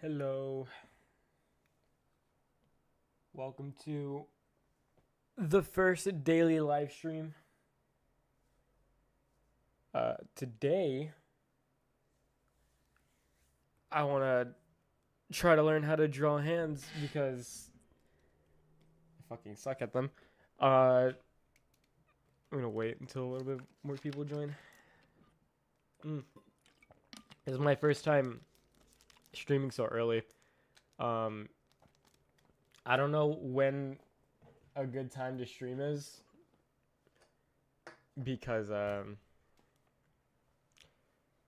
Hello. Welcome to the first daily live stream. Today, I want to try to learn how to draw hands because I fucking suck at them. I'm gonna wait until a little bit more people join. This is my first time streaming so early. Um, I don't know when a good time to stream is because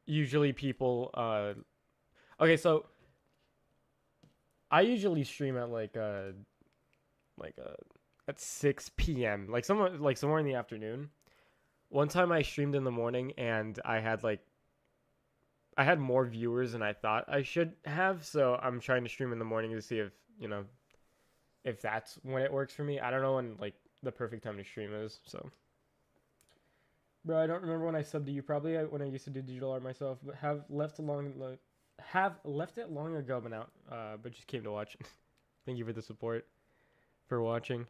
usually people okay, so I usually stream at at 6 p.m. Somewhere in the afternoon. One time I streamed in the morning and I had more viewers than I thought I should have, so I'm trying to stream in the morning to see if that's when it works for me. I don't know when the perfect time to stream is, so bro, I don't remember when I subbed to you. Probably when I used to do digital art myself, but have left it long ago, but just came to watch. Thank you for the support for watching.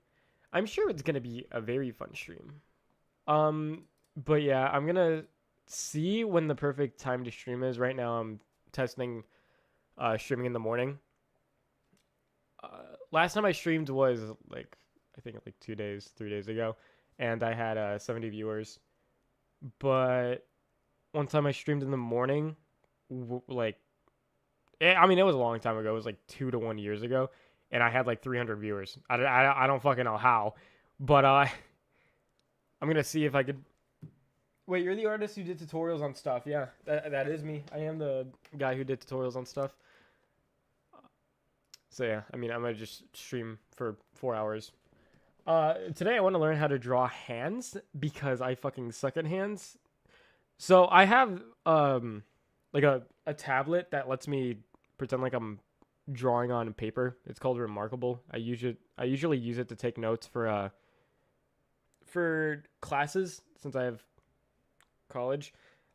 I'm sure it's gonna be a very fun stream. But yeah, I'm gonna see when the perfect time to stream is. Right now, I'm testing streaming in the morning. Last time I streamed was I think 3 days ago, and I had 70 viewers. But one time I streamed in the morning, I mean, it was a long time ago. It was like 2 to 1 years ago, and I had like 300 viewers. I don't fucking know how, but I'm gonna see if I could. Wait, you're the artist who did tutorials on stuff? Yeah, that is me. I am the guy who did tutorials on stuff. So yeah, I mean, I'm gonna just stream for 4 hours. Today I want to learn how to draw hands because I fucking suck at hands. So I have like a tablet that lets me pretend like I'm drawing on paper. It's called Remarkable. I usually use it to take notes for classes since I have college.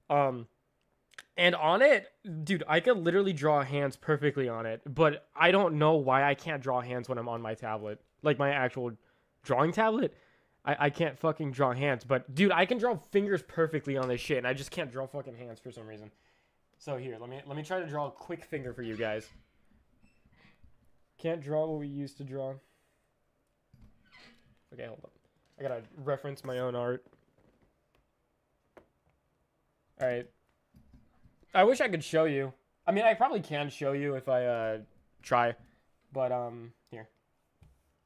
And on it, dude, I could literally draw hands perfectly on it, but I don't know why I can't draw hands when I'm on my tablet, like my actual drawing tablet. I can't fucking draw hands, but dude, I can draw fingers perfectly on this shit, and I just can't draw fucking hands for some reason. So here, let me try to draw a quick finger for you guys. Can't draw what we used to draw. Okay, hold up. I gotta reference my own art. All right. I wish I could show you. I mean, I probably can show you if I try, but here.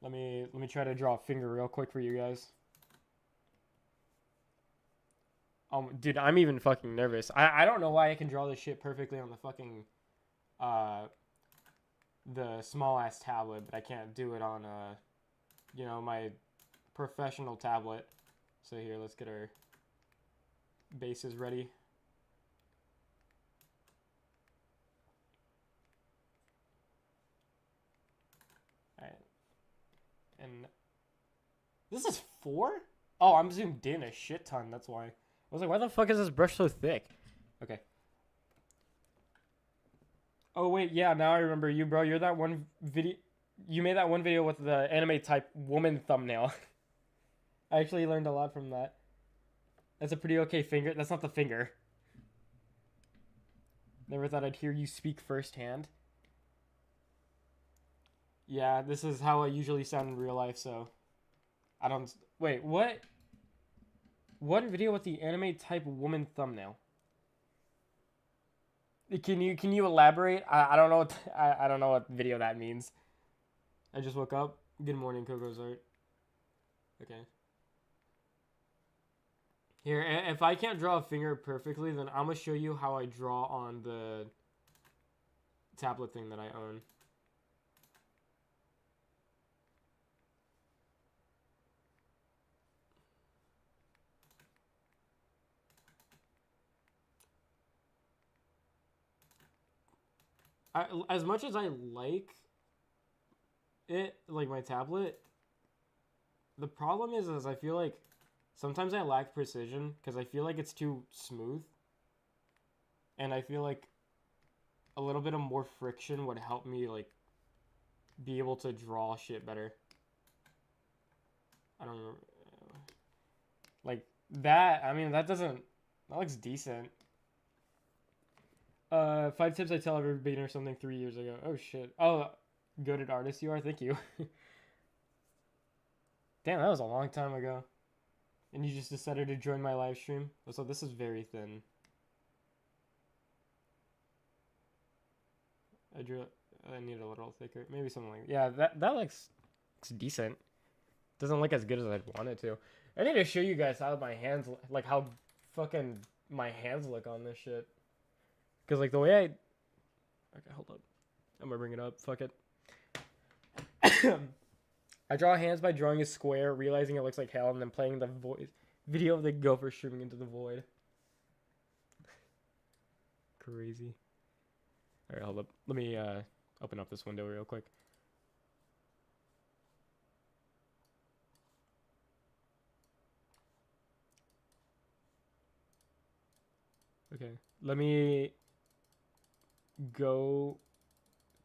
Let me try to draw a finger real quick for you guys. Dude, I'm even fucking nervous. I don't know why I can draw this shit perfectly on the fucking the small ass tablet, but I can't do it on my professional tablet. So here, let's get our bases ready. All right. And this is 4? Oh, I'm zoomed in a shit ton. That's why. I was like, why the fuck is this brush so thick? Okay. Oh, wait. Yeah, now I remember you, bro. You're that one video. You made that one video with the anime type woman thumbnail. I actually learned a lot from that. That's a pretty okay finger. That's not the finger. Never thought I'd hear you speak firsthand. Yeah, this is how I usually sound in real life, so I don't. Wait, what? What video with the anime type woman thumbnail? Can you elaborate? I don't know I don't know what video that means. I just woke up. Good morning, Coco's art. Okay. Here, if I can't draw a finger perfectly, then I'm gonna show you how I draw on the tablet thing that I own. As much as I like it, like my tablet, the problem is I feel like sometimes I lack precision because I feel like it's too smooth, and I feel like a little bit of more friction would help me like be able to draw shit better. I don't know. Like that, I mean, that looks decent. 5 tips I tell every beginner something 3 years ago. Oh shit. Oh, goated artist you are. Thank you. Damn, that was a long time ago. And you just decided to join my live stream. So this is very thin. I need a little thicker. Maybe something like yeah. That looks decent. Doesn't look as good as I'd want it to. I need to show you guys how my hands, like how fucking my hands look on this shit. Cause like the way okay, hold up. I'm gonna bring it up. Fuck it. I draw hands by drawing a square, realizing it looks like hell, and then playing the video of the gopher streaming into the void. Crazy. Alright, hold up. Let me open up this window real quick. Okay, let me go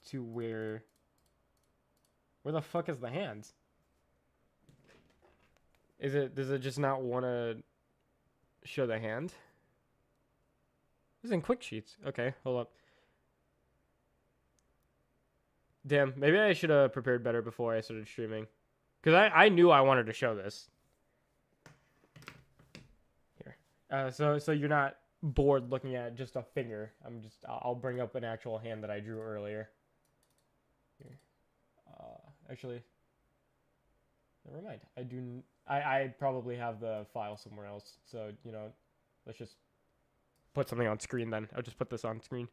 to where the fuck is the hands? Does it just not want to show the hand? This is in quick sheets. Okay, hold up. Damn, maybe I should have prepared better before I started streaming. Because I knew I wanted to show this. Here. So you're not bored looking at just a finger. I'll bring up an actual hand that I drew earlier. Here. Actually, never mind. I probably have the file somewhere else. So, you know, let's just put something on screen then. I'll just put this on screen.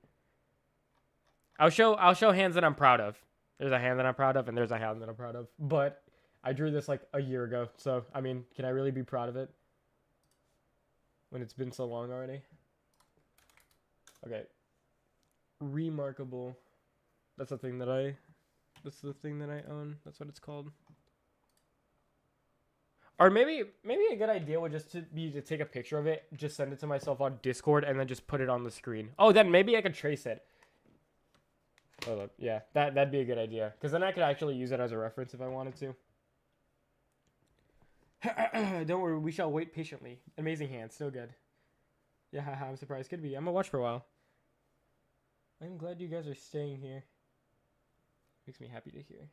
I'll show hands that I'm proud of. There's a hand that I'm proud of, and there's a hand that I'm proud of. But I drew this like a year ago. So, I mean, can I really be proud of it when it's been so long already? Okay. Remarkable. That's the thing that I own. That's what it's called. Or maybe a good idea would just be to take a picture of it, just send it to myself on Discord, and then just put it on the screen. Oh, then maybe I could trace it. Hold up. Yeah, that'd be a good idea. Because then I could actually use it as a reference if I wanted to. Don't worry, we shall wait patiently. Amazing hand, still good. Yeah, haha, I'm surprised. Could be. I'm gonna watch for a while. I'm glad you guys are staying here. Makes me happy to hear.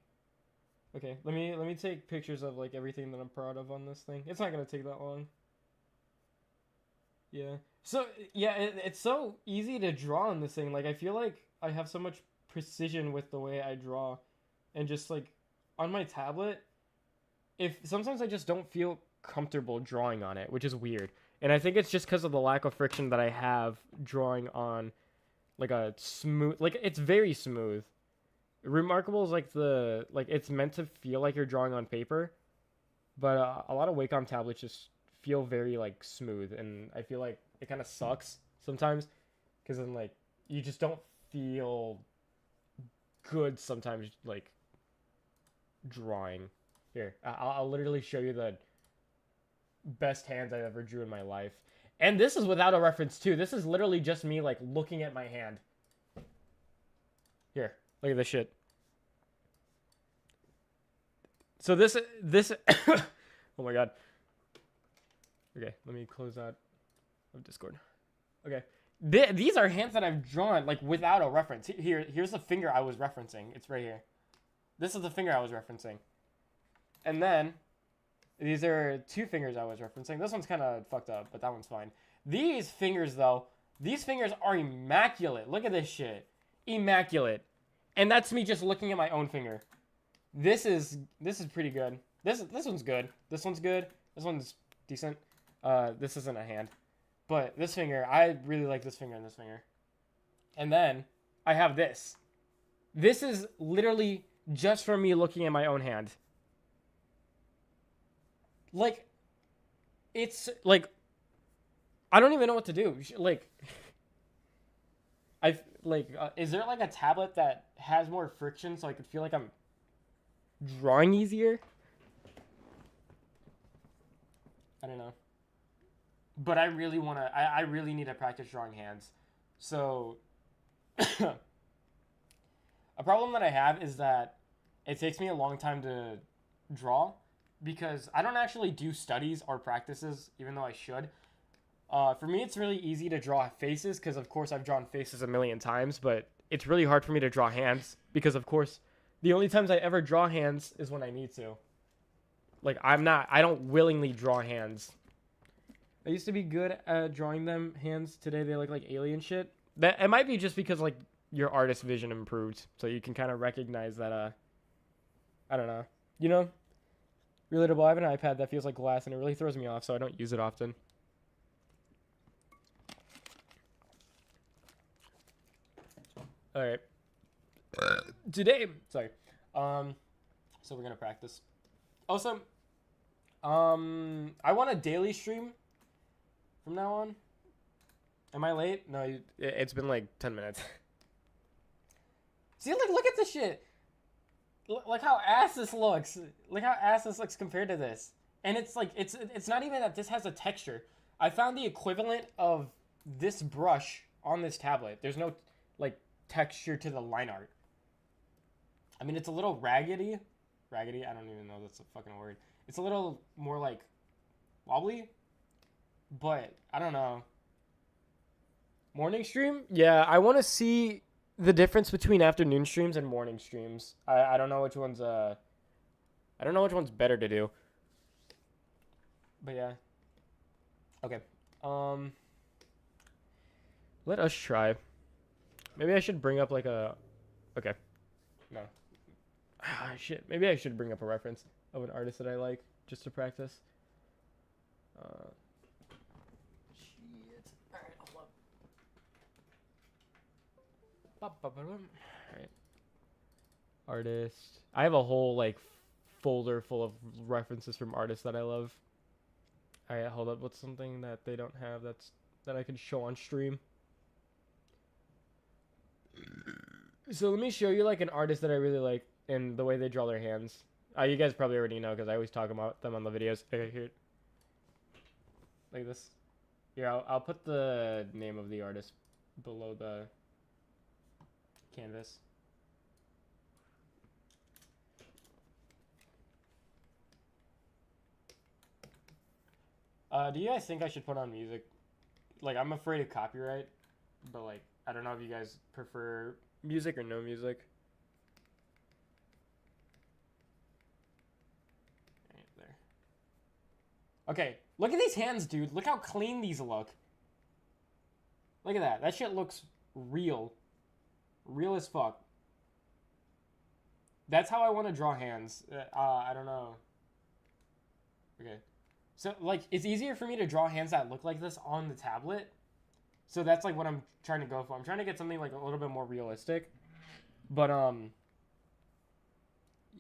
Okay, let me take pictures of like everything that I'm proud of on this thing. It's not gonna take that long. Yeah. So yeah, it's so easy to draw on this thing. Like I feel like I have so much precision with the way I draw, and just like on my tablet, if sometimes I just don't feel comfortable drawing on it, which is weird. And I think it's just because of the lack of friction that I have drawing on like a smooth, like it's very smooth. Remarkable is like it's meant to feel like you're drawing on paper, but a lot of Wacom tablets just feel very like smooth, and I feel like it kind of sucks sometimes because then like you just don't feel good sometimes like drawing. Here, I'll literally show you the best hands I've ever drew in my life, and this is without a reference too. This is literally just me like looking at my hand. Here, look at this shit. So this oh my god. Okay, let me close out of Discord. Okay, these are hands that I've drawn like without a reference. Here's the finger I was referencing. It's right here. This is the finger I was referencing. And then these are 2 fingers I was referencing. This one's kind of fucked up, but that one's fine. These fingers though, these fingers are immaculate. Look at this shit. Immaculate. And that's me just looking at my own finger. This is pretty good. This one's good. This one's good. This one's decent. This isn't a hand. But this finger, I really like this finger and this finger. And then I have this. This is literally just for me looking at my own hand. Like, it's like, I don't even know what to do. Like, is there like a tablet that has more friction so I could feel like I'm drawing easier? I don't know. But I really want to, I really need to practice drawing hands. So, A problem that I have is that it takes me a long time to draw because I don't actually do studies or practices, even though I should. For me, it's really easy to draw faces because, of course, I've drawn faces a million times, but it's really hard for me to draw hands because, of course, the only times I ever draw hands is when I need to. Like, I don't willingly draw hands. I used to be good at drawing them hands. Today, they look like alien shit. That it might be just because, like, your artist vision improved, so you can kind of recognize that, I don't know. You know? Relatable. I have an iPad that feels like glass, and it really throws me off, so I don't use it often. All right. Today, sorry. So we're gonna practice. Also, I want a daily stream from now on. Am I late? No, it's been like 10 minutes. See, like, look at this shit. Look how ass this looks. Look how ass this looks compared to this. And it's like, it's not even that this has a texture. I found the equivalent of this brush on this tablet. There's no, like, texture to the line art. I mean, it's a little raggedy. Raggedy? I don't even know that's a fucking word. It's a little more, like, wobbly. But, I don't know. Morning stream? Yeah, I want to see the difference between afternoon streams and morning streams. I don't know which one's I don't know which one's better to do. But yeah. Okay. Let us try. Maybe I should bring up like a okay. No. Ah, shit. Maybe I should bring up a reference of an artist that I like just to practice. Alright. Artist. I have a whole like folder full of references from artists that I love. Alright, hold up. What's something that they don't have that I can show on stream? So let me show you like an artist that I really like and the way they draw their hands. You guys probably already know because I always talk about them on the videos. Okay, here. Like this. Here, I'll put the name of the artist below the canvas. Do you guys think I should put on music? Like, I'm afraid of copyright, but like, I don't know if you guys prefer music or no music. Right there. Okay, look at these hands, dude. Look how clean these look. Look at that. That shit looks real. Real as fuck. That's how I want to draw hands. I don't know. Okay. So, like, it's easier for me to draw hands that look like this on the tablet. So that's, like, what I'm trying to go for. I'm trying to get something, like, a little bit more realistic. But,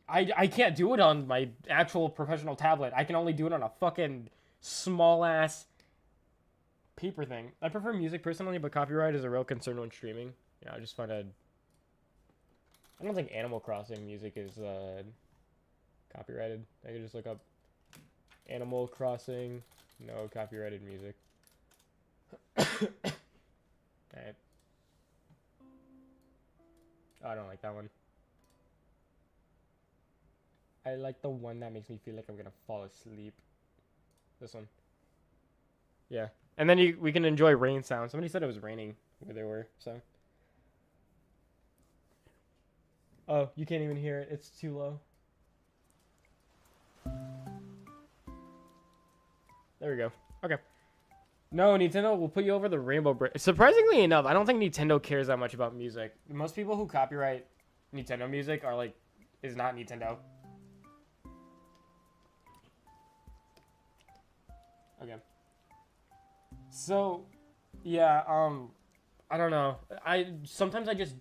I can't do it on my actual professional tablet. I can only do it on a fucking small-ass paper thing. I prefer music personally, but copyright is a real concern when streaming. Yeah, I just find it... I don't think Animal Crossing music is, copyrighted. I could just look up Animal Crossing, no copyrighted music. Alright. Oh, I don't like that one. I like the one that makes me feel like I'm gonna fall asleep. This one. Yeah. And then we can enjoy rain sound. Somebody said it was raining where they were, so. Oh, you can't even hear it. It's too low. There we go. Okay. No, Nintendo will put you over the rainbow bridge. Surprisingly enough, I don't think Nintendo cares that much about music. Most people who copyright Nintendo music are like, is not Nintendo. Okay. So, yeah, I don't know. Sometimes I just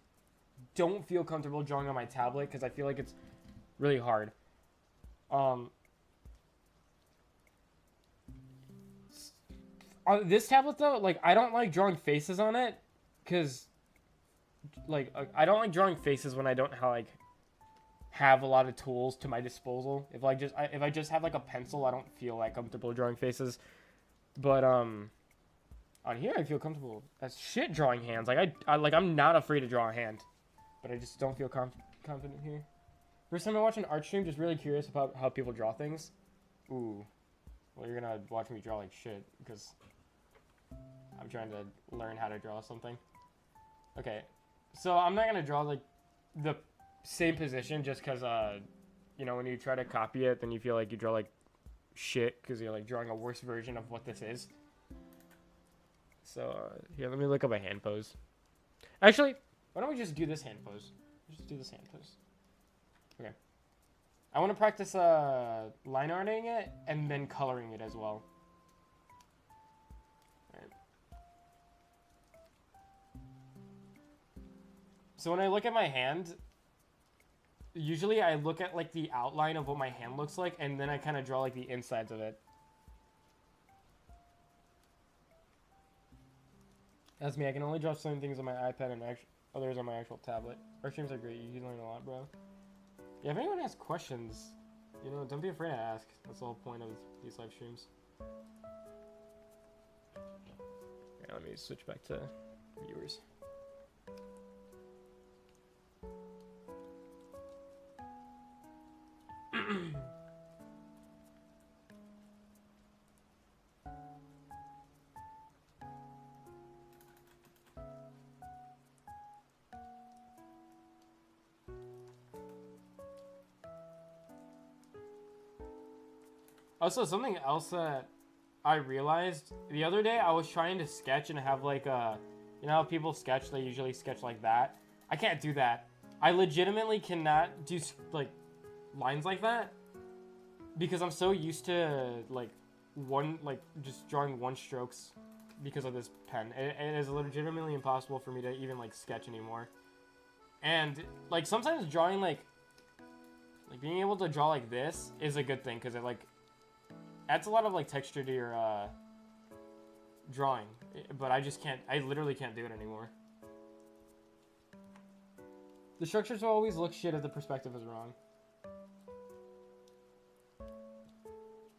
don't feel comfortable drawing on my tablet because I feel like it's really hard. On this tablet though, like, I don't like drawing faces on it because, like, I don't like drawing faces when I don't have a lot of tools to my disposal. If I just have like a pencil, I don't feel like comfortable drawing faces. But on here I feel comfortable as shit drawing hands. Like I'm not afraid to draw a hand. but I just don't feel confident here. First time I watch an art stream, just really curious about how people draw things. Ooh. Well, you're gonna watch me draw like shit, because I'm trying to learn how to draw something. Okay, so I'm not gonna draw like the same position just because, you know, when you try to copy it, then you feel like you draw like shit because you're like drawing a worse version of what this is. So, here, let me look up a hand pose. Actually, why don't we just do this hand pose? Just do this hand pose. Okay. I want to practice line arting it and then coloring it as well. Alright. So when I look at my hand, usually I look at like the outline of what my hand looks like, and then I kind of draw like the insides of it. That's me. I can only draw certain things on my iPad and others on my actual tablet. Our streams are great. You can learn a lot, bro. Yeah, if anyone has questions, you know, don't be afraid to ask. That's the whole point of these live streams. Yeah, let me switch back to viewers. Also, something else that I realized the other day, I was trying to sketch and have like a, you know how people sketch, they usually sketch like that. I can't do that. I legitimately cannot do like lines like that because I'm so used to like just drawing one strokes because of this pen. It is legitimately impossible for me to even like sketch anymore. And like sometimes drawing like being able to draw like this is a good thing because it like adds a lot of like texture to your drawing, but I just can't. I literally can't do it anymore. The structures will always look shit if the perspective is wrong.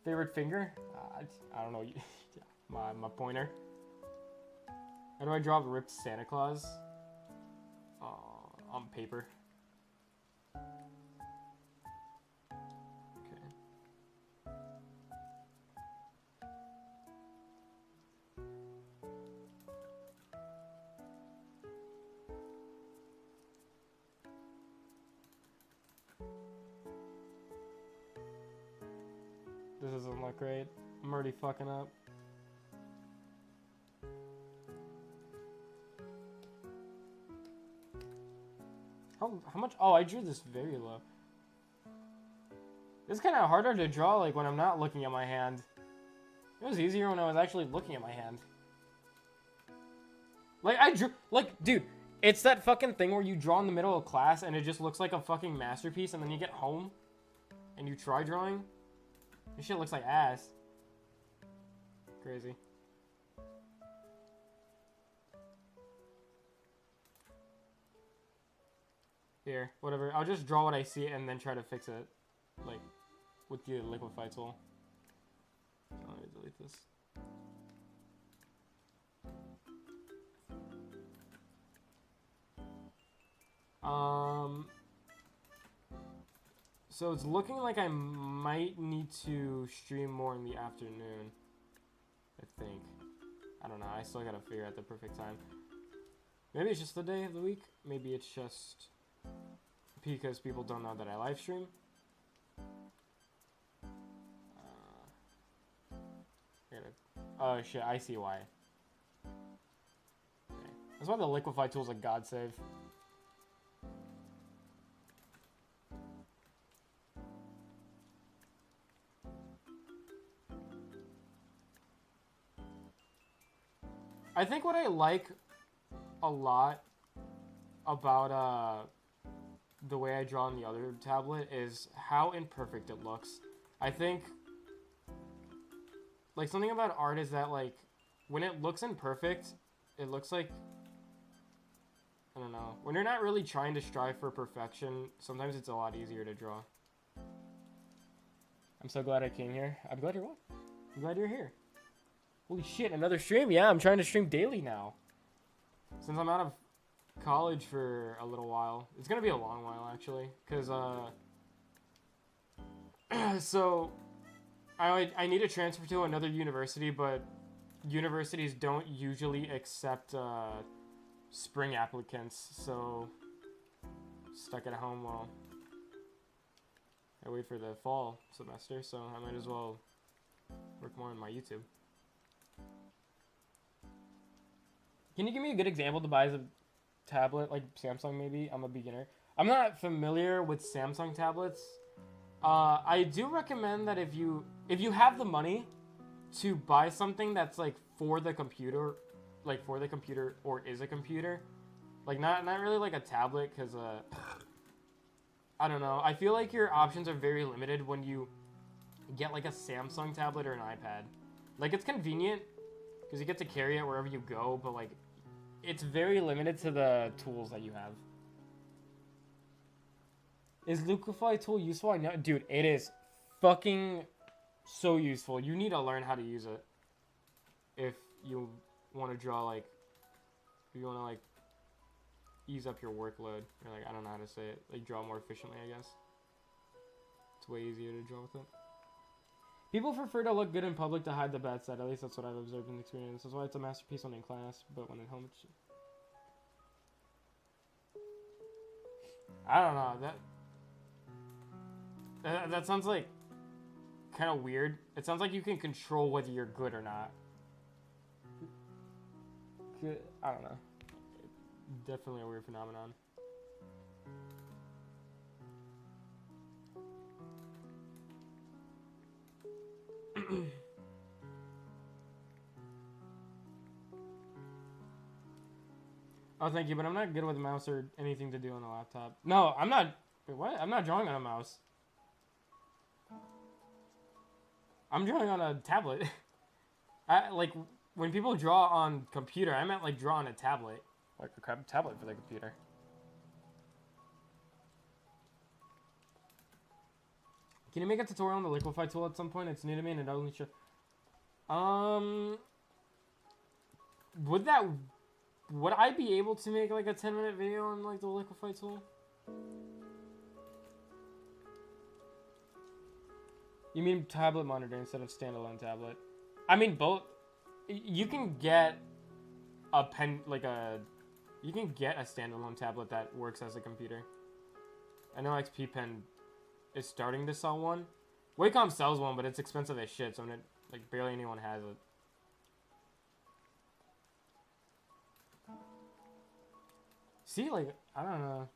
Favorite finger? I don't know. my pointer. How do I draw a ripped Santa Claus? On paper. This doesn't look great. I'm already fucking up. How much? Oh, I drew this very low. It's kind of harder to draw like when I'm not looking at my hand. It was easier when I was actually looking at my hand. Like I drew, like dude, it's that fucking thing where you draw in the middle of class and it just looks like a fucking masterpiece, and then you get home and you try drawing. This shit looks like ass. Crazy. Here, whatever. I'll just draw what I see and then try to fix it. Like, with the liquify tool. Let me delete this. So it's looking like I might need to stream more in the afternoon. I think. I don't know. I still gotta figure out the perfect time. Maybe it's just the day of the week. Maybe it's just because people don't know that I live stream. Oh shit, I see why. Okay. That's why the liquify tool is a god save. I think what I like a lot about the way I draw on the other tablet is how imperfect it looks. I think like something about art is that like when it looks imperfect, it looks like, I don't know, when you're not really trying to strive for perfection, sometimes it's a lot easier to draw. I'm so glad I came here. I'm glad you're what? I'm glad you're here. Holy shit, another stream? Yeah, I'm trying to stream daily now. Since I'm out of college for a little while. It's gonna be a long while actually, cause so I need to transfer to another university, but universities don't usually accept spring applicants, so stuck at home while I wait for the fall semester. So I might as well work more on my YouTube. Can you give me a good example to buy a tablet, like Samsung maybe? I'm a beginner. I'm not familiar with Samsung tablets. I do recommend that if you have the money to buy something that's like for the computer, or is a computer, like not really like a tablet, because I don't know. I feel like your options are very limited when you get like a Samsung tablet or an iPad. Like it's convenient because you get to carry it wherever you go, but like it's very limited to the tools that you have. Is Liquify tool useful? I know, dude, it is fucking so useful. You need to learn how to use it if you want to draw, like, if you want to, like, ease up your workload. Or, like, I don't know how to say it. Like, draw more efficiently, I guess. It's way easier to draw with it. People prefer to look good in public to hide the bad side. At least that's what I've observed and experienced. That's why it's a masterpiece when in class, but when at home it's... I don't know. That sounds like kind of weird. It sounds like you can control whether you're good or not. I don't know. Definitely a weird phenomenon. Oh, thank you, but I'm not good with a mouse or anything to do on a laptop. No, I'm not. Wait, what? I'm not drawing on a mouse. I'm drawing on a tablet. Like, when people draw on computer, I meant, like, draw on a tablet. Like a tablet for the computer. Can you make a tutorial on the Liquify tool at some point? It's new to me and it only show... Would I be able to make, like, a 10-minute video on, like, the Liquify tool? You mean tablet monitor instead of standalone tablet? I mean both. You can get a pen, like you can get a standalone tablet that works as a computer. I know XP Pen is starting to sell one. Wacom sells one, but it's expensive as shit, so like barely anyone has it. See, like, I don't know.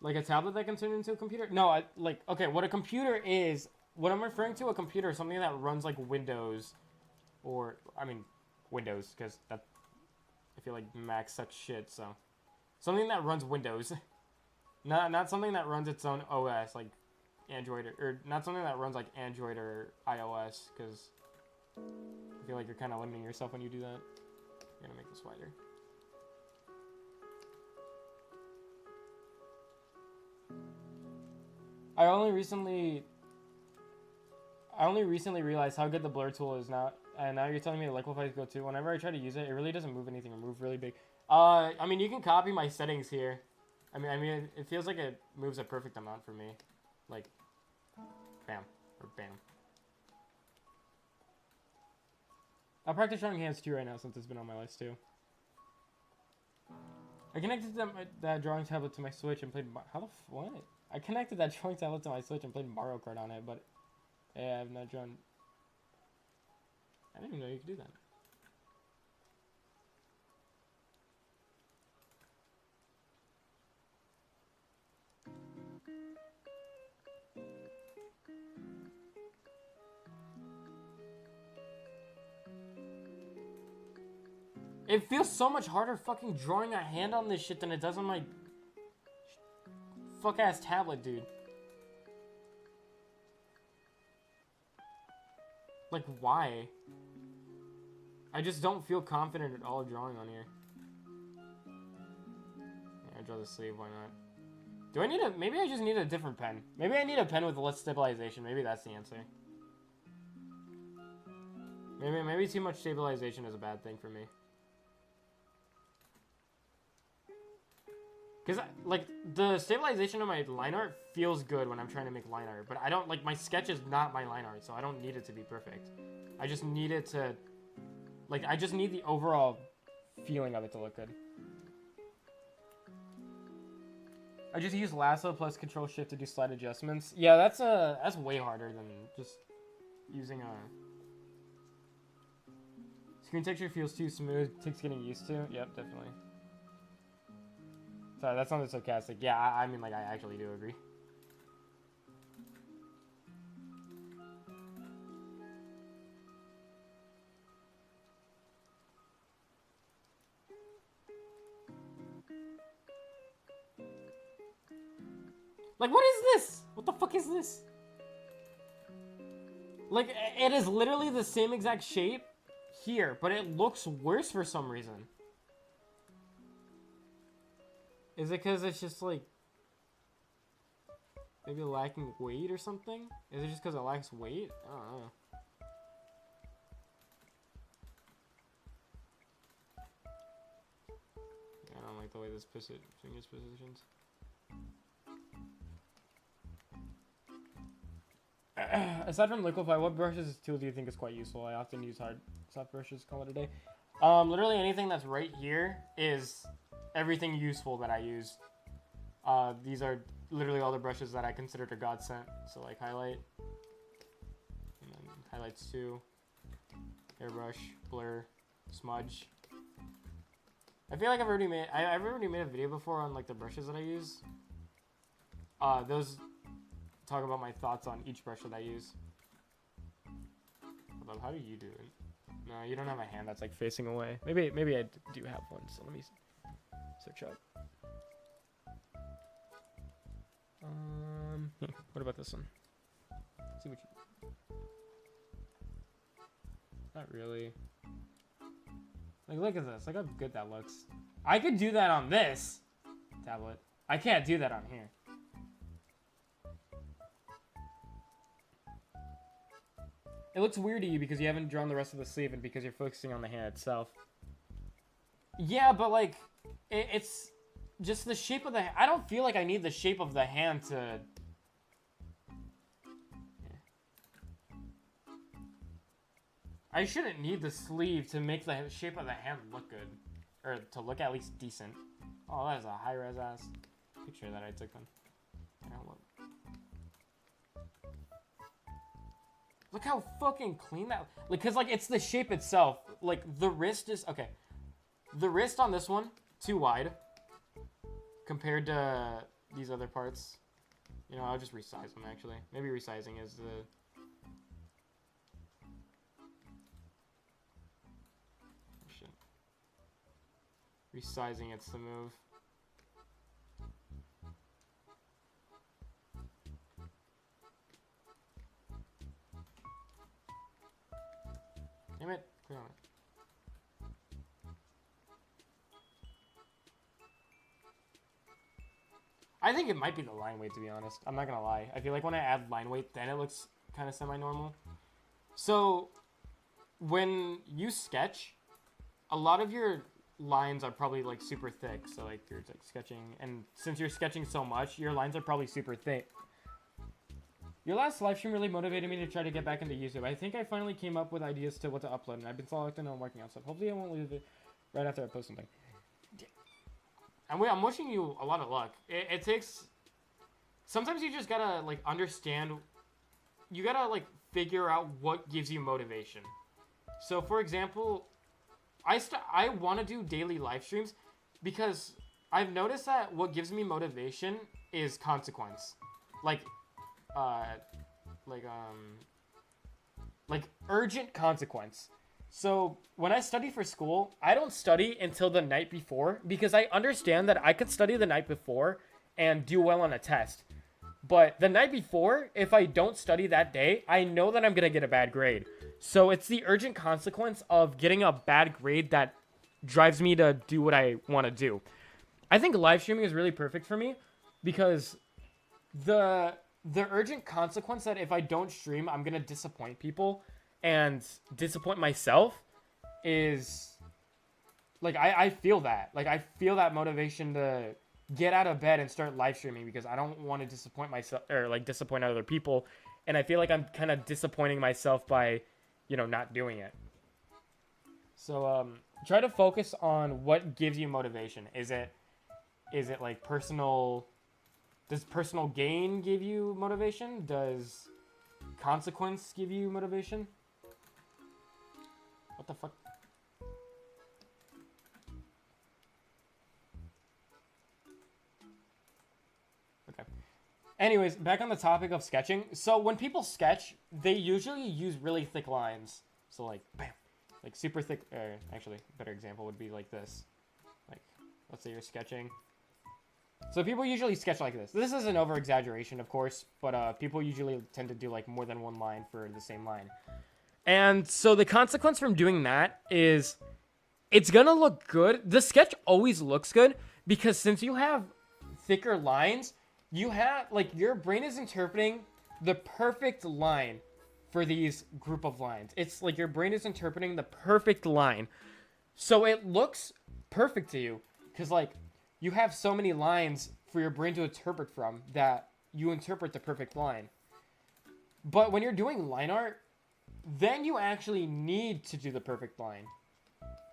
Like a tablet that can turn into a computer? No, okay, what a computer is, what I'm referring to, a computer is something that runs like Windows, or, I mean, Windows, because that, I feel like Mac sucks shit, so. Something that runs Windows. Not something that runs its own OS, like Android, or not something that runs like Android or iOS, because I feel like you're kind of limiting yourself when you do that. I'm gonna make this wider. I only recently realized how good the blur tool is now, and now you're telling me the Liquify is good too. Whenever I try to use it, it really doesn't move anything or move really big. I mean, you can copy my settings here. I mean, it feels like it moves a perfect amount for me. Like, bam, or bam. I'll practice drawing hands too right now since it's been on my list too. I connected that drawing tablet to my Switch and played... what? I connected that drawing tablet to my Switch and played Mario Kart on it, but... yeah, I've not drawn... I didn't even know you could do that. It feels so much harder fucking drawing a hand on this shit than it does on my fuck-ass tablet, dude. Like, why? I just don't feel confident at all drawing on here. Yeah, I draw the sleeve, why not? Do I need a... maybe I just need a different pen. Maybe I need a pen with less stabilization. Maybe that's the answer. Maybe too much stabilization is a bad thing for me. Because, like, the stabilization of my line art feels good when I'm trying to make line art. But I don't, like, my sketch is not my line art, so I don't need it to be perfect. I just need it to, like, I just need the overall feeling of it to look good. I just use lasso plus control shift to do slide adjustments. Yeah, that's way harder than just using a... Screen texture feels too smooth. Takes getting used to. Yep, definitely. Sorry, that sounded sarcastic. Yeah, I mean, like, I actually do agree. Like, what is this? What the fuck is this? Like, it is literally the same exact shape here, but it looks worse for some reason. Is it because it's just, like, maybe lacking weight or something? Is it just because it lacks weight? I don't know. I don't like the way this finger's positioned. Aside from liquify, what brushes tool do you think is quite useful? I often use hard soft brushes, call it a day. Literally anything that's right here is everything useful that I use. These are literally all the brushes that I considered a godsend. So like highlight, and then highlights 2, airbrush, blur, smudge. I feel like I've already made a video before on like the brushes that I use. Those talk about my thoughts on each brush that I use. Although, how do you do it? No, you don't have a hand that's like facing away. Maybe I do have one. So let me search up. What about this one? Let's see what you. Not really. Like, look at this. Look how good that looks. I could do that on this tablet. I can't do that on here. It looks weird to you because you haven't drawn the rest of the sleeve and because you're focusing on the hand itself. Yeah, but like, it's just the shape of the... I don't feel like I need the shape of the hand to... I shouldn't need the sleeve to make the shape of the hand look good. Or to look at least decent. Oh, that is a high-res ass picture that I took then. I don't want... Look how fucking clean that... Because, like, it's the shape itself. Like, the wrist is... Okay. The wrist on this one, too wide. Compared to these other parts. You know, I'll just resize them, actually. Maybe resizing is the... Shit. Resizing, it's the move. Damn it. Clear on it. I think it might be the line weight, to be honest. I'm not gonna lie. I feel like when I add line weight, then it looks kind of semi-normal. So, when you sketch, a lot of your lines are probably, like, super thick. So, like, you're, like, sketching. And since you're sketching so much, your lines are probably super thick. Your last live stream really motivated me to try to get back into YouTube. I think I finally came up with ideas to what to upload, and I've been selecting and working on stuff. Hopefully I won't leave it right after I post something. I'm wishing you a lot of luck. It takes... Sometimes you just gotta, like, understand... You gotta, like, figure out what gives you motivation. So, for example, I want to do daily live streams because I've noticed that what gives me motivation is consequence. Like urgent consequence. So when I study for school, I don't study until the night before because I understand that I could study the night before and do well on a test. But the night before, if I don't study that day, I know that I'm going to get a bad grade. So it's the urgent consequence of getting a bad grade that drives me to do what I want to do. I think live streaming is really perfect for me because the urgent consequence that if I don't stream, I'm going to disappoint people and disappoint myself is, like, I feel that. Like, I feel that motivation to get out of bed and start live streaming because I don't want to disappoint myself or like disappoint other people. And I feel like I'm kind of disappointing myself by, not doing it. So try to focus on what gives you motivation. Is it like personal? Does personal gain give you motivation? Does consequence give you motivation? What the fuck? Okay. Anyways, back on the topic of sketching. So when people sketch, they usually use really thick lines. So like, bam. Like super thick, actually, a better example would be like this. Like, let's say you're sketching. So people usually sketch like this. This is an over-exaggeration, of course, but people usually tend to do like more than one line for the same line. And so the consequence from doing that is it's gonna look good. The sketch always looks good because since you have thicker lines, you have, like, your brain is interpreting the perfect line for these group of lines. It's like your brain is interpreting the perfect line. So it looks perfect to you because, like, you have so many lines for your brain to interpret from that you interpret the perfect line. But when you're doing line art, then you actually need to do the perfect line.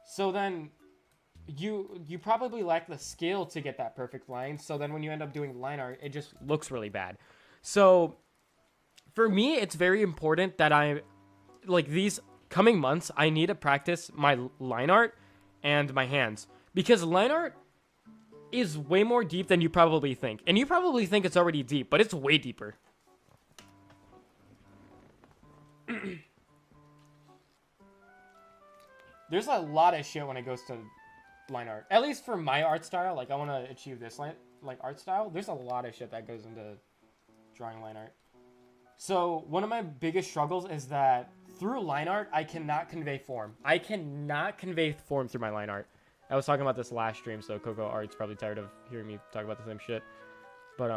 So then you probably lack the skill to get that perfect line. So then when you end up doing line art, it just looks really bad. So for me, it's very important that these coming months, I need to practice my line art and my hands. Because line art is way more deep than you probably think. And you probably think it's already deep, but it's way deeper. There's a lot of shit when it goes to line art. At least for my art style, like I want to achieve this art style. There's a lot of shit that goes into drawing line art. So one of my biggest struggles is that through line art, I cannot convey form. I cannot convey form through my line art. I was talking about this last stream, so Coco Art's probably tired of hearing me talk about the same shit. But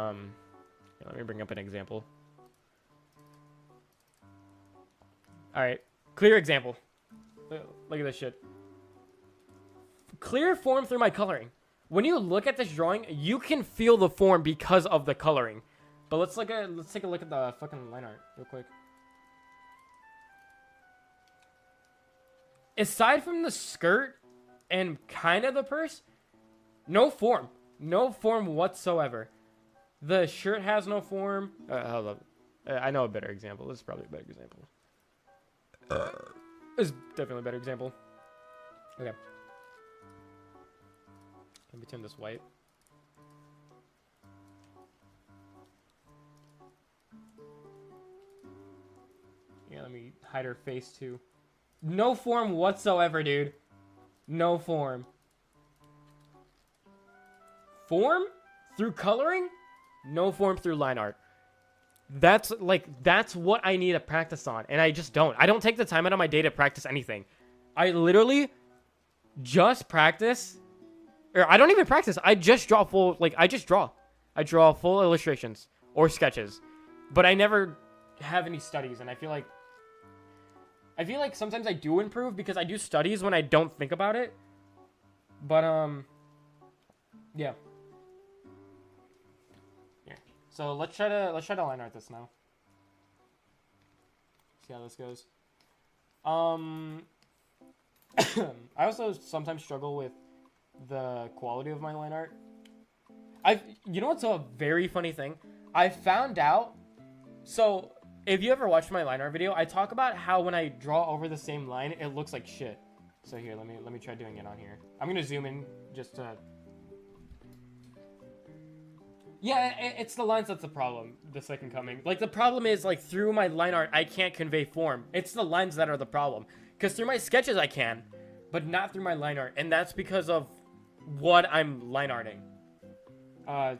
let me bring up an example. All right, clear example. Look at this shit. Clear form through my coloring. When you look at this drawing, you can feel the form because of the coloring. But let's take a look at the fucking line art real quick. Aside from the skirt and kind of the purse, no form. No form whatsoever. The shirt has no form. Hold up. I know a better example. This is probably a better example. This is definitely a better example. Okay. Let me turn this white. Yeah, let me hide her face too. No form whatsoever, dude. No form. Form through coloring? No form through line art. That's what I need to practice on, and I just don't. I don't take the time out of my day to practice anything. I literally just practice, or I don't even practice. I just draw full, I just draw. I draw full illustrations or sketches, but I never have any studies, and I feel like sometimes I do improve because I do studies when I don't think about it. But yeah. So let's try to line art this now. See how this goes. I also sometimes struggle with the quality of my line art. You know what's a very funny thing? I found out. So if you ever watched my line art video, I talk about how when I draw over the same line, it looks like shit. So here, let me try doing it on here. I'm gonna zoom in just to. Yeah, it's the lines that's the problem. The second coming. Like, the problem is, like, through my line art, I can't convey form. It's the lines that are the problem. Because through my sketches, I can. But not through my line art. And that's because of what I'm line arting.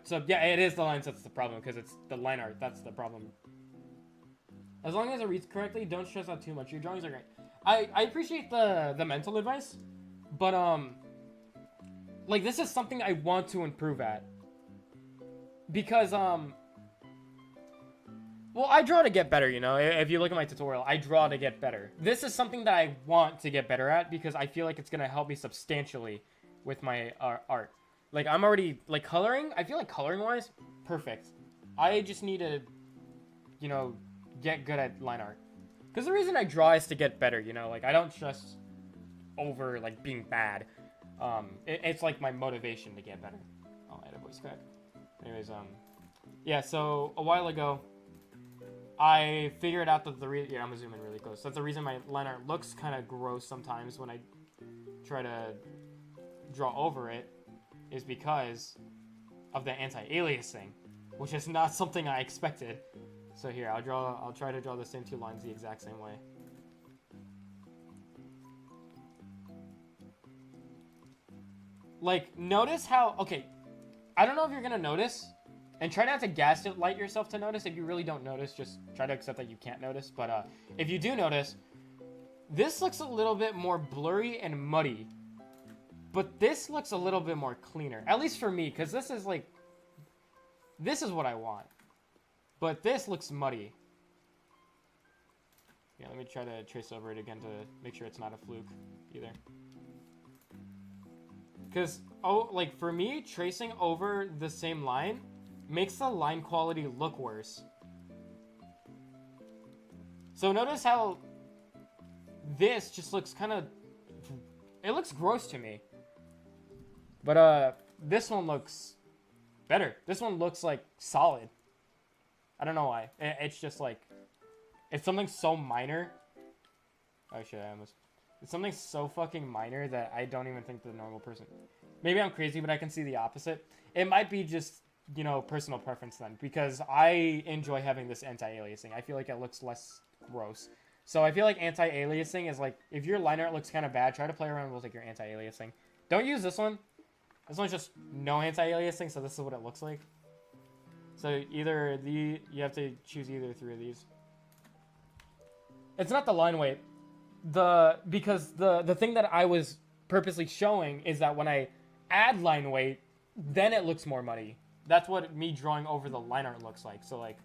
So, yeah, it is the lines that's the problem. Because it's the line art that's the problem. As long as it reads correctly, don't stress out too much. Your drawings are great. I appreciate the mental advice. But, like, this is something I want to improve at. Because, well, I draw to get better, you know? If you look at my tutorial, I draw to get better. This is something that I want to get better at because I feel like it's going to help me substantially with my art. Like, I'm already, like, coloring. I feel like coloring-wise, perfect. I just need to, you know, get good at line art. Because the reason I draw is to get better, you know? Like, I don't stress over, like, being bad. It's, like, my motivation to get better. Oh, I had a voice crack. Anyways, yeah, so a while ago, I figured out that yeah, I'm gonna zoom in really close. That's the reason my line art looks kind of gross sometimes when I try to draw over it, is because of the anti-aliasing, which is not something I expected. So here, I'll try to draw the same two lines the exact same way. Like, notice how, okay, I don't know if you're gonna notice, and try not to gaslight yourself to notice. If you really don't notice, just try to accept that you can't notice. But if you do notice, this looks a little bit more blurry and muddy. But this looks a little bit more cleaner. At least for me, because this is like... This is what I want. But this looks muddy. Yeah, let me try to trace over it again to make sure it's not a fluke either. Because, oh, like, for me, tracing over the same line makes the line quality look worse. So notice how this just looks kind of... It looks gross to me. But, this one looks better. This one looks, like, solid. I don't know why. It's just, like... It's something so minor. Oh, shit, I almost... It's something so fucking minor that I don't even think the normal person... Maybe I'm crazy, but I can see the opposite. It might be just, you know, personal preference then. Because I enjoy having this anti-aliasing. I feel like it looks less gross. So I feel like anti-aliasing is like... If your line art looks kind of bad, try to play around with, like, your anti-aliasing. Don't use this one. This one's just no anti-aliasing, so this is what it looks like. So either you have to choose either three of these. It's not the line weight. Because the thing that I was purposely showing is that when I add line weight, then it looks more muddy. That's what me drawing over the line art looks like. So like,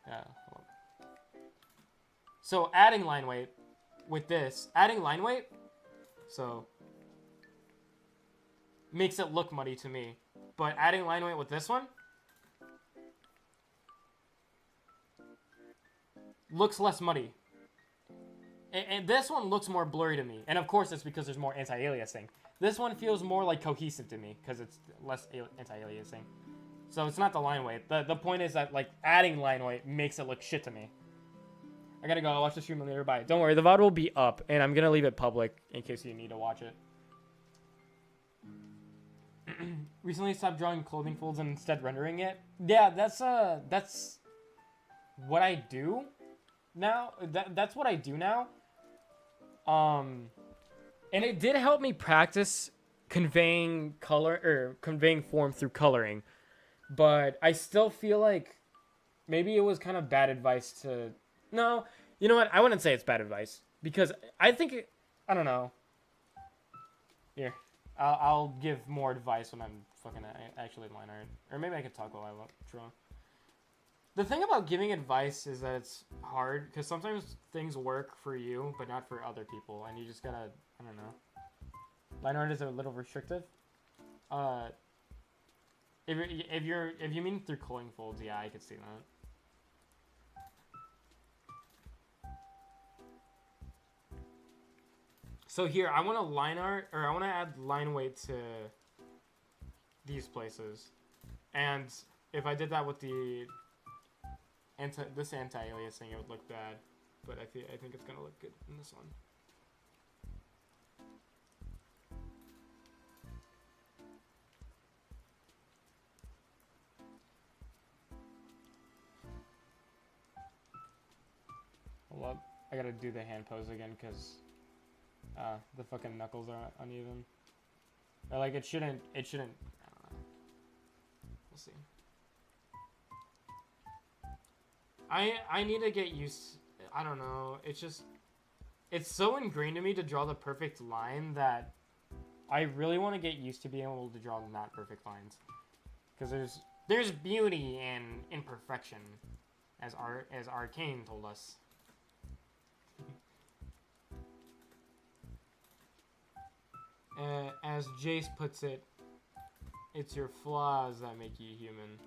yeah. So adding line weight with this, so makes it look muddy to me. But adding line weight with this one looks less muddy. And this one looks more blurry to me. And of course, it's because there's more anti-aliasing. This one feels more like cohesive to me because it's less anti-aliasing. So it's not the line weight. The point is that, like, adding line weight makes it look shit to me. I gotta go. I'll watch the stream later. Bye. Don't worry. The VOD will be up, and I'm gonna leave it public in case you need to watch it. Recently stopped drawing clothing folds and instead rendering it. Yeah, that's what I do now. That's what I do now. And it did help me practice conveying conveying form through coloring, but I still feel like maybe it was kind of bad advice to... No, you know what? I wouldn't say it's bad advice because I think I don't know. Here, I'll give more advice when I'm fucking actually line art, or maybe I could talk while I draw. The thing about giving advice is that it's hard because sometimes things work for you, but not for other people, and you just gotta, I don't know. Line art is a little restrictive. If you mean through clothing folds, yeah, I could see that. So here, I want to line art, or I want to add line weight to these places, and if I did that with the this anti-aliasing, it would look bad, but I think it's gonna look good in this one. Hold up, I gotta do the hand pose again because the fucking knuckles are uneven. Or like it shouldn't. I don't know. We'll see. I need to get used. I don't know. It's so ingrained in me to draw the perfect line that I really want to get used to being able to draw not perfect lines. Because there's beauty in imperfection, as Arcane told us. As as Jace puts it, it's your flaws that make you human.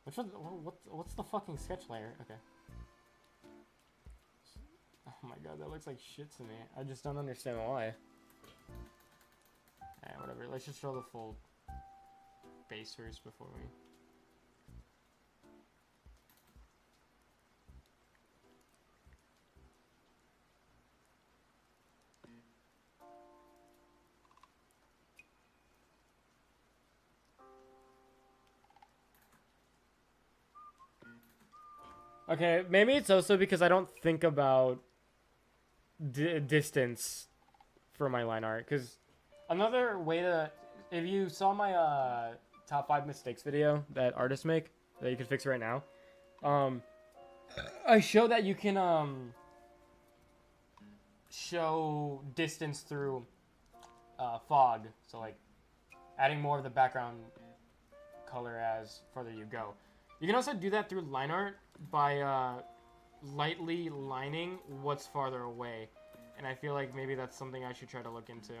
What's the fucking sketch layer? Okay. Oh my god, that looks like shit to me. I just don't understand why. Alright, whatever. Let's just draw the full base first before we... Okay, maybe it's also because I don't think about distance for my line art. Because another way to... If you saw my top 5 mistakes video that artists make, that you can fix right now, I show that you can show distance through fog. So like adding more of the background color as further you go. You can also do that through line art by lightly lining what's farther away. And I feel like maybe that's something I should try to look into.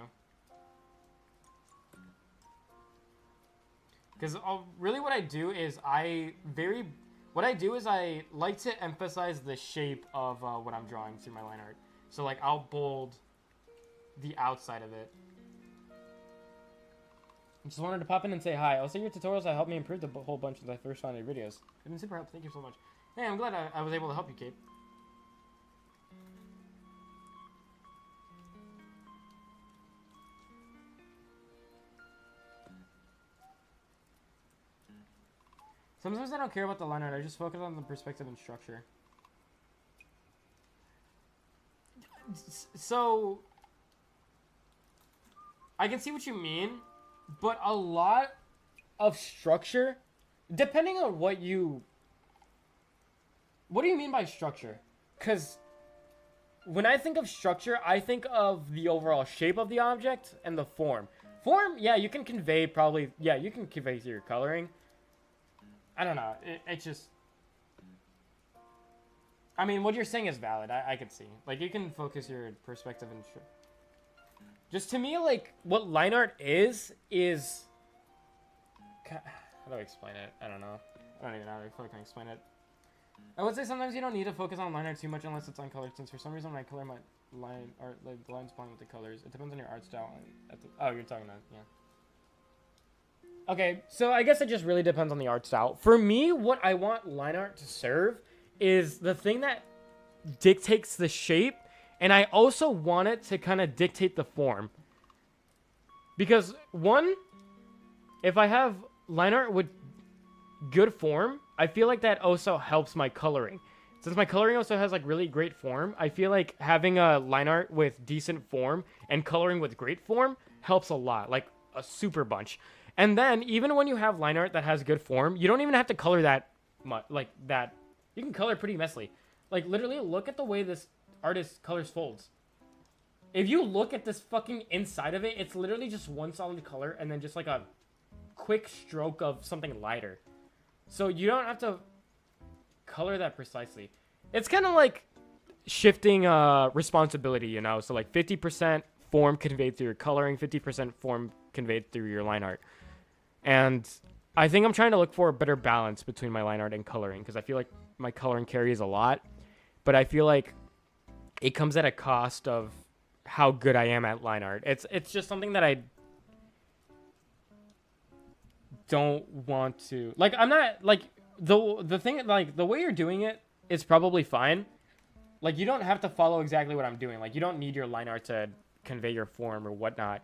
Because really what I do is I like to emphasize the shape of what I'm drawing through my line art. So like I'll bold the outside of it. I just wanted to pop in and say hi. Also, your tutorials have helped me improve a whole bunch since I first found your videos. They've been super helpful. Thank you so much. Hey, I'm glad I was able to help you, Kate. Sometimes I don't care about the line art. I just focus on the perspective and structure. So, I can see what you mean. But a lot of structure, depending on what do you mean by structure? Because when I think of structure, I think of the overall shape of the object and the form. Form, yeah, you can convey probably, yeah, you can convey through your coloring. I don't know, it's just, I mean, what you're saying is valid, I could see. Like, you can focus your perspective and just to me, like, what line art is... How do I explain it? I don't know. I don't even know how to fucking explain it. I would say sometimes you don't need to focus on line art too much unless it's uncolored, since for some reason when I color my line art, like, the lines blend with the colors. It depends on your art style. Oh, you're talking about, yeah. Okay, so I guess it just really depends on the art style. For me, what I want line art to serve is the thing that dictates the shape. And I also want it to kind of dictate the form. Because, one, if I have line art with good form, I feel like that also helps my coloring. Since my coloring also has, like, really great form, I feel like having a line art with decent form and coloring with great form helps a lot. Like, a super bunch. And then, even when you have line art that has good form, you don't even have to color that much. Like, that. You can color pretty messily. Like, literally, look at the way this artist colors folds. If you look at this fucking inside of it, it's literally just one solid color and then just like a quick stroke of something lighter. So you don't have to color that precisely. It's kind of like shifting responsibility, you know? So like 50% form conveyed through your coloring, 50% form conveyed through your line art. And I think I'm trying to look for a better balance between my line art and coloring because I feel like my coloring carries a lot, but I feel like it comes at a cost of how good I am at line art. It's just something that I don't want to... Like, I'm not... Like, the thing... Like, the way you're doing it is probably fine. Like, you don't have to follow exactly what I'm doing. Like, you don't need your line art to convey your form or whatnot.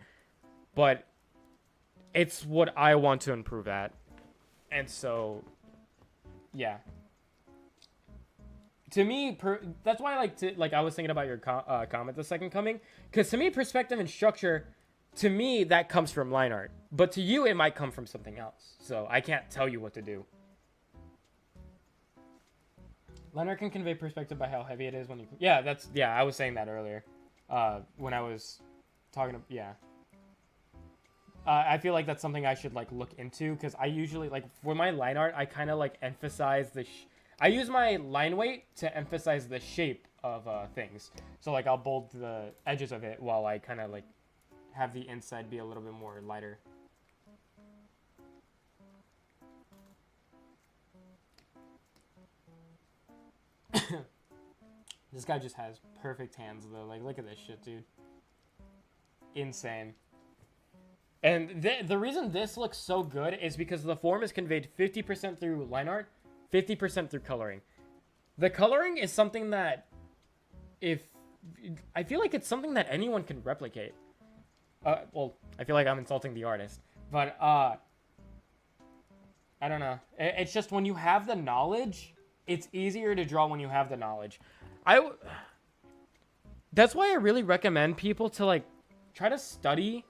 But it's what I want to improve at. And so... Yeah. To me, that's why I like to, like, I was thinking about your comment, The Second Coming. Because to me, perspective and structure, to me, that comes from line art. But to you, it might come from something else. So I can't tell you what to do. Line art can convey perspective by how heavy it is when you... Yeah, I was saying that earlier. When I was talking to... Yeah. I feel like that's something I should, like, look into. Because I usually, like, for my line art, I kind of, like, emphasize the... I use my line weight to emphasize the shape of things. So, like, I'll bold the edges of it while I kind of, like, have the inside be a little bit more lighter. This guy just has perfect hands, though. Like, look at this shit, dude. Insane. And the reason this looks so good is because the form is conveyed 50% through line art, 50% through coloring. The coloring is something that, I feel like it's something that anyone can replicate. Well, I feel like I'm insulting the artist, but, I don't know. It's just when you have the knowledge, it's easier to draw when you have the knowledge. That's why I really recommend people to, like, try to study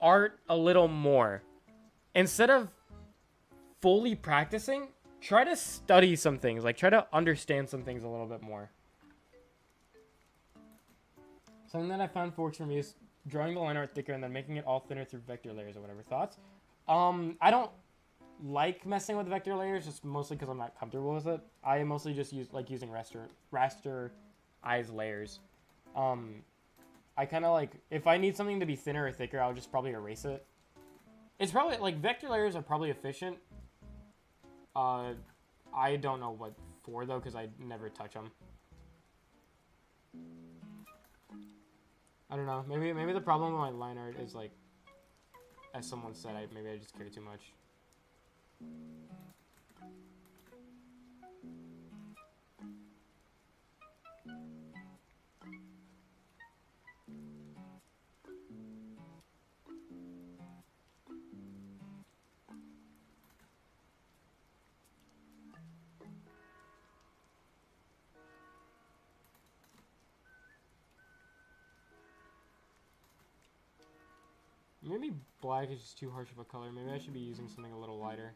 art a little more. Instead of fully practicing, try to study some things. Like, try to understand some things a little bit more. Something that I found works for me is drawing the line art thicker and then making it all thinner through vector layers or whatever. Thoughts? I don't like messing with vector layers, just mostly because I'm not comfortable with it. I mostly just like using rasterized layers. I kind of like, if I need something to be thinner or thicker, I'll just probably erase it. It's probably, like, vector layers are probably efficient. I don't know what for, though, because I never touch them. I don't know. Maybe the problem with my line art is, like, as someone said, maybe I just care too much. Maybe black is just too harsh of a color. Maybe I should be using something a little lighter.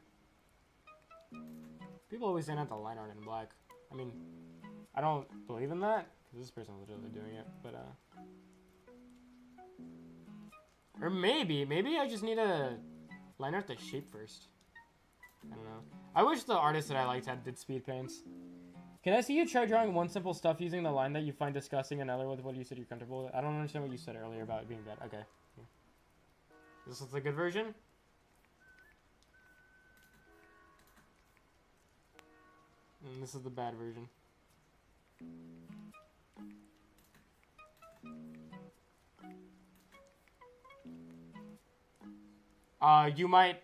People always say not to line art in black. I mean, I don't believe in that, because this person's literally doing it, but, or maybe I just need to line art the shape first. I don't know. I wish the artist that I liked did speed paints. Can I see you try drawing one simple stuff using the line that you find disgusting, another with what you said you're comfortable with? I don't understand what you said earlier about it being bad. Okay. Here. This is the good version? And this is the bad version. You might...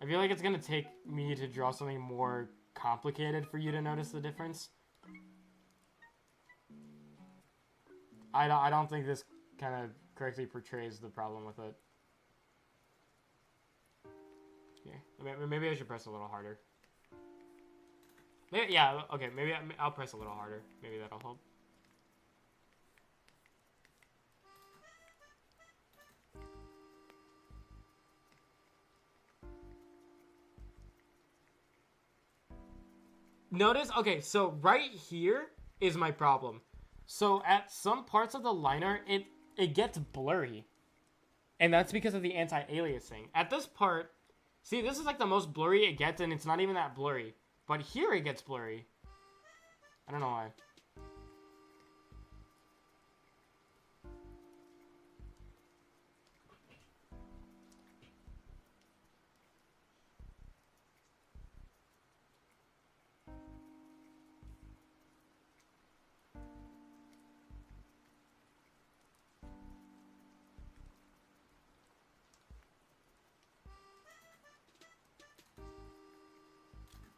I feel like it's gonna take me to draw something more complicated for you to notice the difference. I don't think this kind of correctly portrays the problem with it. Yeah, maybe I should press a little harder. Maybe, yeah, okay, maybe I'll press a little harder. Maybe that'll help. Notice, okay, so right here is my problem. So at some parts of the line art, it gets blurry. And that's because of the anti-aliasing. At this part, see, this is like the most blurry it gets, and it's not even that blurry. But here it gets blurry. I don't know why.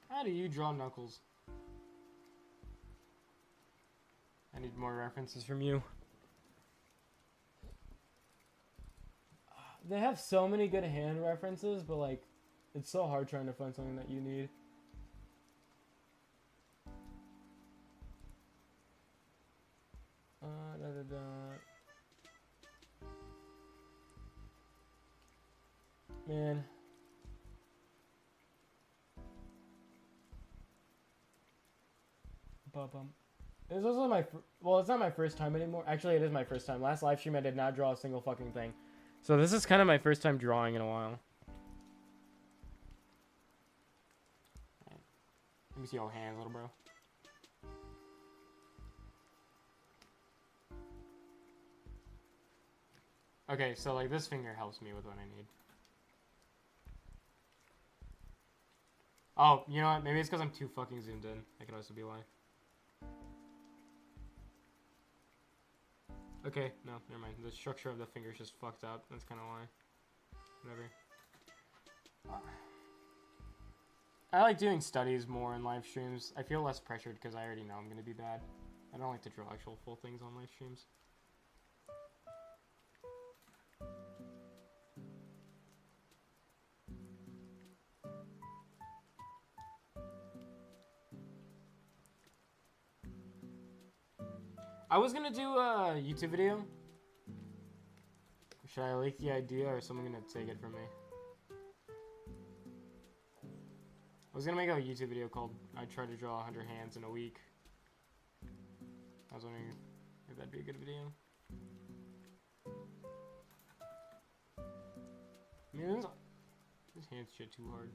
How do you draw Knuckles? I need more references from you. They have so many good hand references, but like, it's so hard trying to find something that you need. Man. This wasn't my well, it's not my first time anymore. Actually, it is my first time. Last live stream, I did not draw a single fucking thing. So this is kind of my first time drawing in a while. Let me see your hands, little bro. Okay, so like this finger helps me with what I need. Oh, you know what? Maybe it's because I'm too fucking zoomed in. That could also be why. Okay, no, never mind. The structure of the finger's just fucked up. That's kind of why. Whatever. I like doing studies more in live streams. I feel less pressured because I already know I'm going to be bad. I don't like to draw actual full things on live streams. I was gonna do a YouTube video. Should I leak the idea or is someone gonna take it from me? I was gonna make a YouTube video called I Tried to Draw 100 Hands in a Week. I was wondering if that'd be a good video. I mean, this hand's shit too hard.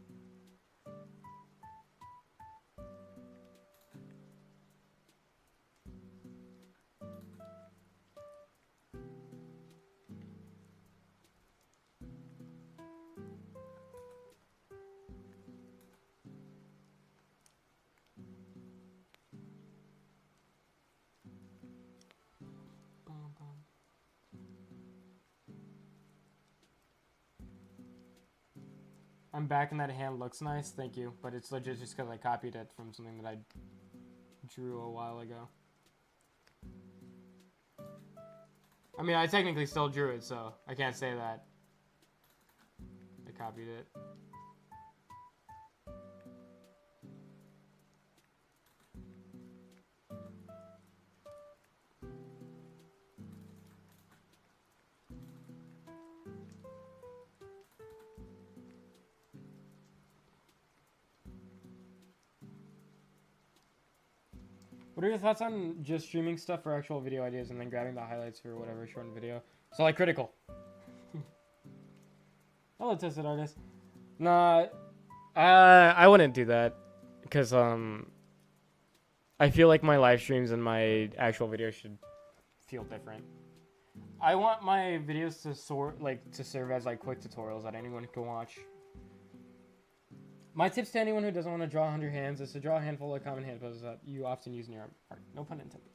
I'm back and that hand looks nice, thank you. But it's legit just because I copied it from something that I drew a while ago. I mean, I technically still drew it, so I can't say that I copied it. What are your thoughts on just streaming stuff for actual video ideas and then grabbing the highlights for whatever short video? So like Critical. Hello, Tested Artist. Nah, I wouldn't do that because I feel like my live streams and my actual videos should feel different. I want my videos to serve as like quick tutorials that anyone can watch. My tips to anyone who doesn't want to draw 100 hands is to draw a handful of common hand poses that you often use in your art. No pun intended.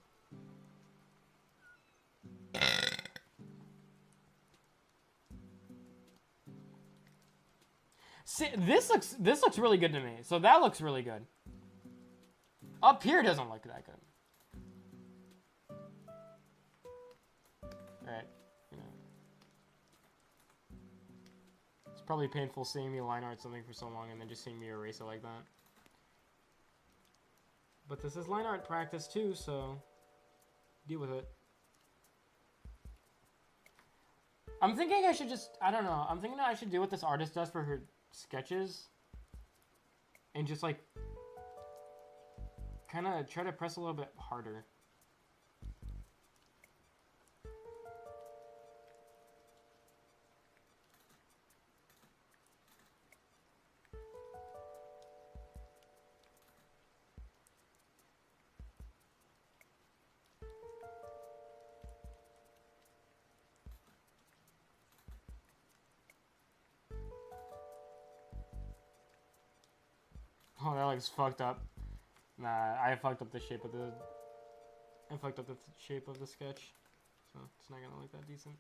See, this looks really good to me. So that looks really good. Up here doesn't look that good. Alright. It's probably painful seeing me line art something for so long and then just seeing me erase it like that. But this is line art practice too, so deal with it. I'm thinking I should just, I don't know, I'm thinking that I should do what this artist does for her sketches. And just like, kind of try to press a little bit harder. Oh, that looks fucked up. Nah, I fucked up the shape of the... I fucked up the shape of the sketch. So, it's not gonna look that decent.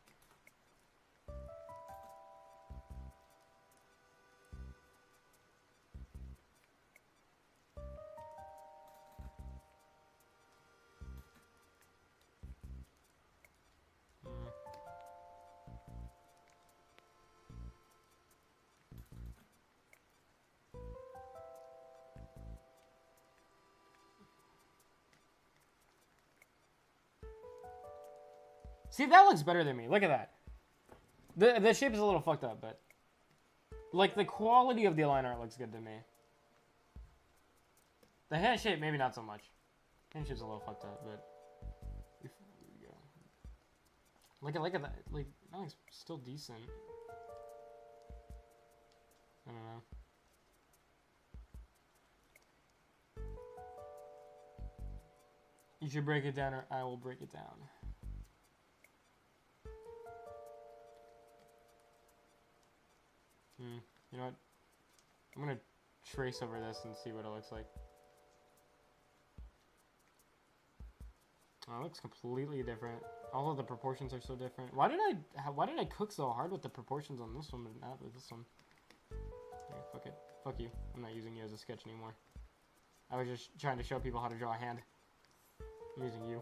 See, that looks better than me. Look at that. The shape is a little fucked up, but... Like, the quality of the line art looks good to me. The hand shape, maybe not so much. Hand shape's a little fucked up, but... There we go. Look at that. Like, that looks still decent. I don't know. You should break it down or I will break it down. You know what? I'm gonna trace over this and see what it looks like. Oh, it looks completely different. All of the proportions are so different. Why did I cook so hard with the proportions on this one but not with this one? Yeah, fuck it. Fuck you. I'm not using you as a sketch anymore. I was just trying to show people how to draw a hand. I'm using you.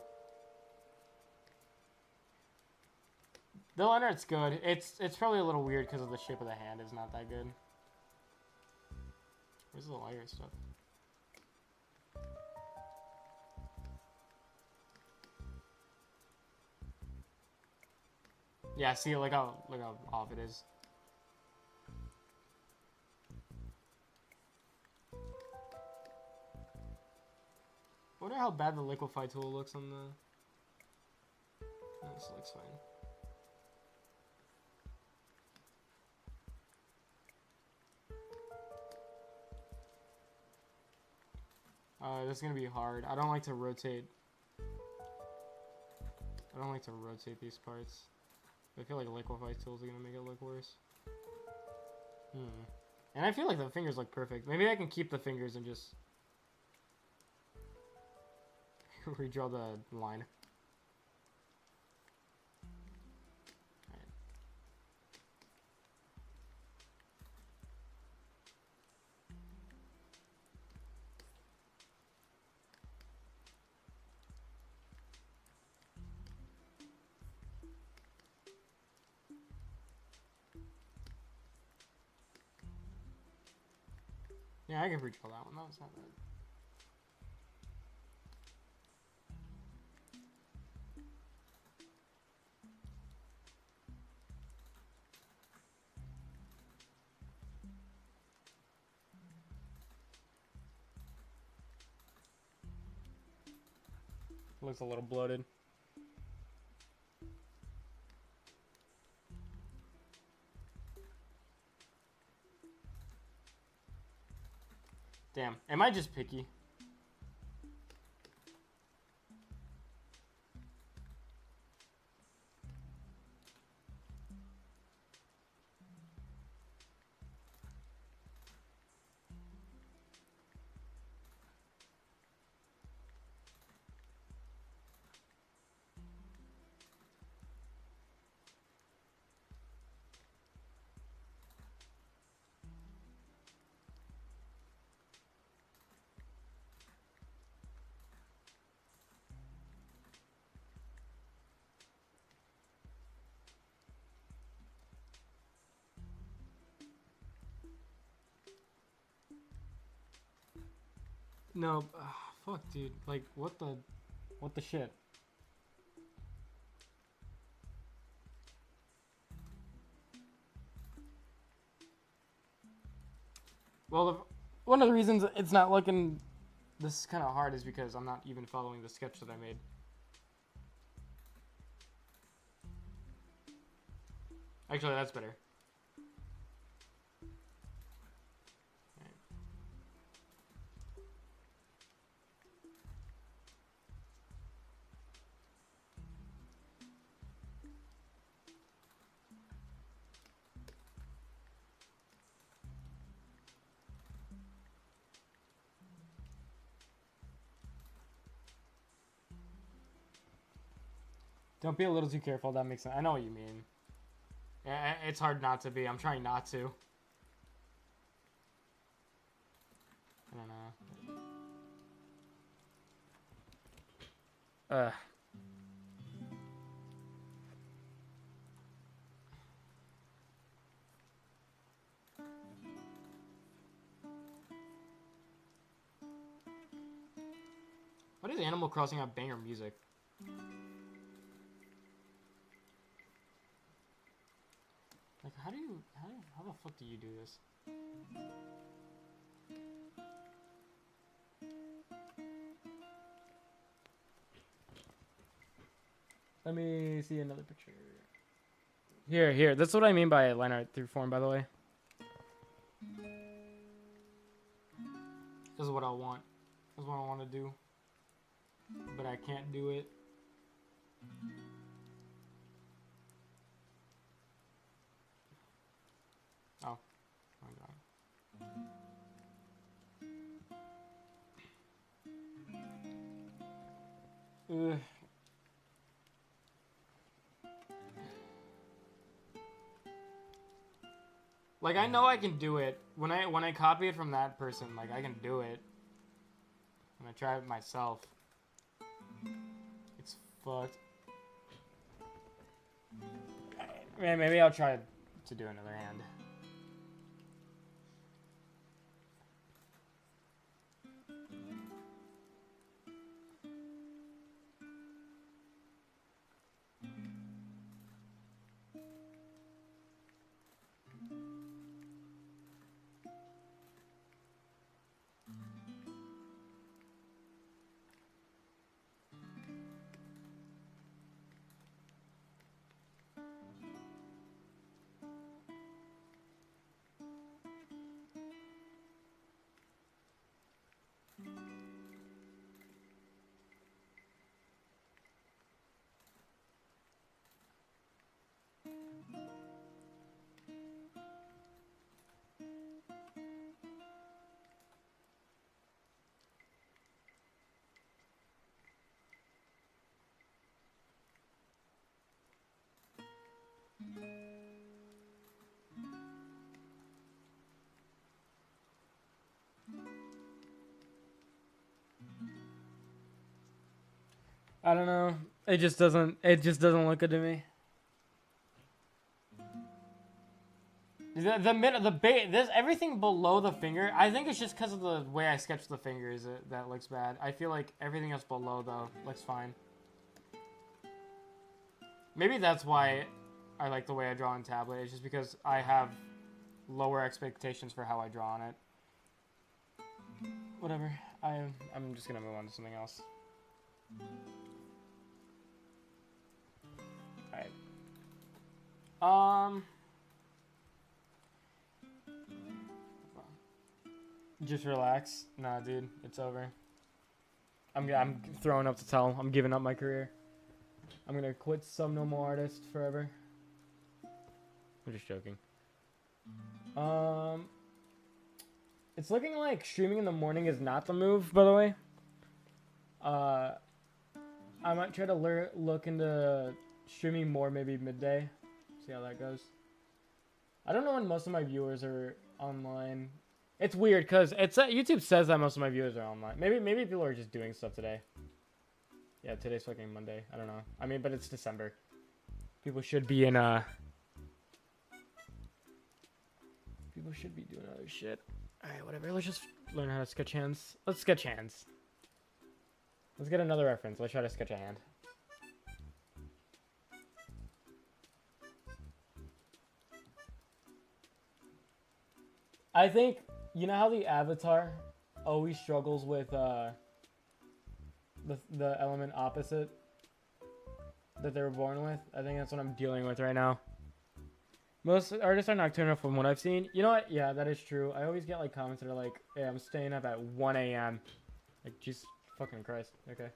The line art's good. It's probably a little weird because of the shape of the hand is not that good. Where's the lighter stuff? Yeah, see, look how off it is. I wonder how bad the liquefy tool looks on the... No, this looks fine. This is gonna be hard. I don't like to rotate these parts. I feel like a liquefy tools are gonna make it look worse. And I feel like the fingers look perfect. Maybe I can keep the fingers and just redraw the line. Alright. Yeah, I can redraw that one. That was not bad. Looks a little bloated. Damn, am I just picky? No, fuck, dude. Like, what the shit? Well, one of the reasons it's not looking this kind of hard is because I'm not even following the sketch that I made. Actually, that's better. Don't be a little too careful. That makes sense. I know what you mean. It's hard not to be. I'm trying not to. I don't know. Why does Animal Crossing have banger music? Like, how the fuck do you do this? Let me see another picture. Here. That's what I mean by line art through form, by the way. This is what I want. This is what I want to do. But I can't do it. Oh. Ugh. Like, I know I can do it. When I copy it from that person, like, I can do it. When I try it myself, it's fucked. Man, maybe I'll try to do another hand. I don't know. It just doesn't look good to me. This everything below the finger. I think it's just because of the way I sketch the fingers that looks bad. I feel like everything else below though looks fine. Maybe that's why I like the way I draw on tablet. It's just because I have lower expectations for how I draw on it. Whatever. I'm just gonna move on to something else. Alright. Just relax. Nah, dude, it's over. I'm throwing up the towel. I'm giving up my career. I'm gonna quit Some Normal Artist forever. I'm just joking. It's looking like streaming in the morning is not the move, by the way. I might try to look into streaming more, maybe midday. See how that goes. I don't know when most of my viewers are online. It's weird because YouTube says that most of my viewers are online. Maybe people are just doing stuff today. Yeah, today's fucking Monday. I don't know. I mean, but it's December. People should be in People should be doing other shit. Alright, whatever. Let's just learn how to sketch hands. Let's sketch hands. Let's get another reference. Let's try to sketch a hand. I think, you know how the avatar always struggles with the element opposite that they were born with? I think that's what I'm dealing with right now. Most artists are nocturnal from what I've seen. You know what? Yeah, that is true. I always get like comments that are like, hey, I'm staying up at 1 a.m. Like, Jesus fucking Christ. Okay.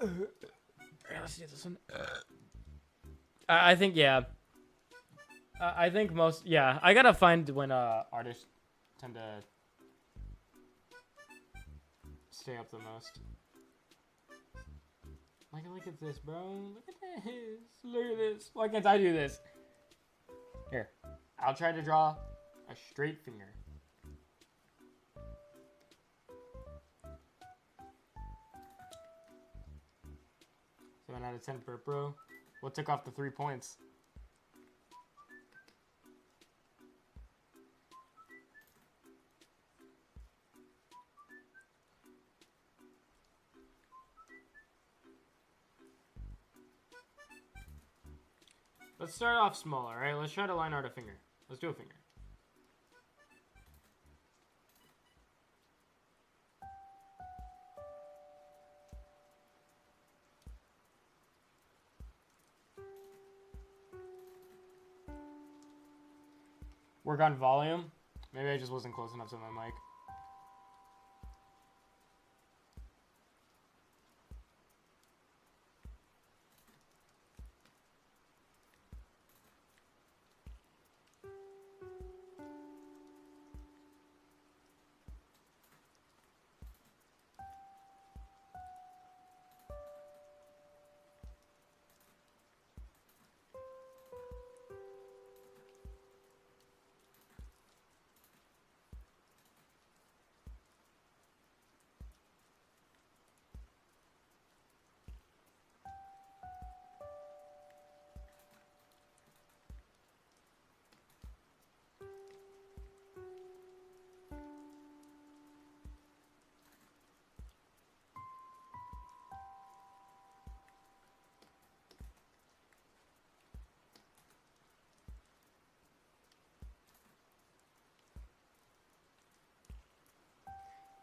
Alright, let's do this one. I think, yeah. I think most, yeah. I gotta find when artists tend to stay up the most. Like, look at this, bro. Look at this. Look at this. Why can't I do this? Here. I'll try to draw a straight finger. 7 out of 10 for bro. What took off the 3 points? Let's start off small, alright? Let's try to line art a finger. Let's do a finger. Work on volume. Maybe I just wasn't close enough to my mic.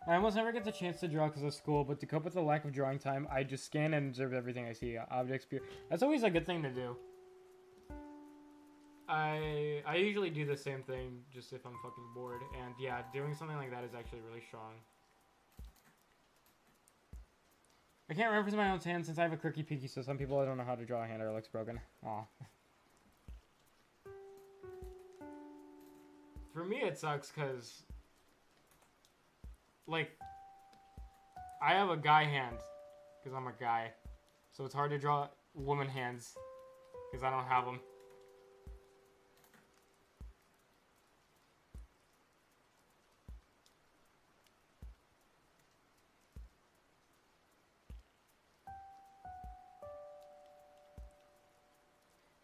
I almost never get the chance to draw because of school, but to cope with the lack of drawing time, I just scan and observe everything I see. Objects, that's always a good thing to do. I usually do the same thing just if I'm fucking bored, and yeah, doing something like that is actually really strong. I can't reference my own hand since I have a quirky peaky, so some people I don't know how to draw a hand or it looks broken. Aw. For me, it sucks because, like, I have a guy hand because I'm a guy, so it's hard to draw woman hands because I don't have them.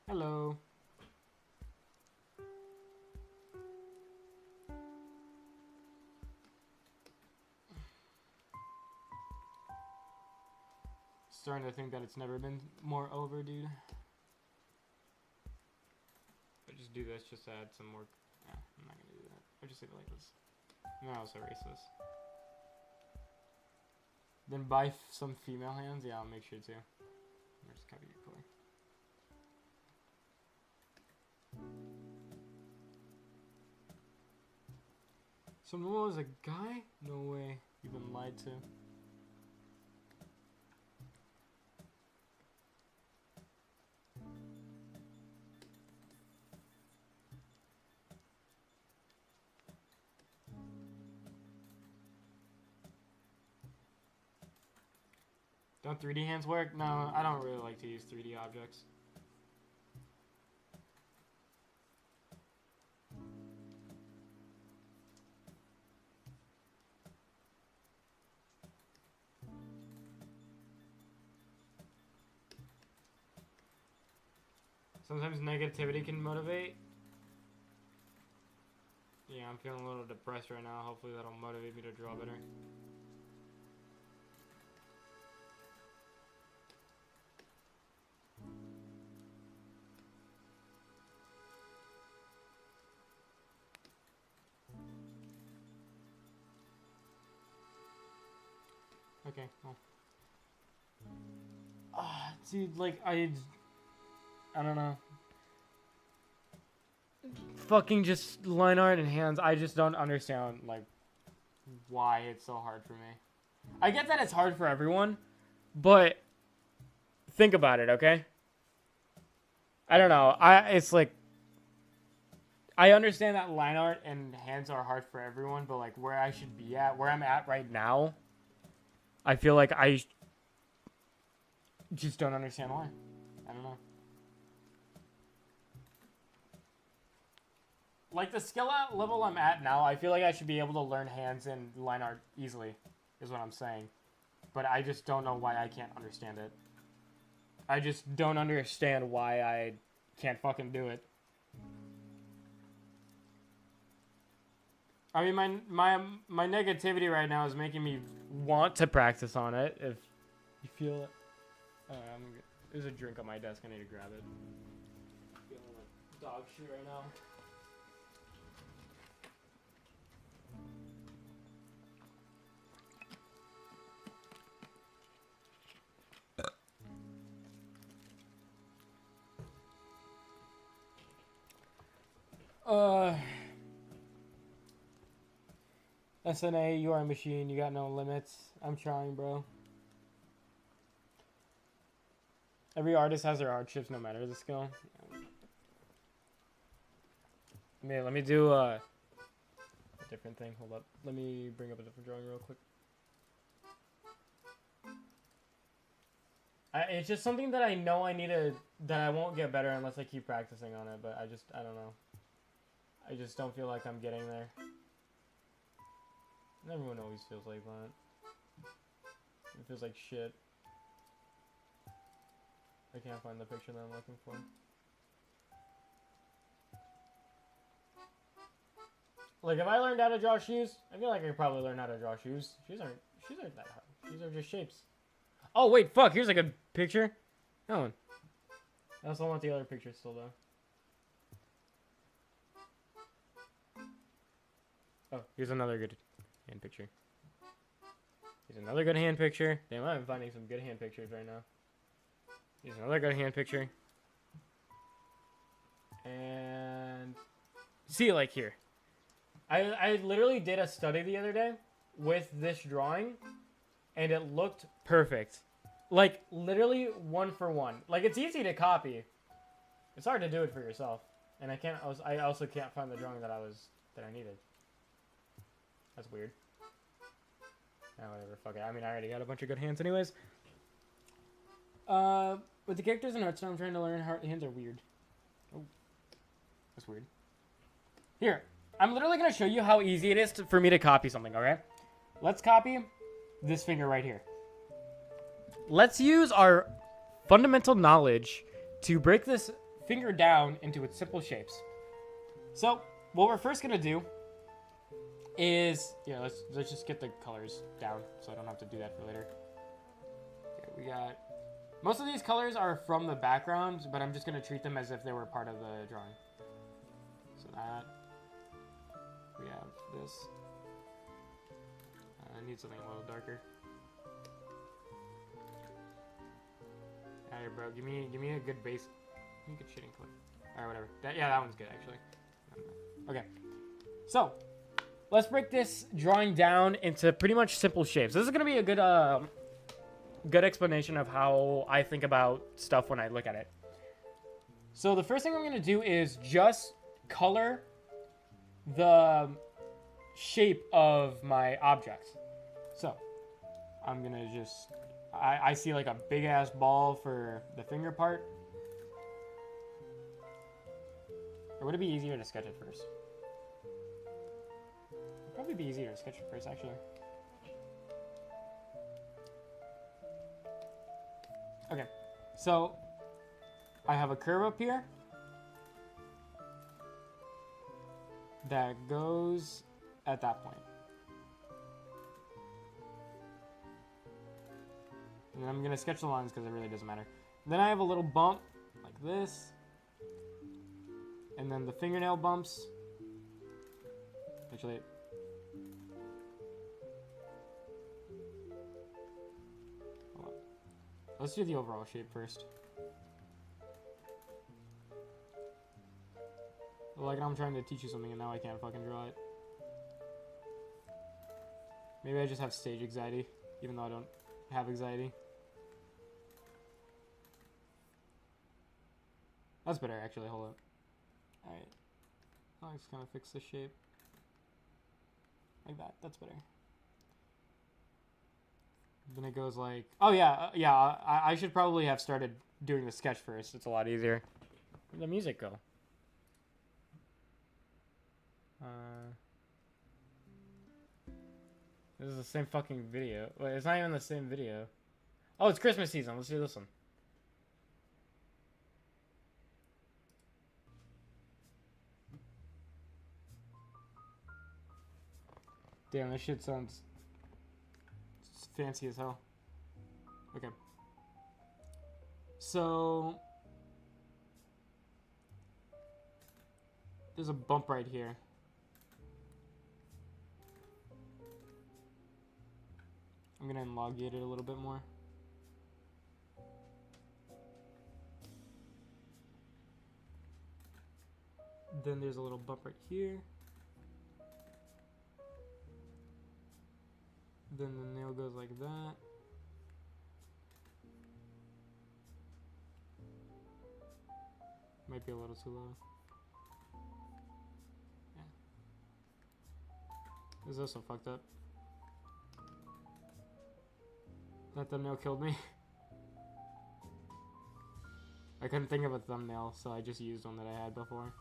Hello. Starting to think that it's never been more over, dude. I just do this just to add some more. Yeah, I'm not gonna do that. I'll just leave it like this. And then I'll also erase this. Then buy some female hands. Yeah, I'll make sure to. Or just copy your color. So Momo was a guy? No way. You've been lied to. Don't 3D hands work? No, I don't really like to use 3D objects. Sometimes negativity can motivate. Yeah, I'm feeling a little depressed right now. Hopefully that'll motivate me to draw better. Okay, well. Dude, like, I don't know. Fucking just line art and hands. I just don't understand, like, why it's so hard for me. I get that it's hard for everyone, but think about it, okay? I don't know. It's like, I understand that line art and hands are hard for everyone, but like where I should be at, where I'm at right now, I feel like I just don't understand why. I don't know. Like the skill level I'm at now, I feel like I should be able to learn hands and line art easily, is what I'm saying. But I just don't know why I can't understand it. I just don't understand why I can't fucking do it. I mean, my negativity right now is making me want to practice on it. If you feel it, there's a drink on my desk. I need to grab it. I'm feeling like dog shit right now. SNA, you are a machine. You got no limits. I'm trying, bro. Every artist has their hardships, no matter the skill. Man, let me do a different thing. Hold up. Let me bring up a different drawing real quick. It's just something that I know I need to, that I won't get better unless I keep practicing on it, but I don't know. I just don't feel like I'm getting there. Everyone always feels like that. It feels like shit. I can't find the picture that I'm looking for. Like, if I learned how to draw shoes, I feel like I could probably learn how to draw shoes. Shoes aren't that hard. Shoes are just shapes. Oh, wait, fuck. Here's a good picture. That one. I also want the other picture still, though. Oh, here's another good hand picture. Here's another good hand picture. Damn, I'm finding some good hand pictures right now. Here's another good hand picture. And see, like here. I literally did a study the other day with this drawing, and it looked perfect. Like, literally one for one. Like, it's easy to copy. It's hard to do it for yourself. And I also can't find the drawing that I needed. That's weird. Whatever, fuck it. I mean, I already got a bunch of good hands anyways. With the characters in Hearthstone, I'm trying to learn how hands are weird. Oh. That's weird. Here. I'm literally going to show you how easy it is for me to copy something, okay? Let's copy this finger right here. Let's use our fundamental knowledge to break this finger down into its simple shapes. So, what we're first going to do is... Yeah, let's just get the colors down so I don't have to do that for later. Okay, we got... Most of these colors are from the background, but I'm just going to treat them as if they were part of the drawing. So that... We have this. I need something a little darker. Alright, bro. Give me a good base. Give me a good shading color. Alright, whatever. That one's good, actually. Okay. So, let's break this drawing down into pretty much simple shapes. This is going to be a good explanation of how I think about stuff when I look at it. So, the first thing I'm going to do is just color the shape of my object. So, I'm going to just... I see like a big ass ball for the finger part. Or would it be easier to sketch it first? It'd probably be easier to sketch it first, actually. Okay, so I have a curve up here that goes at that point. And then I'm going to sketch the lines because it really doesn't matter. Then I have a little bump like this. And then the fingernail bumps. Actually, hold on. Let's do the overall shape first. Like I'm trying to teach you something and now I can't fucking draw it. Maybe I just have stage anxiety, even though I don't have anxiety. That's better, actually. Hold up. Alright. I'll just kind of fix the shape. Like that. That's better. Then it goes like... Oh, yeah. I should probably have started doing the sketch first. It's a lot easier. Where'd the music go? This is the same fucking video. Wait, it's not even the same video. Oh, it's Christmas season. Let's do this one. Damn, this shit sounds fancy as hell. Okay. So, there's a bump right here. I'm gonna elongate it a little bit more. Then there's a little bump right here. Then the nail goes like that. Might be a little too low. Yeah. This is also fucked up. That thumbnail killed me. I couldn't think of a thumbnail, so I just used one that I had before.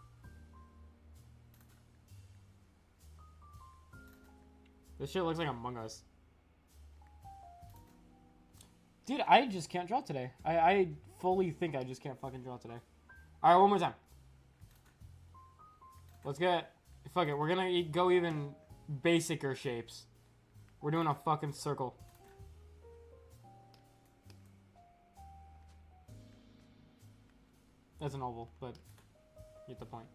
This shit looks like Among Us. Dude, I just can't draw today. I fully think I just can't fucking draw today. Alright, one more time. Let's get... Fuck it, we're gonna go even basicer shapes. We're doing a fucking circle. That's an oval, but you get the point.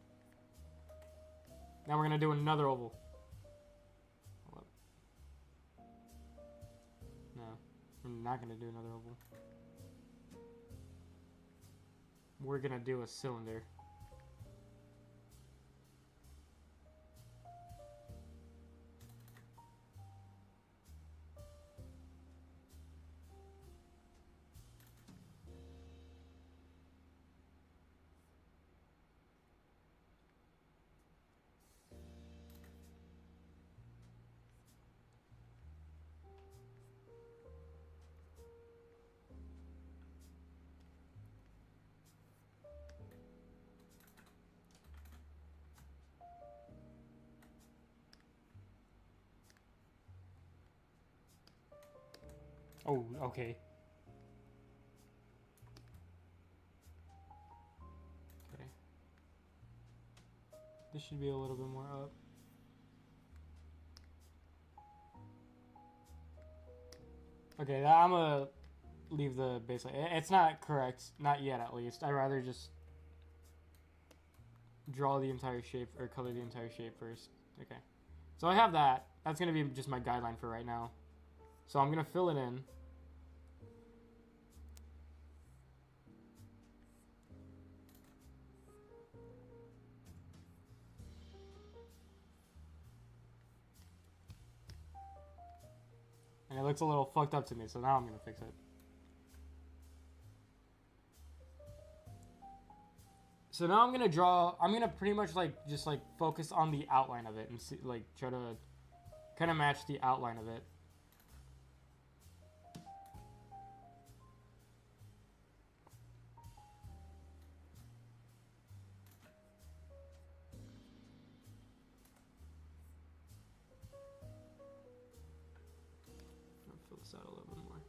Now we're gonna do another oval. I'm not gonna do another oval. We're gonna do a cylinder. Oh, okay. Okay. This should be a little bit more up. Okay, I'm gonna leave the baseline. It's not correct, not yet at least. I'd rather just draw the entire shape or color the entire shape first. Okay, so I have that. That's gonna be just my guideline for right now. So I'm gonna fill it in. And it looks a little fucked up to me, so now I'm gonna fix it. So now I'm gonna draw. I'm gonna pretty much just focus on the outline of it and see, try to kind of match the outline of it. I'll fill this out a little bit more.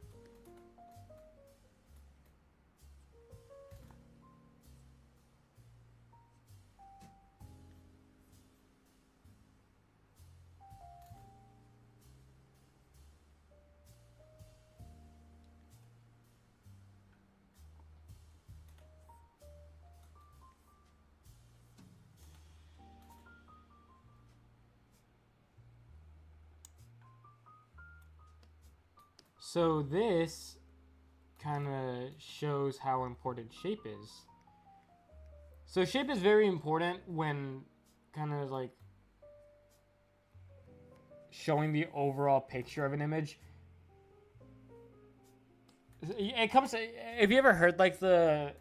So this kind of shows how important shape is. So shape is very important when kind of like showing the overall picture of an image. It comes to, have you ever heard like the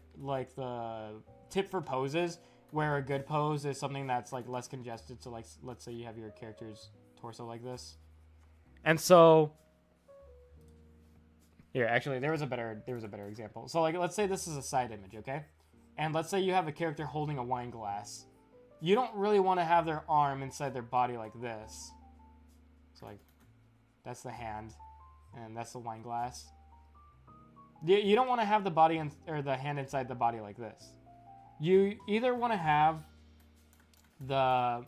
tip for poses, where a good pose is something that's like less congested? So like, let's say you have your character's torso like this, and so here, actually, there was a better example. So like, let's say this is a side image, okay? And let's say you have a character holding a wine glass. You don't really want to have their arm inside their body like this. So like, that's the hand, and that's the wine glass. You don't want to have the body or the hand inside the body like this. You either want to have the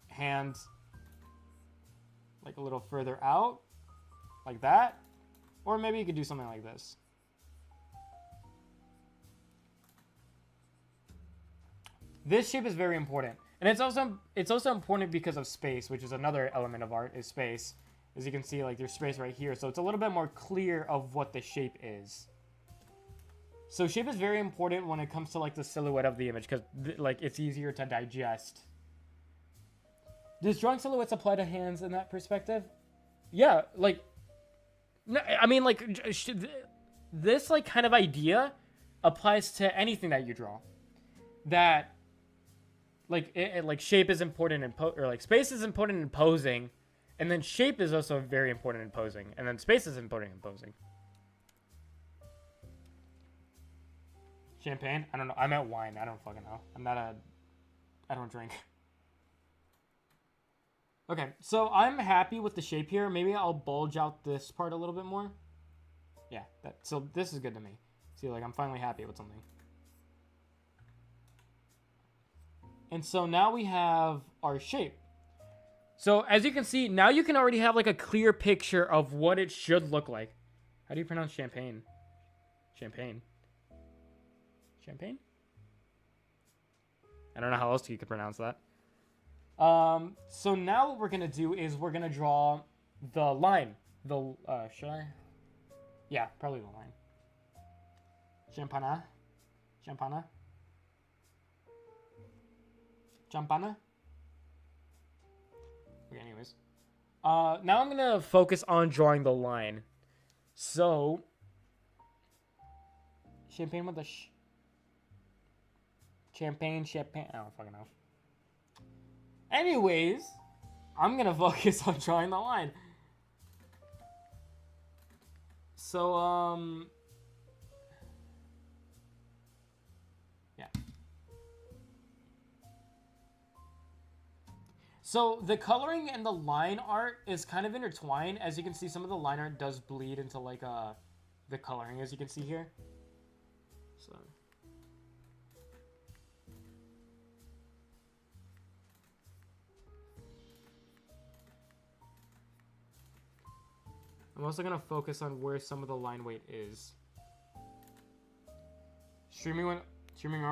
hand like a little further out, like that, or maybe you could do something like this. This shape is very important. And it's also important because of space, which is another element of art, is space. As you can see, like there's space right here. So it's a little bit more clear of what the shape is. So shape is very important when it comes to like the silhouette of the image, because like it's easier to digest. Does drawing silhouettes apply to hands in that perspective? Yeah, like, no, I mean, like, this like kind of idea applies to anything that you draw. That, like, like shape is important in or like space is important in posing, and then shape is also very important in posing, and then space is important in posing. Champagne? I don't know. I meant wine. I don't fucking know. I don't drink. Okay, so I'm happy with the shape here. Maybe I'll bulge out this part a little bit more. Yeah, so this is good to me. See, like, I'm finally happy with something. And so now we have our shape. So as you can see, now you can already have like a clear picture of what it should look like. How do you pronounce champagne? Champagne. Champagne? I don't know how else you could pronounce that. So now what we're going to do is we're going to draw the line. Should I? Yeah, probably the line. Champana? Champana? Champana? Okay, anyways. Now I'm gonna focus on drawing the line. So, champagne with the champagne. I don't fucking know. Anyways, I'm gonna focus on drawing the line. So, yeah. So the coloring and the line art is kind of intertwined. As you can see, some of the line art does bleed into like the coloring, as you can see here. So I'm also gonna focus on where some of the line weight is. Streaming art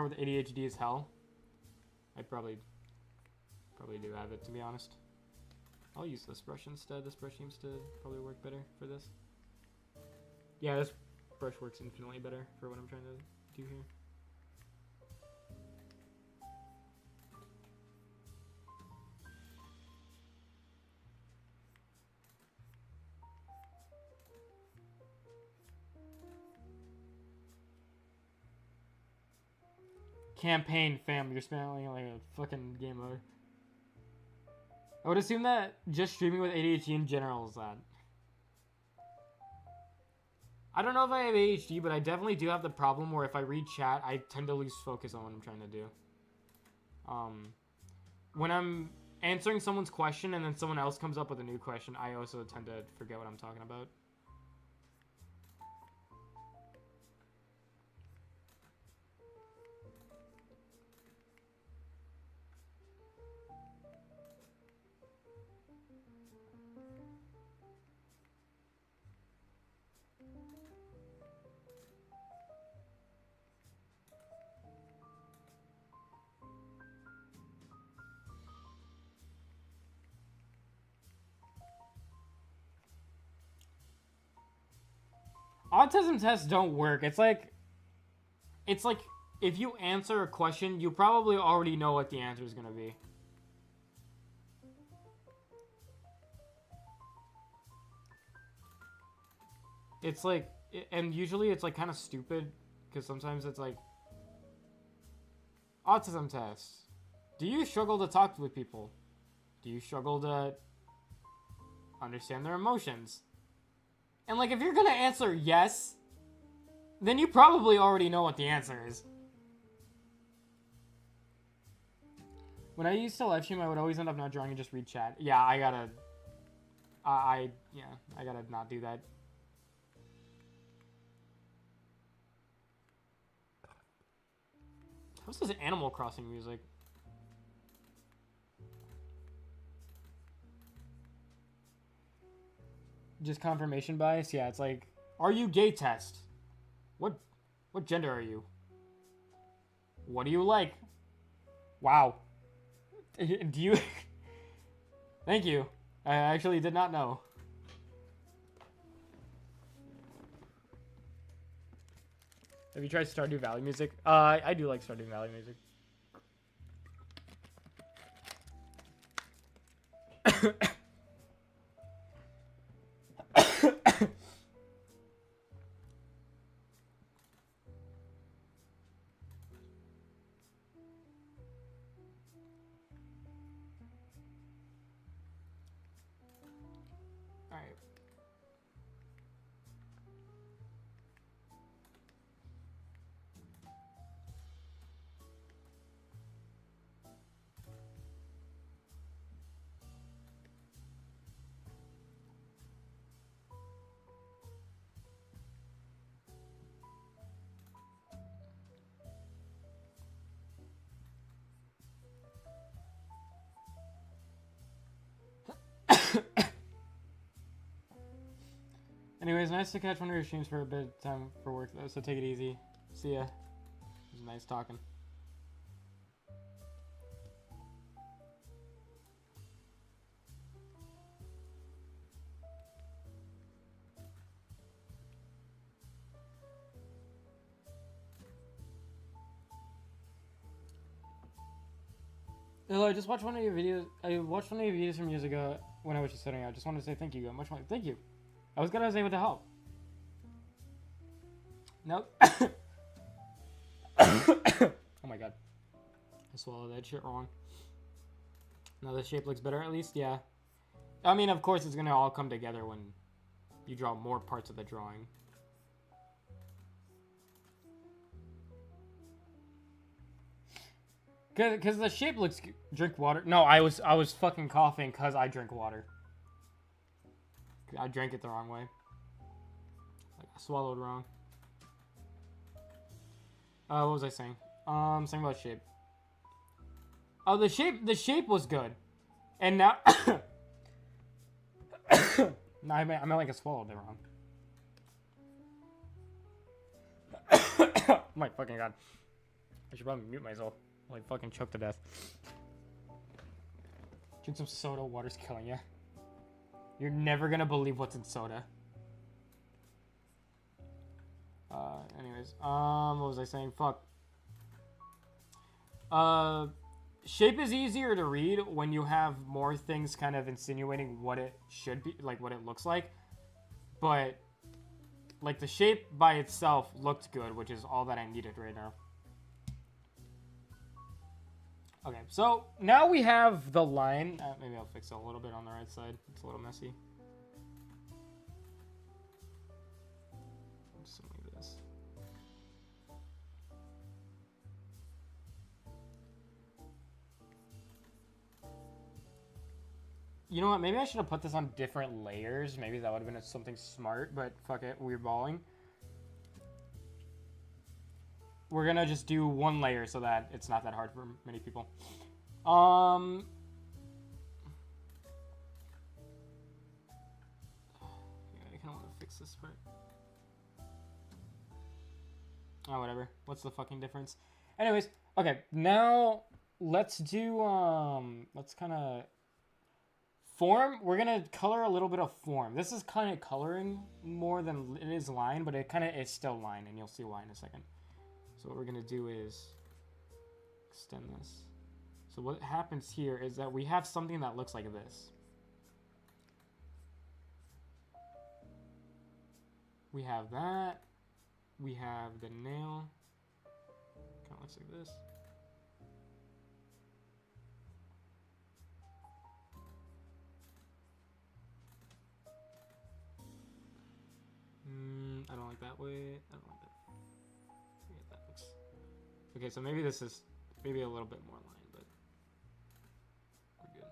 with ADHD is hell. I'd probably do have it, to be honest. I'll use this brush instead. This brush seems to probably work better for this. Yeah, this brush works infinitely better for what I'm trying to do here. Campaign, fam. You're spelling like a fucking game mode. I would assume that just streaming with ADHD in general is that. I don't know if I have ADHD, but I definitely do have the problem where if I read chat, I tend to lose focus on what I'm trying to do. When I'm answering someone's question and then someone else comes up with a new question, I also tend to forget what I'm talking about. Autism tests don't work. It's like if you answer a question, you probably already know what the answer is going to be. It's like, and usually it's like kind of stupid because sometimes it's like, autism test. Do you struggle to talk with people? Do you struggle to understand their emotions? And like, if you're gonna answer yes, then you probably already know what the answer is. When I used to live stream, I would always end up not drawing and just read chat. Yeah, I gotta not do that. How's this Animal Crossing music? Just confirmation bias? Yeah, it's like, are you gay test? What gender are you? What do you like? Wow. Do you... Thank you. I actually did not know. Have you tried Stardew Valley music? I do like Stardew Valley music. Alright. Anyways, nice to catch one of your streams for a bit of time for work, though, so take it easy. See ya. It was nice talking. Oh, I just watched one of your videos. I watched one of your videos from years ago when I was just sitting out. I just wanted to say thank you. Much more. Thank you. I was gonna say what the hell. Nope. Oh my god. I swallowed that shit wrong. Now the shape looks better at least, yeah. I mean, of course, it's gonna all come together when you draw more parts of the drawing. Cause the shape looks. Drink water. No, I was fucking coughing cause I drink water. I drank it the wrong way. Like I swallowed wrong. What was I saying? Saying about shape. Oh, the shape was good, and now. No, I meant like I swallowed it wrong. Oh my fucking god! I should probably mute myself. I'll like fucking choke to death. Drink some soda. Water's killing you. You're never gonna believe what's in soda. Anyways, what was I saying? Fuck. Shape is easier to read when you have more things kind of insinuating what it should be, like what it looks like. But, like, the shape by itself looked good, which is all that I needed right now. Okay, so now we have the line. Maybe I'll fix it a little bit on the right side. It's a little messy. Something like this. You know what? Maybe I should have put this on different layers. Maybe that would have been something smart, but fuck it. We're balling. We're gonna just do one layer so that it's not that hard for many people. Yeah, I kind of want to fix this part. Oh, whatever. What's the fucking difference? Anyways, okay. Now let's do let's kind of form. We're gonna color a little bit of form. This is kind of coloring more than it is line, but it kind of is still line, and you'll see why in a second. So what we're gonna do is extend this. So what happens here is that we have something that looks like this. We have that. We have the nail. Kind of looks like this. I don't like that way. I don't like that. Yeah, that looks. Okay, so maybe this is maybe a little bit more line, but we're good.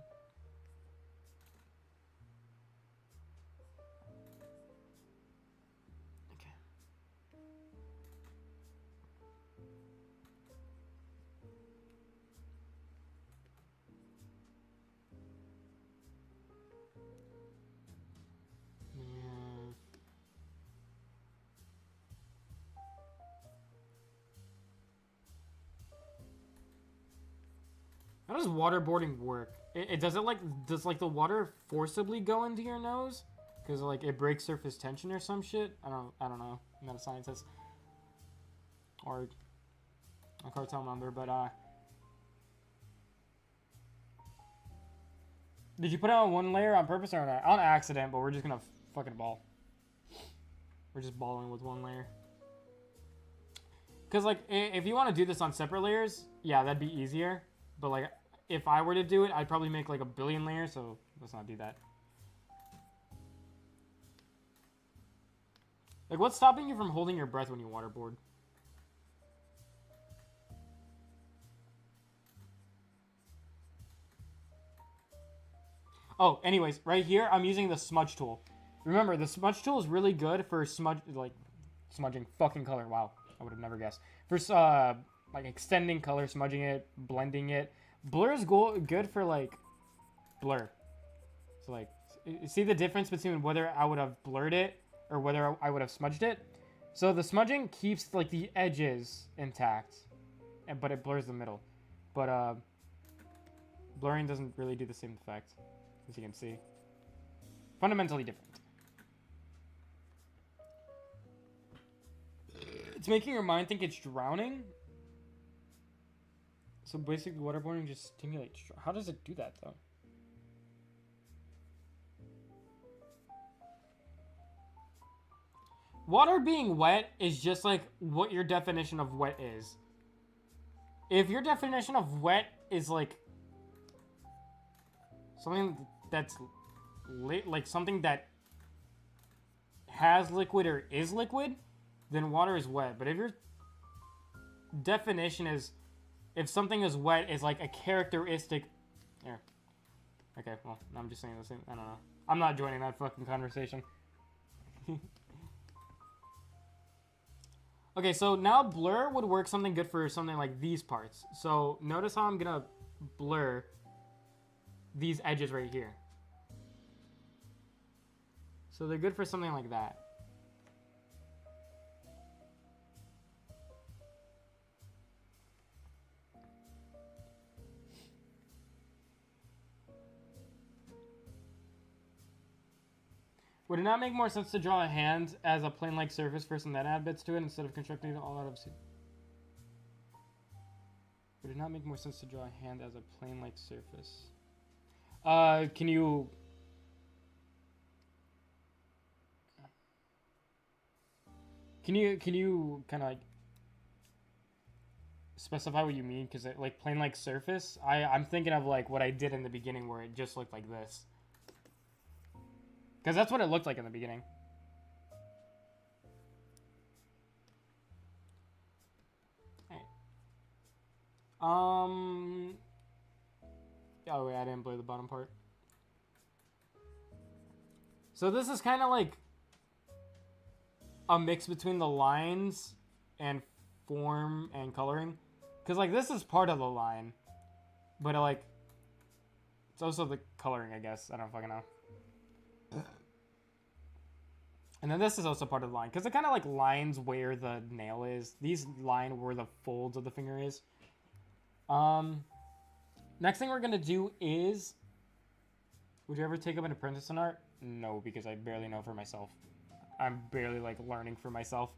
Okay. How does waterboarding work? Does the water forcibly go into your nose? Because like it breaks surface tension or some shit? I don't know. I'm not a scientist. Or a cartel member, but did you put it on one layer on purpose or not? On accident, but we're just gonna fucking ball. We're just balling with one layer. Because like if you want to do this on separate layers, yeah, that'd be easier. But like if I were to do it, I'd probably make like a billion layers, so let's not do that. Like what's stopping you from holding your breath when you waterboard? Oh, anyways, right here I'm using the smudge tool. Remember, the smudge tool is really good for smudging fucking color. Wow, I would have never guessed. For like extending color, smudging it, blending it. Blur is good for like blur. So like, see the difference between whether I would have blurred it or whether I would have smudged it. So the smudging keeps like the edges intact, but it blurs the middle. But blurring doesn't really do the same effect, as you can see. Fundamentally different. It's making your mind think it's drowning. So basically, waterboarding just stimulates. How does it do that though? Water being wet is just like what your definition of wet is. If your definition of wet is like something that's like something that has liquid or is liquid, then water is wet. But if your definition is if something is wet is like a characteristic here. Okay, well, I'm just saying the same. I don't know. I'm not joining that fucking conversation. Okay, so now blur would work something good for something like these parts. So notice how I'm gonna blur these edges right here. So they're good for something like that. Would it not make more sense to draw a hand as a plane-like surface first and then add bits to it instead of constructing it all out of... Would it not make more sense to draw a hand as a plane-like surface? Can you... Can you kind of like specify what you mean? Because like plane-like surface, I'm thinking of like what I did in the beginning where it just looked like this. Because that's what it looked like in the beginning. Right. Oh wait, I didn't blur the bottom part. So this is kind of like a mix between the lines and form and coloring. Because like this is part of the line. But like it's also the coloring, I guess. I don't fucking know. And then this is also part of the line. Because it kind of like lines where the nail is. These line where the folds of the finger is. Next thing we're going to do is... Would you ever take up an apprentice in art? No, because I barely know for myself. I'm barely like learning for myself.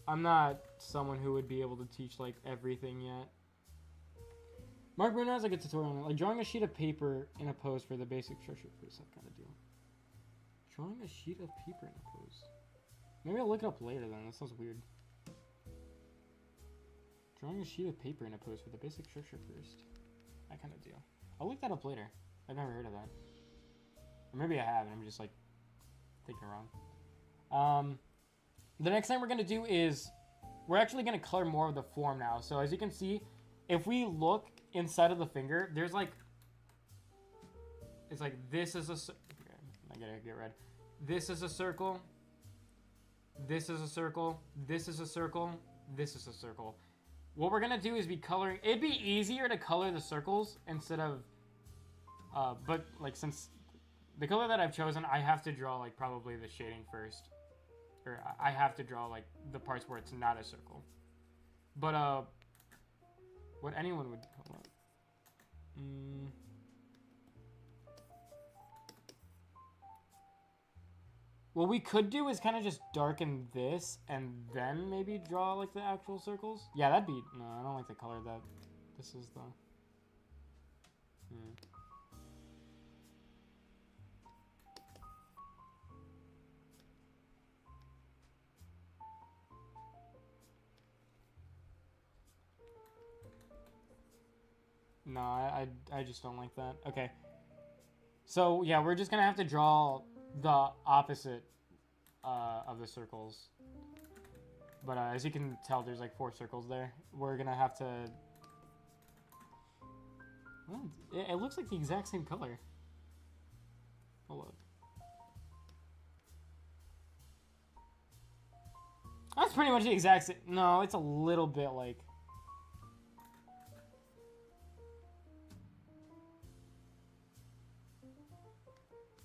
I'm not someone who would be able to teach like everything yet. Mark Bruno has like a tutorial on it. Like drawing a sheet of paper in a pose for the basic structure first, that kind of deal. Drawing a sheet of paper in a pose. Maybe I'll look it up later then. That sounds weird. Drawing a sheet of paper in a pose for the basic structure first. That kind of deal. I'll look that up later. I've never heard of that. Or maybe I have and I'm just like thinking wrong. The next thing we're going to do is we're actually going to color more of the form now. So as you can see, if we look inside of the finger, there's like, it's like this is a, I gotta get red. This is a circle. This is a circle. This is a circle. This is a circle. What we're gonna do is be coloring. It'd be easier to color the circles instead of, but like since the color that I've chosen, I have to draw like probably the shading first, or I have to draw like the parts where it's not a circle. But what anyone would call it. What we could do is kind of just darken this and then maybe draw like the actual circles. Yeah, that'd be... No, I don't like the color that... This is the... No, I just don't like that. Okay. So, yeah, we're just going to have to draw the opposite of the circles. But as you can tell, there's like 4 circles there. We're going to have to... Well, it looks like the exact same color. Hold up. That's pretty much the exact same... No, it's a little bit like...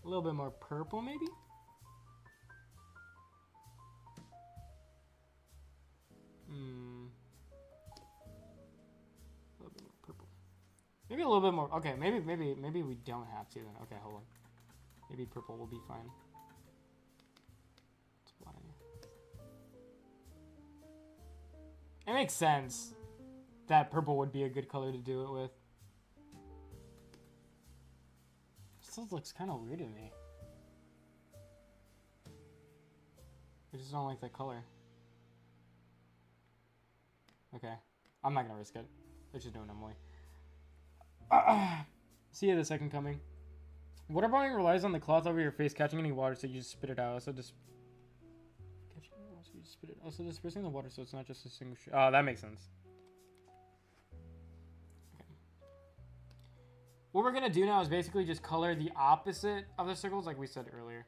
A little bit more purple, maybe? A little bit more purple. Maybe a little bit more. Okay, maybe we don't have to then. Okay, hold on. Maybe purple will be fine. Let's blot It makes sense that purple would be a good color to do it with. Still looks kind of weird to me. I just don't like that color. Okay. I'm not gonna risk it. Let's just do it normally. See you the second coming. Waterboarding relies on the cloth over your face catching any water, so you just spit it out. Also, just catching it, also you spit it. Also, dispersing the water, so it's not just a single. Oh, that makes sense. Okay. What we're gonna do now is basically just color the opposite of the circles, like we said earlier.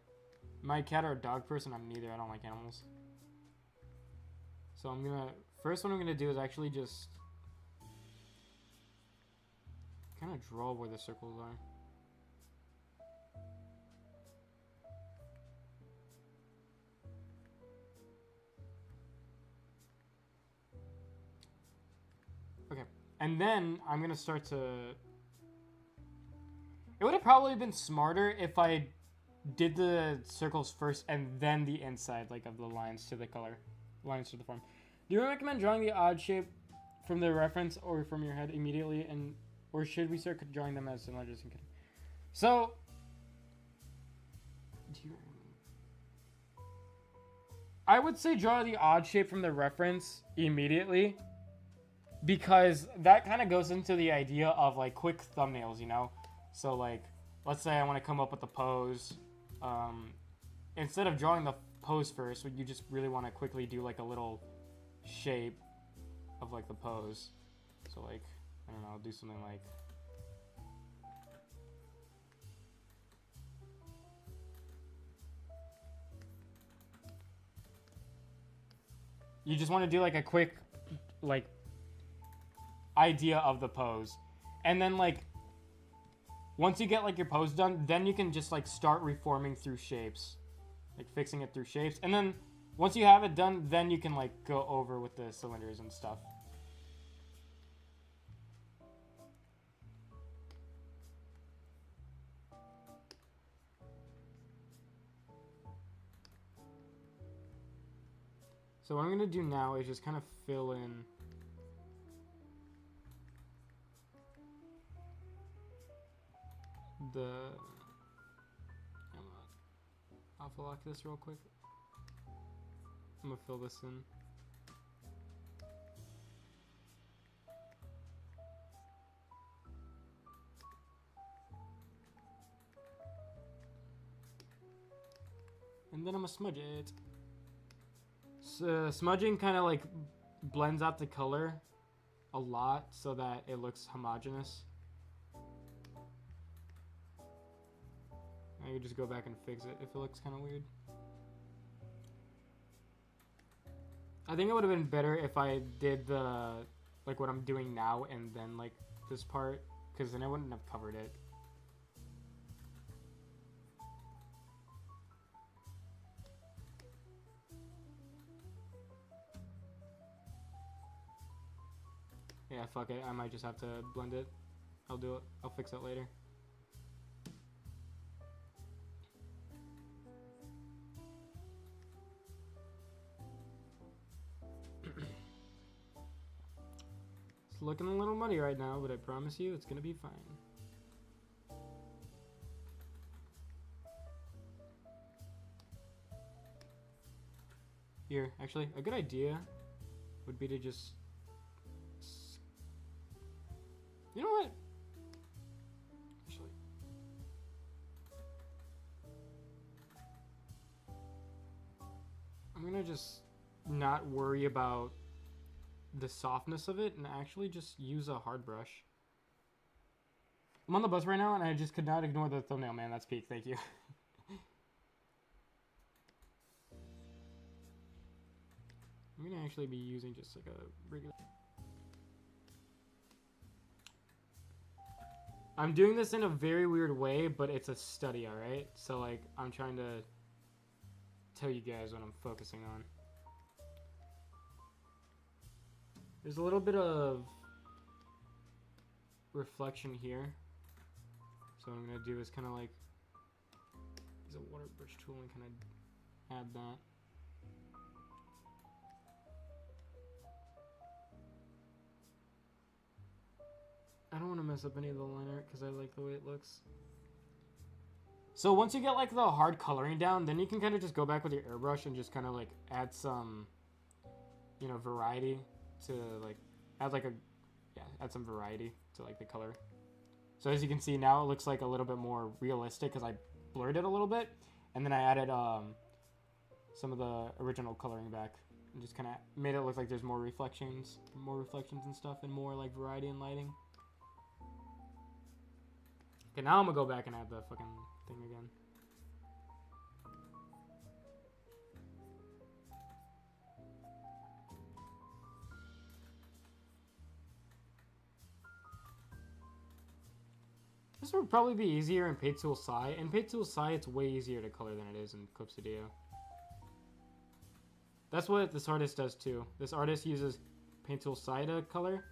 Am I a cat or a dog person? I'm neither. I don't like animals. So I'm gonna. First, what I'm gonna do is actually just kind of draw where the circles are. Okay, and then I'm gonna start to. It would have probably been smarter if I did the circles first and then the inside, like of the lines to the color, lines to the form. Do you recommend drawing the odd shape from the reference or from your head immediately, and or should we start drawing them as similar? Just in kidding. So, I would say draw the odd shape from the reference immediately, because that kind of goes into the idea of like quick thumbnails, you know? So like, let's say I want to come up with a pose. Instead of drawing the pose first, you just really want to quickly do like a little shape of like the pose. So like, I don't know, do something like you just want to do like a quick like idea of the pose, and then like once you get like your pose done, then you can just like start reforming through shapes, like fixing it through shapes, and then once you have it done, then you can like go over with the cylinders and stuff. So what I'm gonna do now is just kind of fill in the. I'm gonna alpha lock this real quick. I'm gonna fill this in. And then I'm gonna smudge it. So smudging kind of like blends out the color a lot so that it looks homogeneous. I could just go back and fix it if it looks kind of weird. I think it would have been better if I did the like what I'm doing now and then like this part, because then I wouldn't have covered it. Yeah, fuck it. I might just have to blend it. I'll do it. I'll fix it later. It's looking a little muddy right now, but I promise you it's gonna be fine. Here, actually, a good idea would be to just... You know what? Actually, I'm gonna just not worry about the softness of it and actually just use a hard brush. I'm on the bus right now and I just could not ignore the thumbnail, man. That's peak. Thank you. I'm gonna actually be using just like a regular... I'm doing this in a very weird way, but it's a study, alright? So, like, I'm trying to tell you guys what I'm focusing on. There's a little bit of reflection here. So what I'm going to do is kind of like use a water brush tool and kind of add that. I don't want to mess up any of the line art because I like the way it looks. So once you get like the hard coloring down, then you can kind of just go back with your airbrush and just kind of like add some, you know, variety to like add some variety to like the color. So as you can see now, it looks like a little bit more realistic because I blurred it a little bit, and then I added some of the original coloring back and just kind of made it look like there's more reflections and stuff, and more like variety in lighting. Okay, now I'm gonna go back and add the fucking thing again. This would probably be easier in Paint Tool Sci. In Paint Tool Sci, it's way easier to color than it is in Clip Studio. That's what this artist does too. This artist uses Paint Tool Sci to color,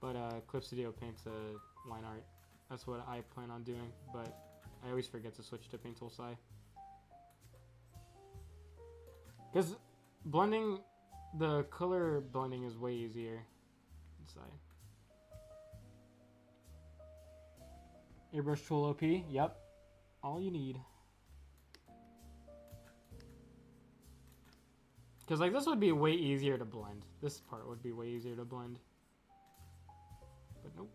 but Clip Studio paints a line art. That's what I plan on doing, but I always forget to switch to Paint Tool Sci. Because blending, the color blending is way easier in Sci. Airbrush Tool OP, yep. All you need. Because like this would be way easier to blend. This part would be way easier to blend. But nope.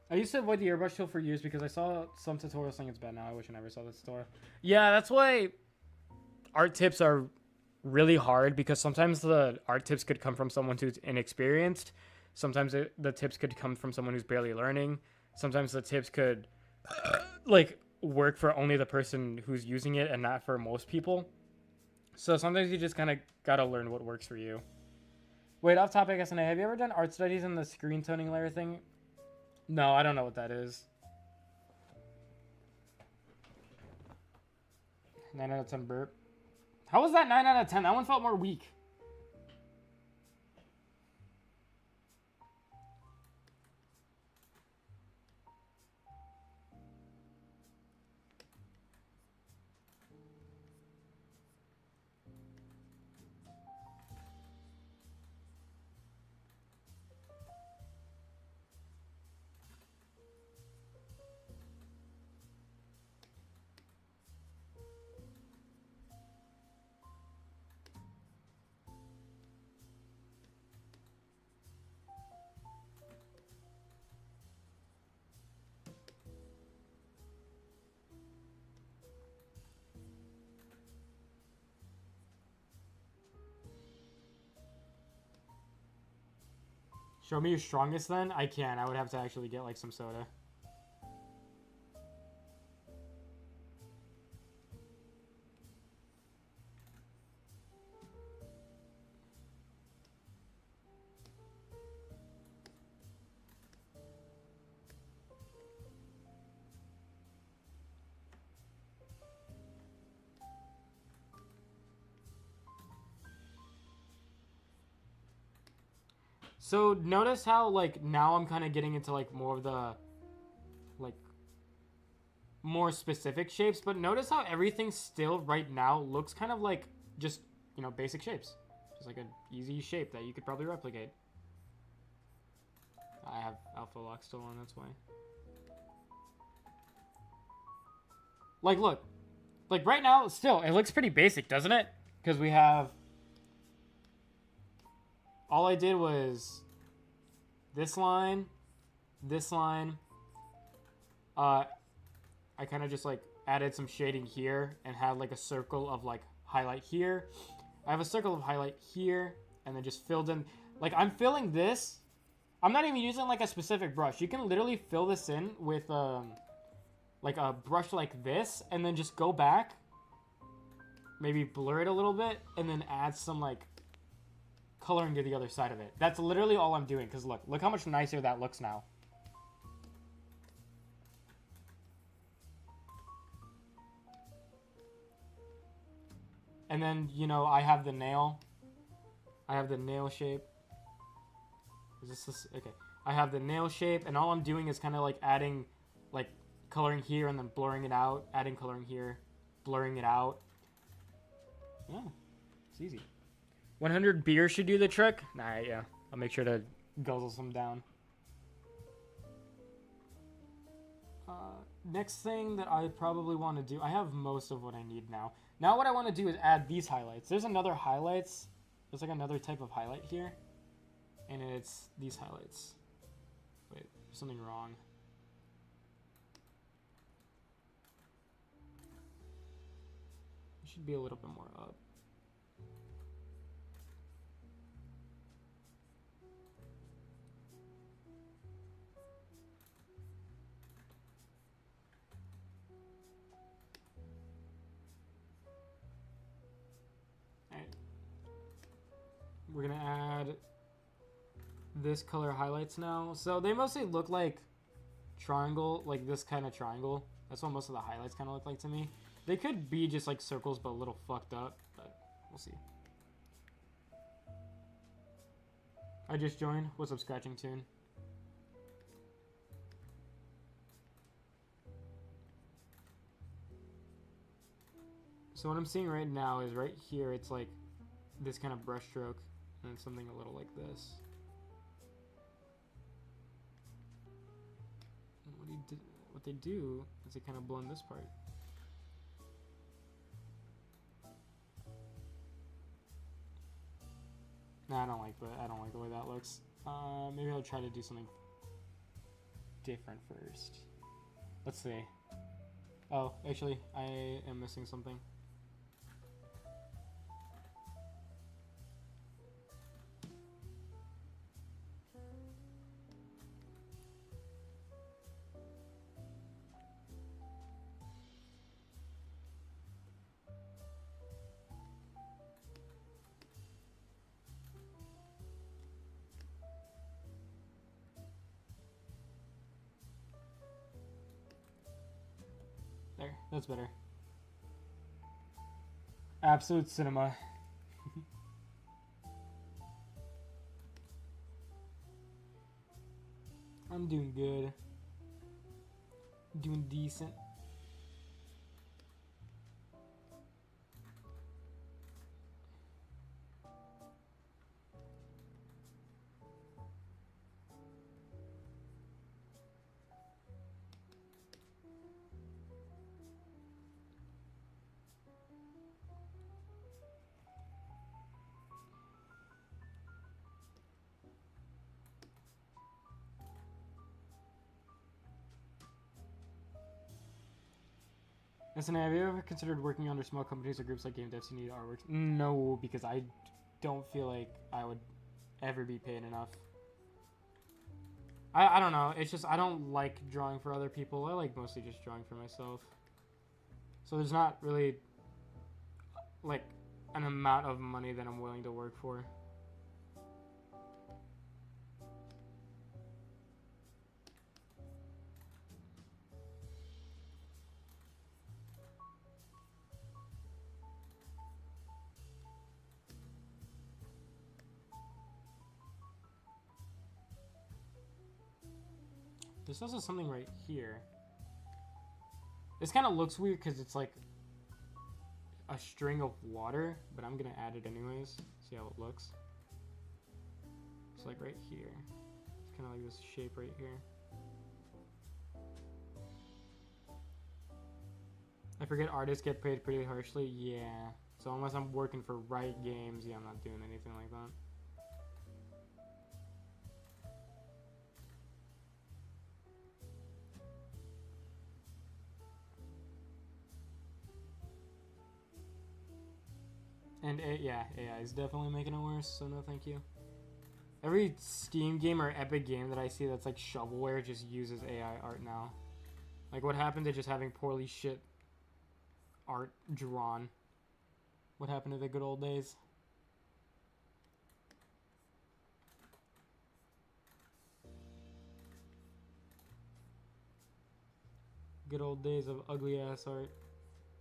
I used to avoid the airbrush tool for years because I saw some tutorials saying it's bad. Now I wish I never saw this tutorial. Yeah, that's why art tips are really hard, because sometimes the art tips could come from someone who's inexperienced. Sometimes the tips could come from someone who's barely learning. Sometimes the tips could like work for only the person who's using it and not for most people. So sometimes you just kind of gotta learn what works for you. Wait, off topic, SNA, have you ever done art studies in the screen toning layer thing? No, I don't know what that is. 9 out of 10 burp. How was that 9 out of 10? That one felt more weak. Show me your strongest then? I can't. I would have to actually get like some soda. So notice how like now I'm kind of getting into like more of the like more specific shapes, but notice how everything still right now looks kind of like just, you know, basic shapes. Just like an easy shape that you could probably replicate. I have alpha lock still on, that's why. Like look, like right now still it looks pretty basic, doesn't it? Because we have, all I did was this line. I kind of just like added some shading here and had like a circle of like highlight here. I have a circle of highlight here and then just filled in. Like I'm filling this. I'm not even using like a specific brush. You can literally fill this in with like a brush like this and then just go back. Maybe blur it a little bit and then add some like coloring to the other side of it. That's literally all I'm doing, because look how much nicer that looks now. And then, you know, I have the nail. I have the nail shape. Is this okay? I have the nail shape, and all I'm doing is kind of like adding, like, coloring here and then blurring it out. Adding coloring here, blurring it out. Yeah, it's easy. 100 beer should do the trick. Nah, yeah. I'll make sure to guzzle some down. Next thing that I probably want to do, I have most of what I need now. Now what I want to do is add these highlights. There's another highlights. There's like another type of highlight here. And it's these highlights. Wait, there's something wrong. It should be a little bit more up. We're gonna add this color highlights now. So they mostly look like triangle, like this kind of triangle. That's what most of the highlights kind of look like to me. They could be just like circles, but a little fucked up, but we'll see. I just joined. What's up, Scratching Tune? So what I'm seeing right now is right here, it's like this kind of brush stroke and something a little like this. And what they do is they kind of blend this part. Nah, I don't like the way that looks. Maybe I'll try to do something different first. Let's see. Oh, actually, I am missing something. There, that's better. Absolute cinema. I'm doing good. Doing decent. Listen, have you ever considered working under small companies or groups like game devs who need artwork? No, because I don't feel like I would ever be paid enough. I don't know. It's just I don't like drawing for other people. I like mostly just drawing for myself. So there's not really like an amount of money that I'm willing to work for. There's also something right here. This kind of looks weird because it's like a string of water, but I'm gonna add it anyways. See how it looks. It's like right here. It's kind of like this shape right here. I forget artists get paid pretty harshly. Yeah. So unless I'm working for Riot Games, yeah, I'm not doing anything like that. And yeah, AI is definitely making it worse, so no thank you. Every Steam game or Epic game that I see that's like shovelware just uses AI art now. Like, what happened to just having poorly shit art drawn? What happened to the good old days? Good old days of ugly ass art.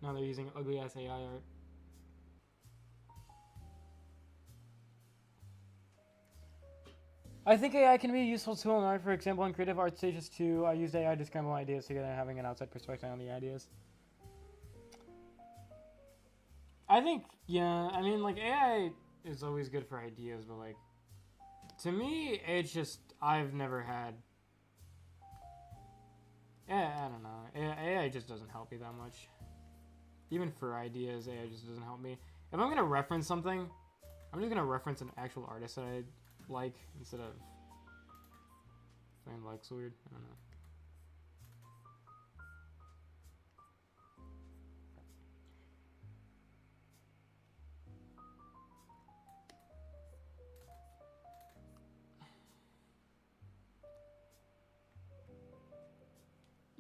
Now they're using ugly ass AI art. I think AI can be a useful tool in art. For example, in creative art stages too, I used AI to scramble ideas together, having an outside perspective on the ideas. I think, yeah, I mean, like, AI is always good for ideas, but, like, to me, it's just, I've never had. Yeah, I don't know. AI just doesn't help me that much. Even for ideas, AI just doesn't help me. If I'm gonna reference something, I'm just gonna reference an actual artist that I like instead of saying like's weird. I don't know.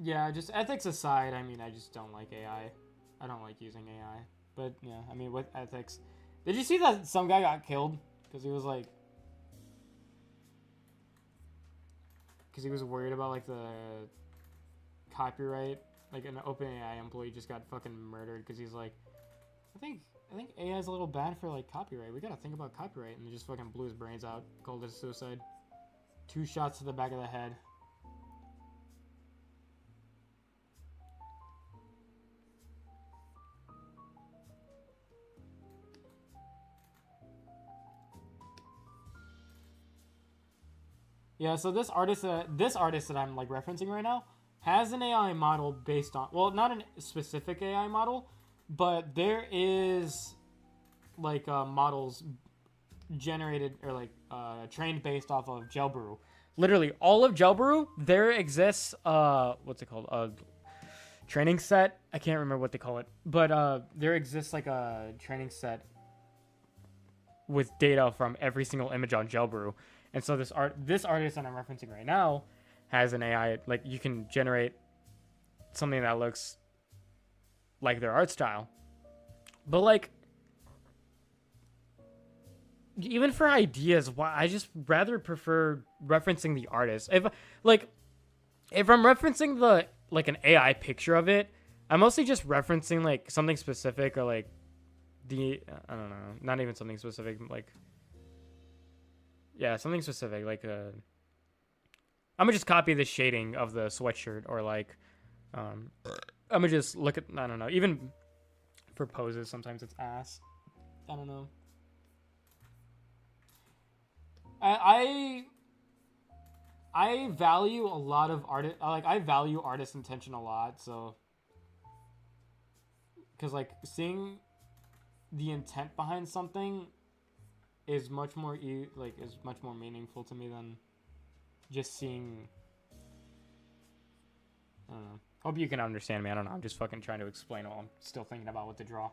Yeah, just ethics aside, I mean, I just don't like AI. I don't like using AI. But yeah, I mean, with ethics, did you see that some guy got killed because he was like, because he was worried about like the copyright? Like an OpenAI employee just got fucking murdered because he's like, I think AI is a little bad for like copyright. We gotta think about copyright, and he just fucking blew his brains out. Called it suicide. 2 shots to the back of the head. Yeah, so this artist that I'm like referencing right now has an AI model based on, well, not a specific AI model, but there is like models generated or like trained based off of Jailbrew. Literally all of Jailbrew, there exists what's it called? A training set. I can't remember what they call it, but there exists like a training set with data from every single image on Jailbrew. And so this artist that I'm referencing right now has an AI, like you can generate something that looks like their art style. But like even for ideas, why I just rather prefer referencing the artist. If I'm referencing the like an AI picture of it, I'm mostly just referencing like something specific or like I don't know, not even something specific, like yeah, something specific, like I'm gonna just copy the shading of the sweatshirt, or like I'm gonna just look at, I don't know, even for poses sometimes it's ass. I don't know. I value a lot of I value artist intention a lot, so because like seeing the intent behind something is much more is much more meaningful to me than just seeing. I don't know. Hope you can understand me. I don't know. I'm just fucking trying to explain while I'm still thinking about what to draw.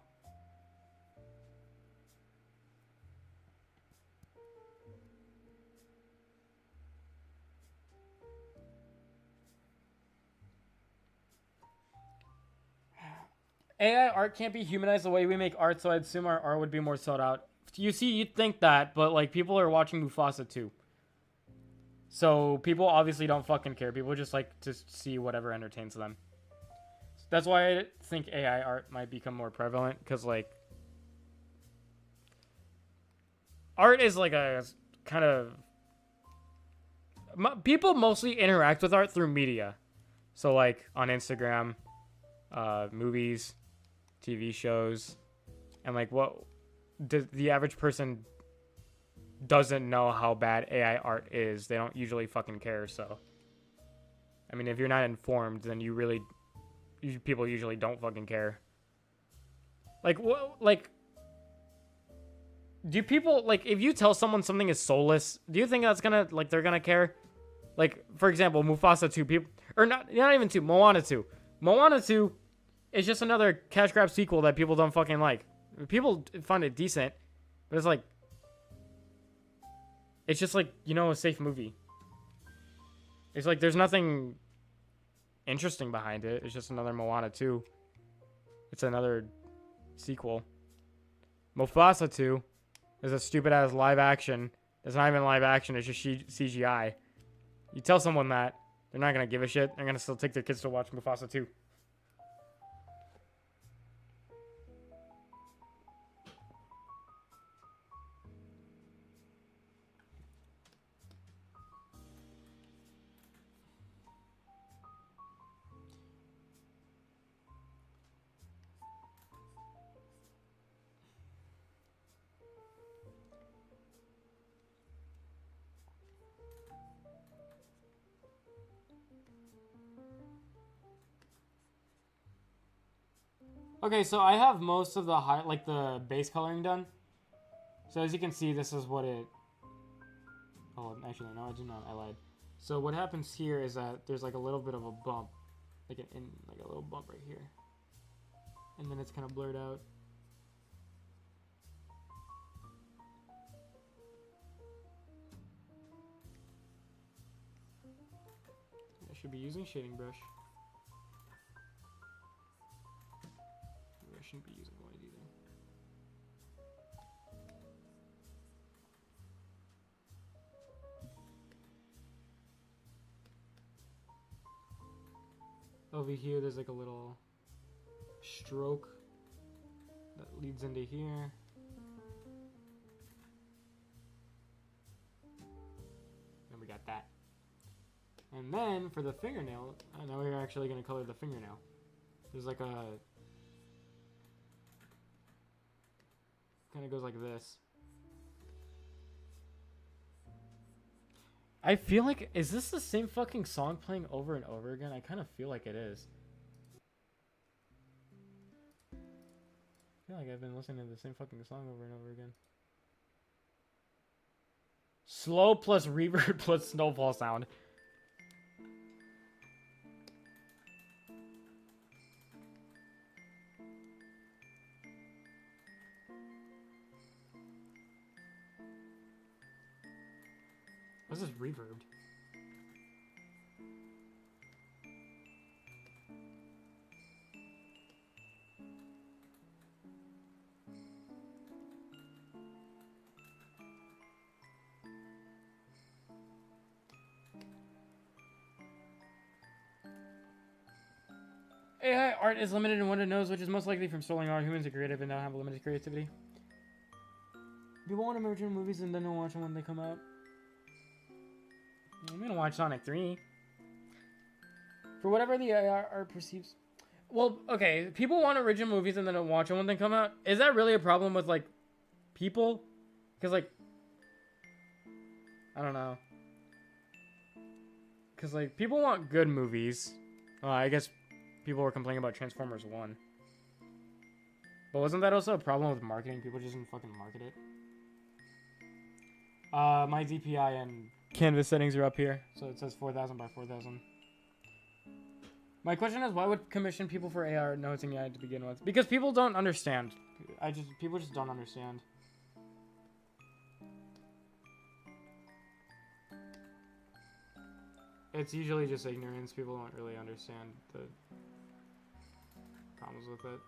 AI art can't be humanized the way we make art, so I'd assume our art would be more sought out. You see, you'd think that, but like people are watching Mufasa too. So people obviously don't fucking care. People just like to see whatever entertains them. That's why I think AI art might become more prevalent, because like art is like a kind of people mostly interact with art through media. So like on Instagram, movies, TV shows, and like what the average person doesn't know how bad AI art is. They don't usually fucking care. So I mean, if you're not informed, then people usually don't fucking care. Like what? Like, do people like if you tell someone something is soulless? Do you think that's gonna like they're gonna care? Like for example, Mufasa 2, people or not even 2, Moana 2. Moana 2 is just another cash grab sequel that people don't fucking like. People find it decent, but it's like it's just like, you know, a safe movie. It's like there's nothing interesting behind it. It's just another Moana 2. It's another sequel. Mufasa 2 is a stupid ass live action. It's not even live action, it's just CGI. You tell someone that, they're not gonna give a shit. They're gonna still take their kids to watch Mufasa 2. Okay, so I have most of the the base coloring done. So as you can see, this is what it... Oh, actually, no, I did not. I lied. So what happens here is that there's like a little bit of a bump. Like like a little bump right here. And then it's kind of blurred out. I should be using shading brush. Maybe I shouldn't be using white either. Over here, there's like a little stroke that leads into here. And we got that. And then for the fingernail, now we're actually going to color the fingernail. There's like a... kind of goes like this. I feel like... Is this the same fucking song playing over and over again? I kind of feel like it is. I feel like I've been listening to the same fucking song over and over again. Slow plus reverb plus snowfall sound. This is reverbed. AI art is limited in what it knows, which is most likely from stolen art. Humans are creative and now have limited creativity. People want to merge in movies and then don't watch them when they come out. I'm gonna watch Sonic 3. For whatever the AI art perceives. Well, okay, people want original movies and then don't watch them when they come out. Is that really a problem with, like, people? Because, like, I don't know. Because, like, people want good movies. I guess people were complaining about Transformers 1. But wasn't that also a problem with marketing? People just didn't fucking market it. My DPI and canvas settings are up here. So it says 4,000 by 4,000. My question is, why would commission people for AR notes and AI to begin with? Because people don't understand. People just don't understand. It's usually just ignorance. People don't really understand the problems with it.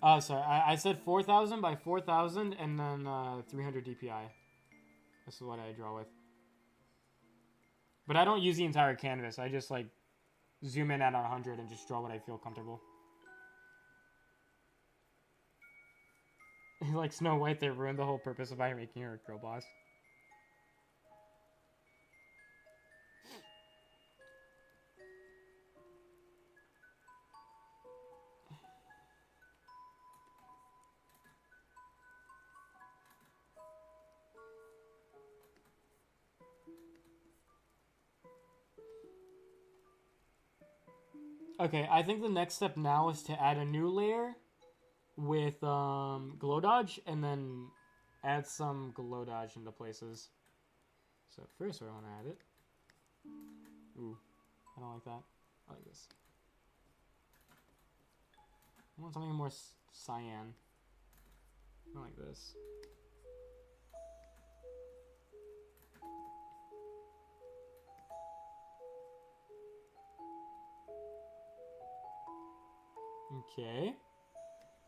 Oh, sorry. I said 4,000 by 4,000 and then 300 DPI. This is what I draw with. But I don't use the entire canvas. I just, like, zoom in at 100 and just draw what I feel comfortable. Like Snow White, they ruined the whole purpose of by making her a girl boss. Okay, I think the next step now is to add a new layer with glow dodge and then add some glow dodge into places. So first I want to add it. Ooh, I don't like that. I like this. I want something more cyan. I like this. Okay.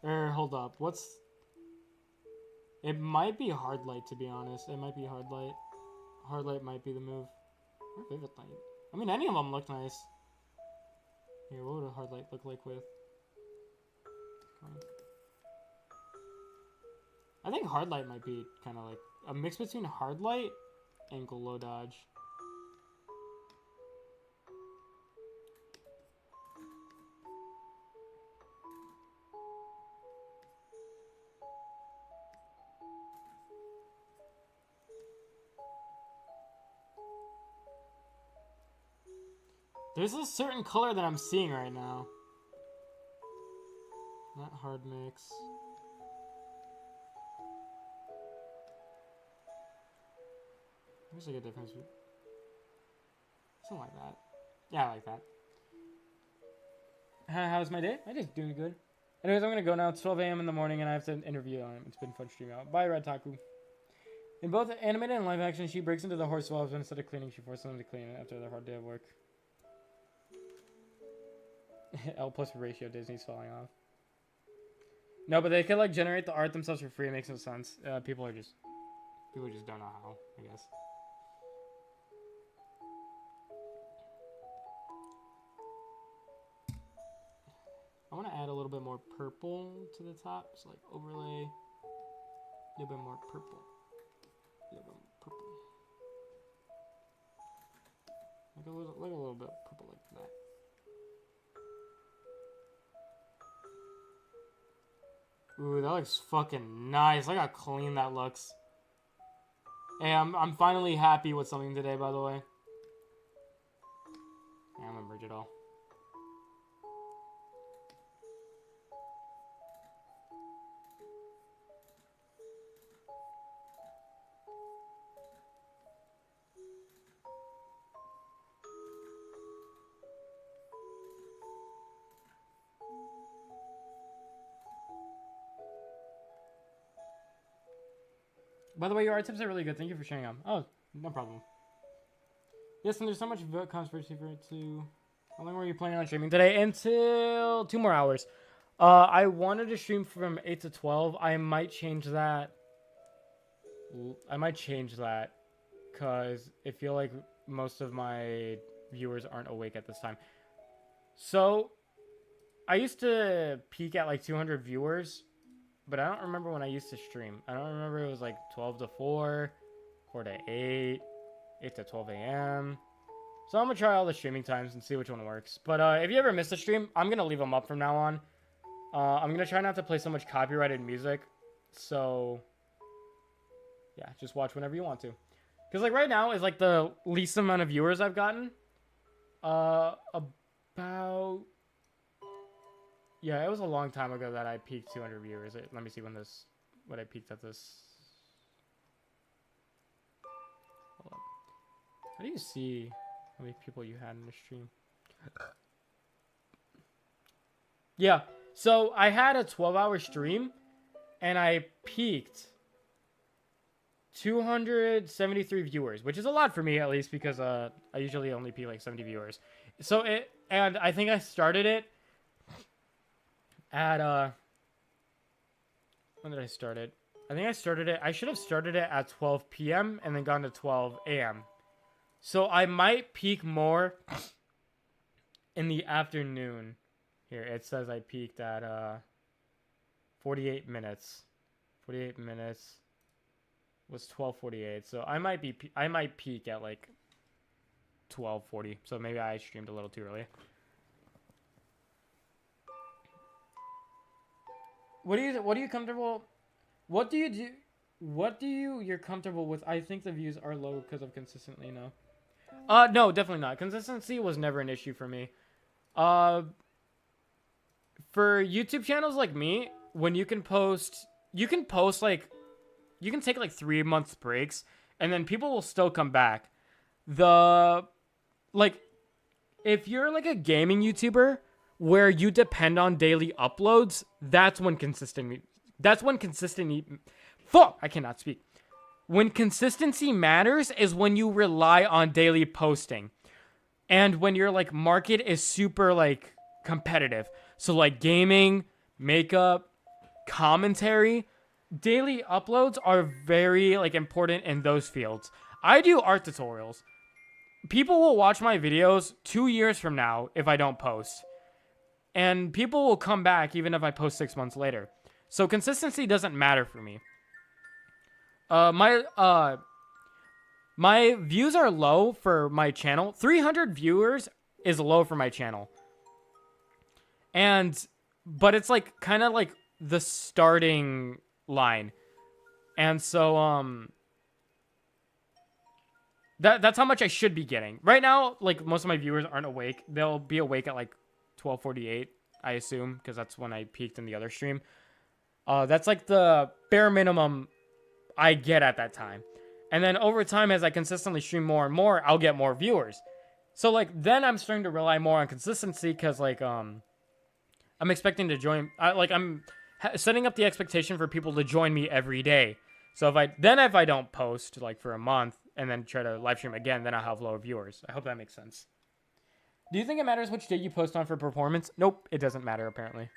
Hold up. What's... It might be hard light, to be honest. It might be hard light. Hard light might be the move. Or vivid light. I mean, any of them look nice. Here, what would a hard light look like with... I think hard light might be kind of like a mix between hard light and glow dodge. There's a certain color that I'm seeing right now. Not hard mix. There's like a difference. Something like that. Yeah, I like that. How's my day? My day's doing good. Anyways, I'm gonna go now. It's 12 a.m. in the morning, and I have to interview. It's been fun streaming out. Bye, Red Taku. In both animated and live action, she breaks into the horse swabs, but instead of cleaning, she forces them to clean it after their hard day of work. L plus ratio, Disney's falling off. No, but they could like generate the art themselves for free. It makes no sense. People just don't know how, I guess. I want to add a little bit more purple to the top. So like overlay, a little bit more purple. A little bit more purple. Like a little bit of purple like that. Ooh, that looks fucking nice. Look how clean that looks. Hey, I'm finally happy with something today, by the way. Yeah, I'm gonna merge it all. By the way, your art tips are really good. Thank you for sharing them. Oh, no problem. Yes, and there's so much conspiracy for it too. How long were you planning on streaming today? Until 2 more hours. I wanted to stream from 8 to 12. I might change that. Because I feel like most of my viewers aren't awake at this time. So, I used to peak at like 200 viewers. But I don't remember when I used to stream. I don't remember it was like 12 to 4, 4 to 8, 8 to 12 a.m. So I'm going to try all the streaming times and see which one works. But if you ever miss a stream, I'm going to leave them up from now on. I'm going to try not to play so much copyrighted music. So, yeah, just watch whenever you want to. Because like right now is like the least amount of viewers I've gotten. About... Yeah, it was a long time ago that I peaked 200 viewers. Let me see when I peaked at this. Hold on. How do you see how many people you had in the stream? Yeah, so I had a 12-hour stream, and I peaked 273 viewers, which is a lot for me at least because I usually only peak like 70 viewers. And I think I started it at when did I start it? I think I should have started it at 12 p.m. and then gone to 12 a.m. So I might peak more in the afternoon. Here it says I peaked at 48 minutes. 48 minutes was 12:48. So I might peak at like 12:40. So maybe I streamed a little too early. What are you comfortable? What do you do? You're comfortable with? I think the views are low because of consistently no. No, definitely not. Consistency was never an issue for me. For YouTube channels like me, when you can post like, you can take like 3 months breaks, and then people will still come back. Like, if you're like a gaming YouTuber where you depend on daily uploads, that's when I cannot speak. When consistency matters is when you rely on daily posting. And when your like market is super like competitive. So like gaming, makeup, commentary, daily uploads are very like important in those fields. I do art tutorials. People will watch my videos 2 years from now if I don't post. And people will come back even if I post 6 months later. So consistency doesn't matter for me. My views are low for my channel. 300 viewers is low for my channel. But it's like kind of like the starting line. And so That's how much I should be getting. Right now, like, most of my viewers aren't awake. They'll be awake at, like, 12:48, I assume, because that's when I peaked in the other stream. That's, like, the bare minimum I get at that time. And then over time, as I consistently stream more and more, I'll get more viewers. So, like, then I'm starting to rely more on consistency because, like, I'm expecting to join. I'm setting up the expectation for people to join me every day. So if I don't post like for a month and then try to live stream again, then I'll have lower viewers. I hope that makes sense. Do you think it matters which day you post on for performance? Nope, it doesn't matter apparently.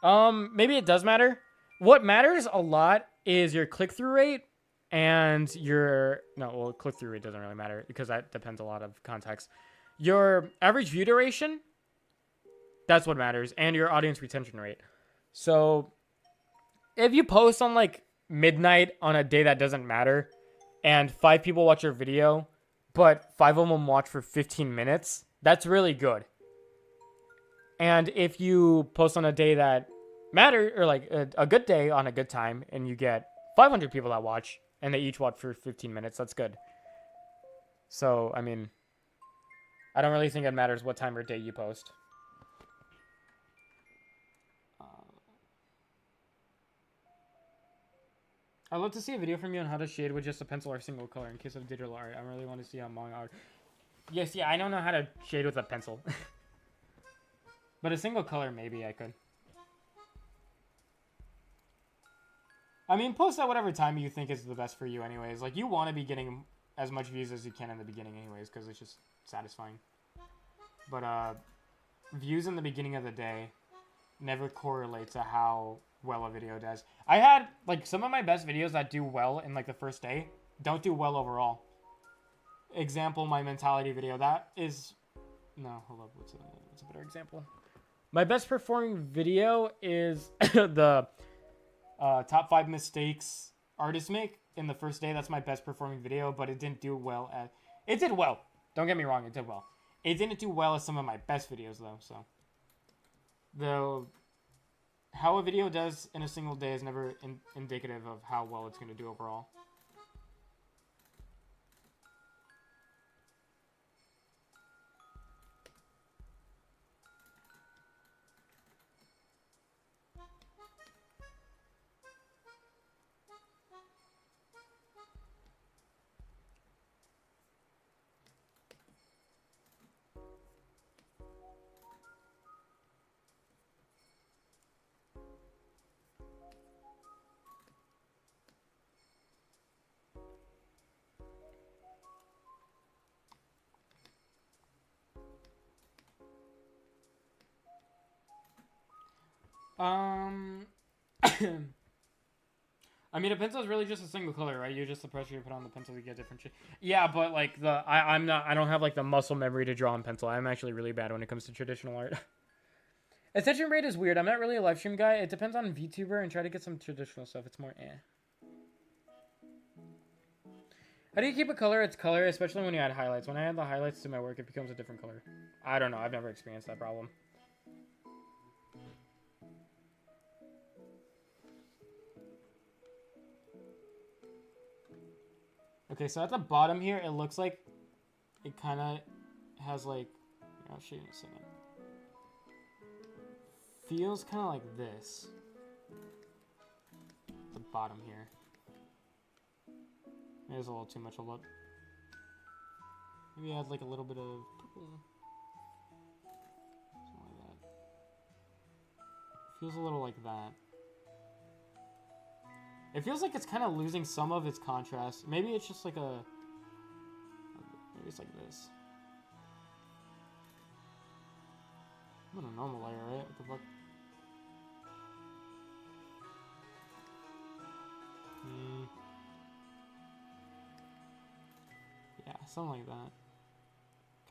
Maybe it does matter. What matters a lot is your click-through rate and your click-through rate doesn't really matter because that depends a lot of context. Your average view duration, that's what matters, and your audience retention rate. So if you post on like midnight on a day that doesn't matter and 5 people watch your video, but 5 of them watch for 15 minutes, that's really good. And if you post on a day that matter or like a good day on a good time and you get 500 people that watch and they each watch for 15 minutes, that's good. So, I mean, I don't really think it matters what time or day you post. I'd love to see a video from you on how to shade with just a pencil or single color in case of digital art. I really want to see how manga art. Yes, yeah, I don't know how to shade with a pencil. But a single color, maybe I could. I mean, post at whatever time you think is the best for you anyways. Like, you want to be getting as much views as you can in the beginning anyways, because it's just satisfying. But, views in the beginning of the day never correlate to how well a video does. I had, like, some of my best videos that do well in, like, the first day don't do well overall. Example, my mentality video. That is... No, hold up. What's a better example? My best performing video is the top 5 mistakes artists make in the first day. That's my best performing video, but it didn't do well at... It did well. Don't get me wrong. It did well. It didn't do well as some of my best videos, though, so... How a video does in a single day is never indicative of how well it's going to do overall. I mean, a pencil is really just a single color, right? You just the pressure you put on the pencil to get different shit. Yeah, but like I don't have like the muscle memory to draw in pencil. I'm actually really bad when it comes to traditional art. Attention rate is weird. I'm not really a live stream guy. It depends on VTuber and try to get some traditional stuff. It's more How do you keep a color its color, especially when you add highlights? When I add the highlights to my work, it becomes a different color. I don't know. I've never experienced that problem. Okay, so at the bottom here, it looks like it kind of has like... I'll show you in a second. Feels kind of like this. At the bottom here. Maybe it's a little too much. Hold up. Maybe add like a little bit of purple. Something like that. Feels a little like that. It feels like it's kind of losing some of its contrast. Maybe it's just like a... Maybe it's like this. I'm on a normal layer, right? What the fuck? Yeah, something like that.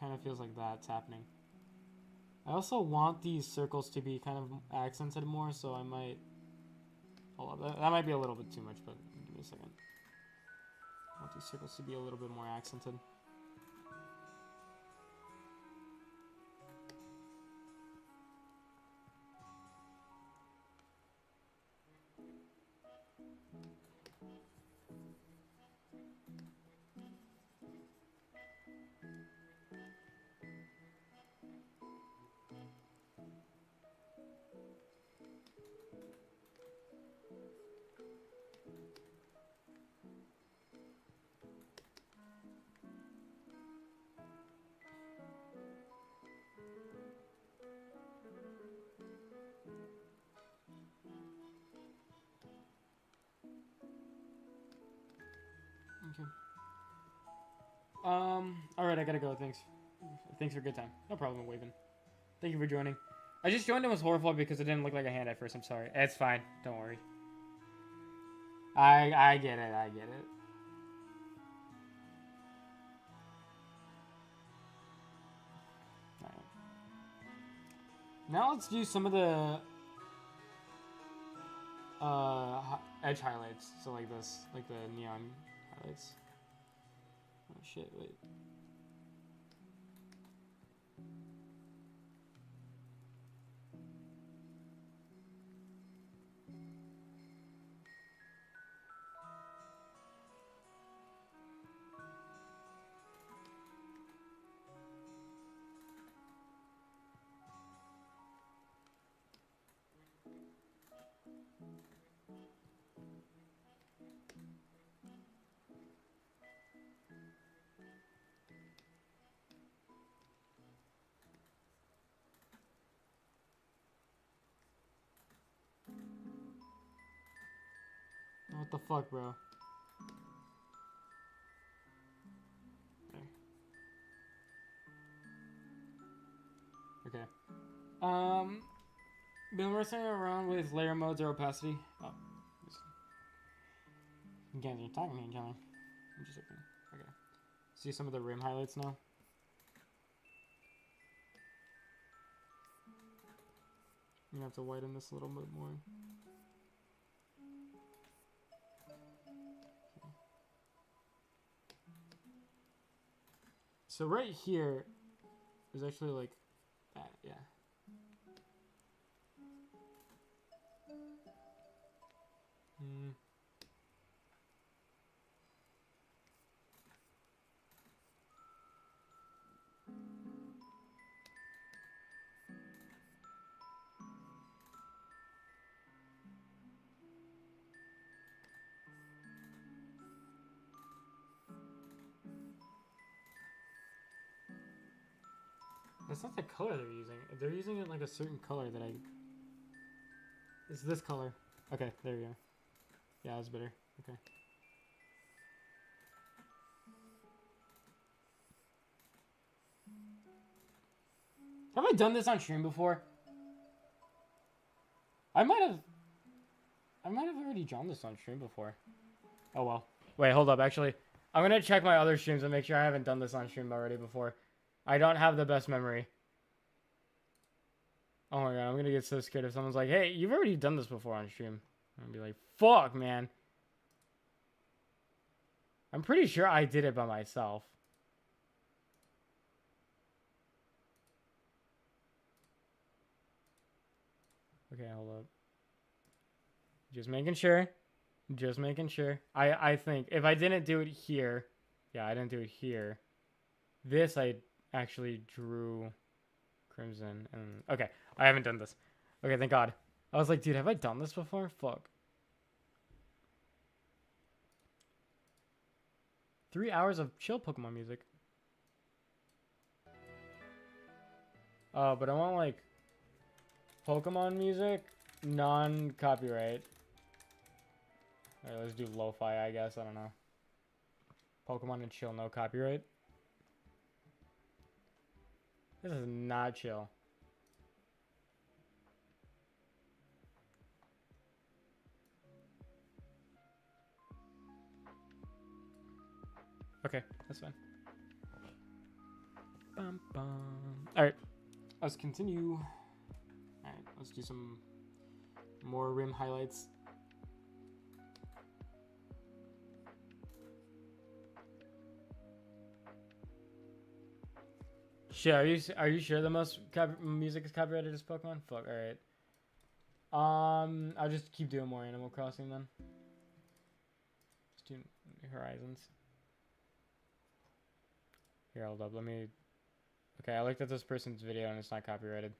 Kind of feels like that's happening. I also want these circles to be kind of accented more, so I might... Hold up, that might be a little bit too much, but give me a second. I want these circles to be a little bit more accented. Okay. All right, I gotta go. Thanks. Thanks for a good time. No problem, waving. Thank you for joining. I just joined and was horrified because it didn't look like a hand at first. I'm sorry. It's fine. Don't worry. I get it. I get it. All right. Now let's do some of the edge highlights. So like this, like the neon highlights. Oh shit! Wait. What the fuck, bro? Okay. Been messing around with layer modes or opacity. Oh, you guys are talking to each other. I'm just looking. Okay. See some of the rim highlights now. I'm gonna have to widen this a little bit more. Okay. So right here is actually like that, yeah. That's not the color they're using. They're using it like a certain color that I... It's this color. Okay, there we go. Yeah, that's better. Okay. Have I done this on stream before? I might have already drawn this on stream before. Oh well. Wait, hold up. Actually, I'm gonna check my other streams and make sure I haven't done this on stream already before. I don't have the best memory. Oh my god, I'm gonna get so scared if someone's like, hey, you've already done this before on stream. I'm gonna be like, fuck, man. I'm pretty sure I did it by myself. Okay, hold up. Just making sure. Just making sure. I think if I didn't do it here, yeah, I didn't do it here. This I actually drew crimson and okay, I haven't done this. Okay, thank God. I was like, dude, have I done this before? Fuck. 3 hours of chill Pokemon music. But I want like Pokemon music, non-copyright. Alright, let's do lo-fi, I guess. I don't know. Pokemon and chill, no copyright. This is not chill. Okay, that's fine. Bum, bum. Alright, let's continue. Alright, let's do some more rim highlights. Shit, are you sure the most music is copyrighted is Pokemon? Fuck, alright. I'll just keep doing more Animal Crossing then. Just do Horizons. Here, hold up, let me... Okay, I looked at this person's video and it's not copyrighted.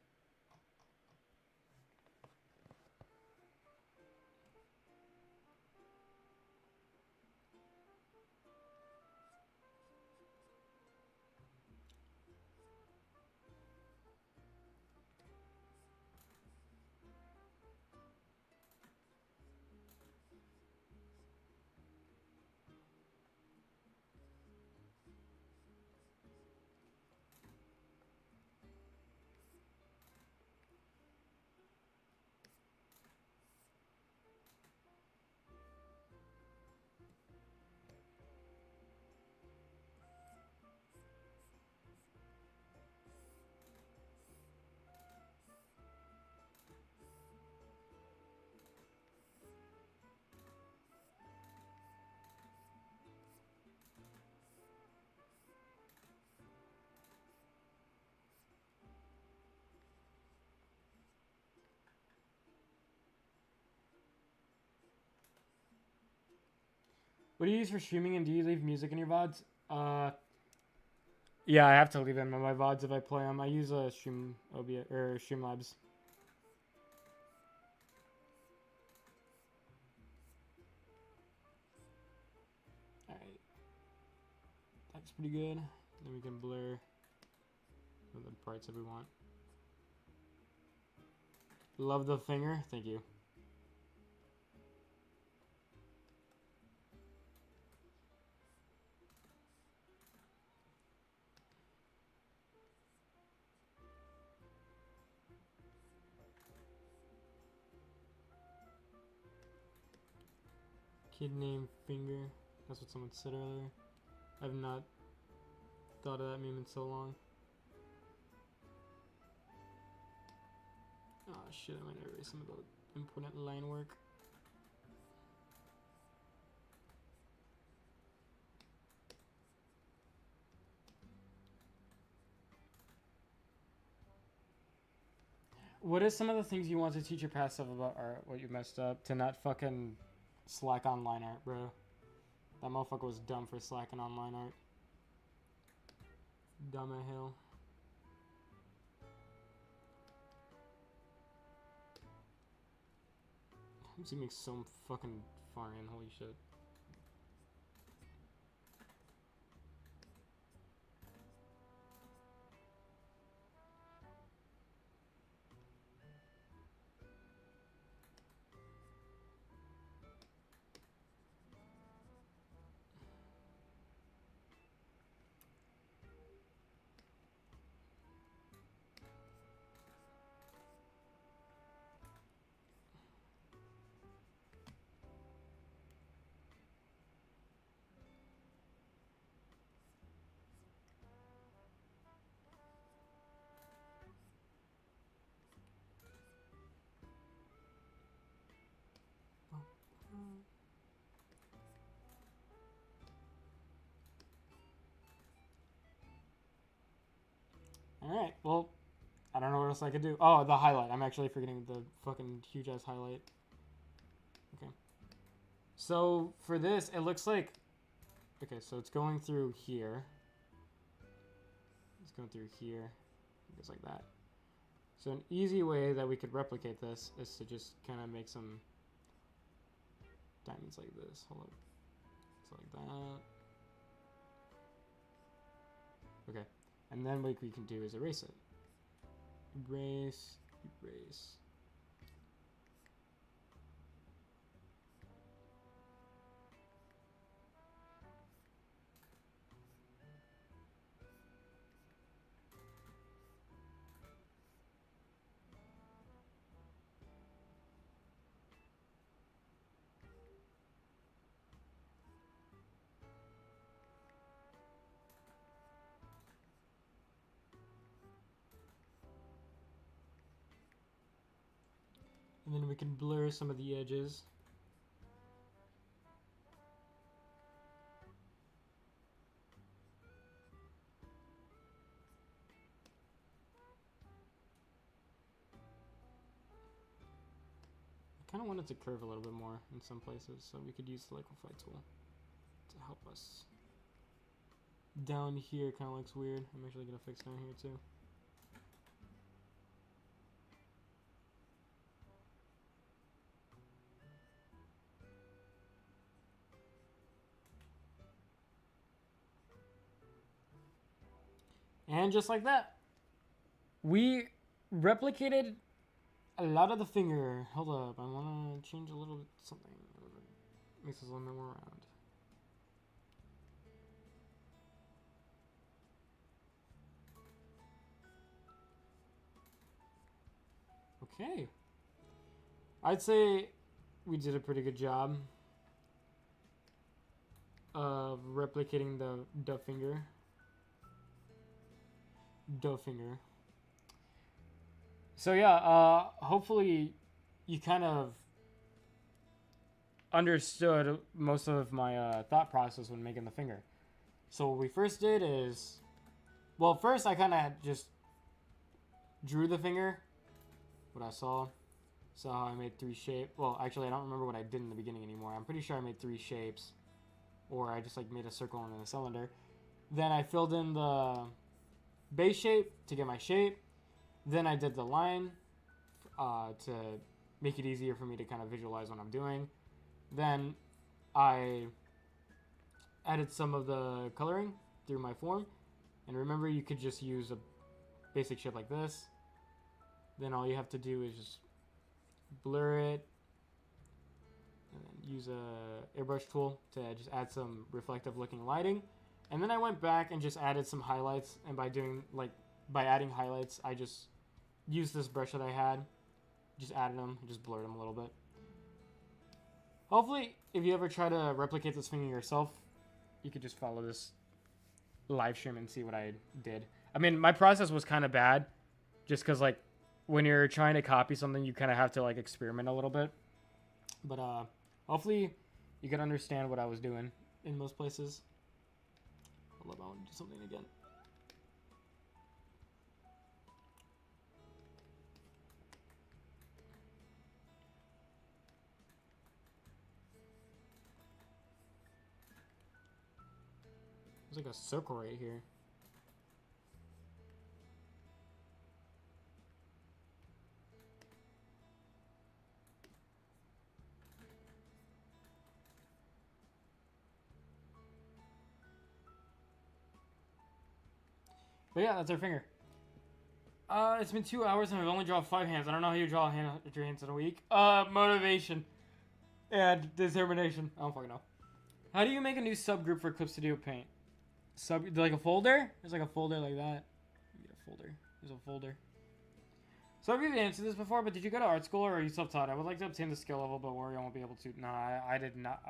What do you use for streaming, and do you leave music in your VODs? Yeah, I have to leave them in my VODs if I play them. I use Stream OBS or Streamlabs. All right, that's pretty good. Then we can blur the parts that we want. Love the finger. Thank you. Kid name finger. That's what someone said earlier. I've not thought of that meme in so long. Oh shit, I might erase some of the important line work. What is some of the things you want to teach your past self about art? What you messed up? To not fucking slack on line art, bro. That motherfucker was dumb for slacking on line art. Dumb at hell. I'm zooming so fucking far in, holy shit. Alright, well, I don't know what else I could do. Oh, the highlight. I'm actually forgetting the fucking huge ass highlight. Okay. So, for this, it looks like... Okay, so it's going through here. It's going through here. It goes like that. So an easy way that we could replicate this is to just kind of make some diamonds like this. Hold up. So like that. Okay. And then what we can do is erase it. Erase, erase. And then we can blur some of the edges. I kind of want it to curve a little bit more in some places, so we could use the liquify tool to help us. Down here kind of looks weird. I'm actually going to fix down here too. And just like that, we replicated a lot of the finger. Hold up, I want to change a little bit something. Makes us a little bit more round. Okay. I'd say we did a pretty good job of replicating the finger. Finger. So yeah, hopefully you kind of understood most of my thought process when making the finger. So what we first did is, well, first I kind of just drew the finger, what I saw. So I made 3 shapes. Well, actually I don't remember what I did in the beginning anymore. I'm pretty sure I made 3 shapes. or I just like made a circle and then a cylinder. Then I filled in the base shape to get my shape. Then I did the line to make it easier for me to kind of visualize what I'm doing. Then I added some of the coloring through my form. And remember, you could just use a basic shape like this. Then all you have to do is just blur it. And then use a airbrush tool to just add some reflective looking lighting. And then I went back and just added some highlights. And by adding highlights, I just used this brush that I had. Just added them, just blurred them a little bit. Hopefully, if you ever try to replicate this finger yourself, you could just follow this live stream and see what I did. I mean, my process was kind of bad, just because like when you're trying to copy something, you kind of have to like experiment a little bit. But hopefully, you can understand what I was doing in most places. Hold up, I want to do something again. There's like a circle right here. But yeah, that's our finger. It's been 2 hours and I've only drawn 5 hands. I don't know how you draw your hands in a week. Motivation and determination. I don't fucking know. How do you make a new subgroup for Clip Studio Paint? Like a folder? There's like a folder like that. Get a folder. There's a folder. So I've answered this before, but did you go to art school or are you self-taught? I would like to obtain the skill level, but worry I won't be able to. No, I did not.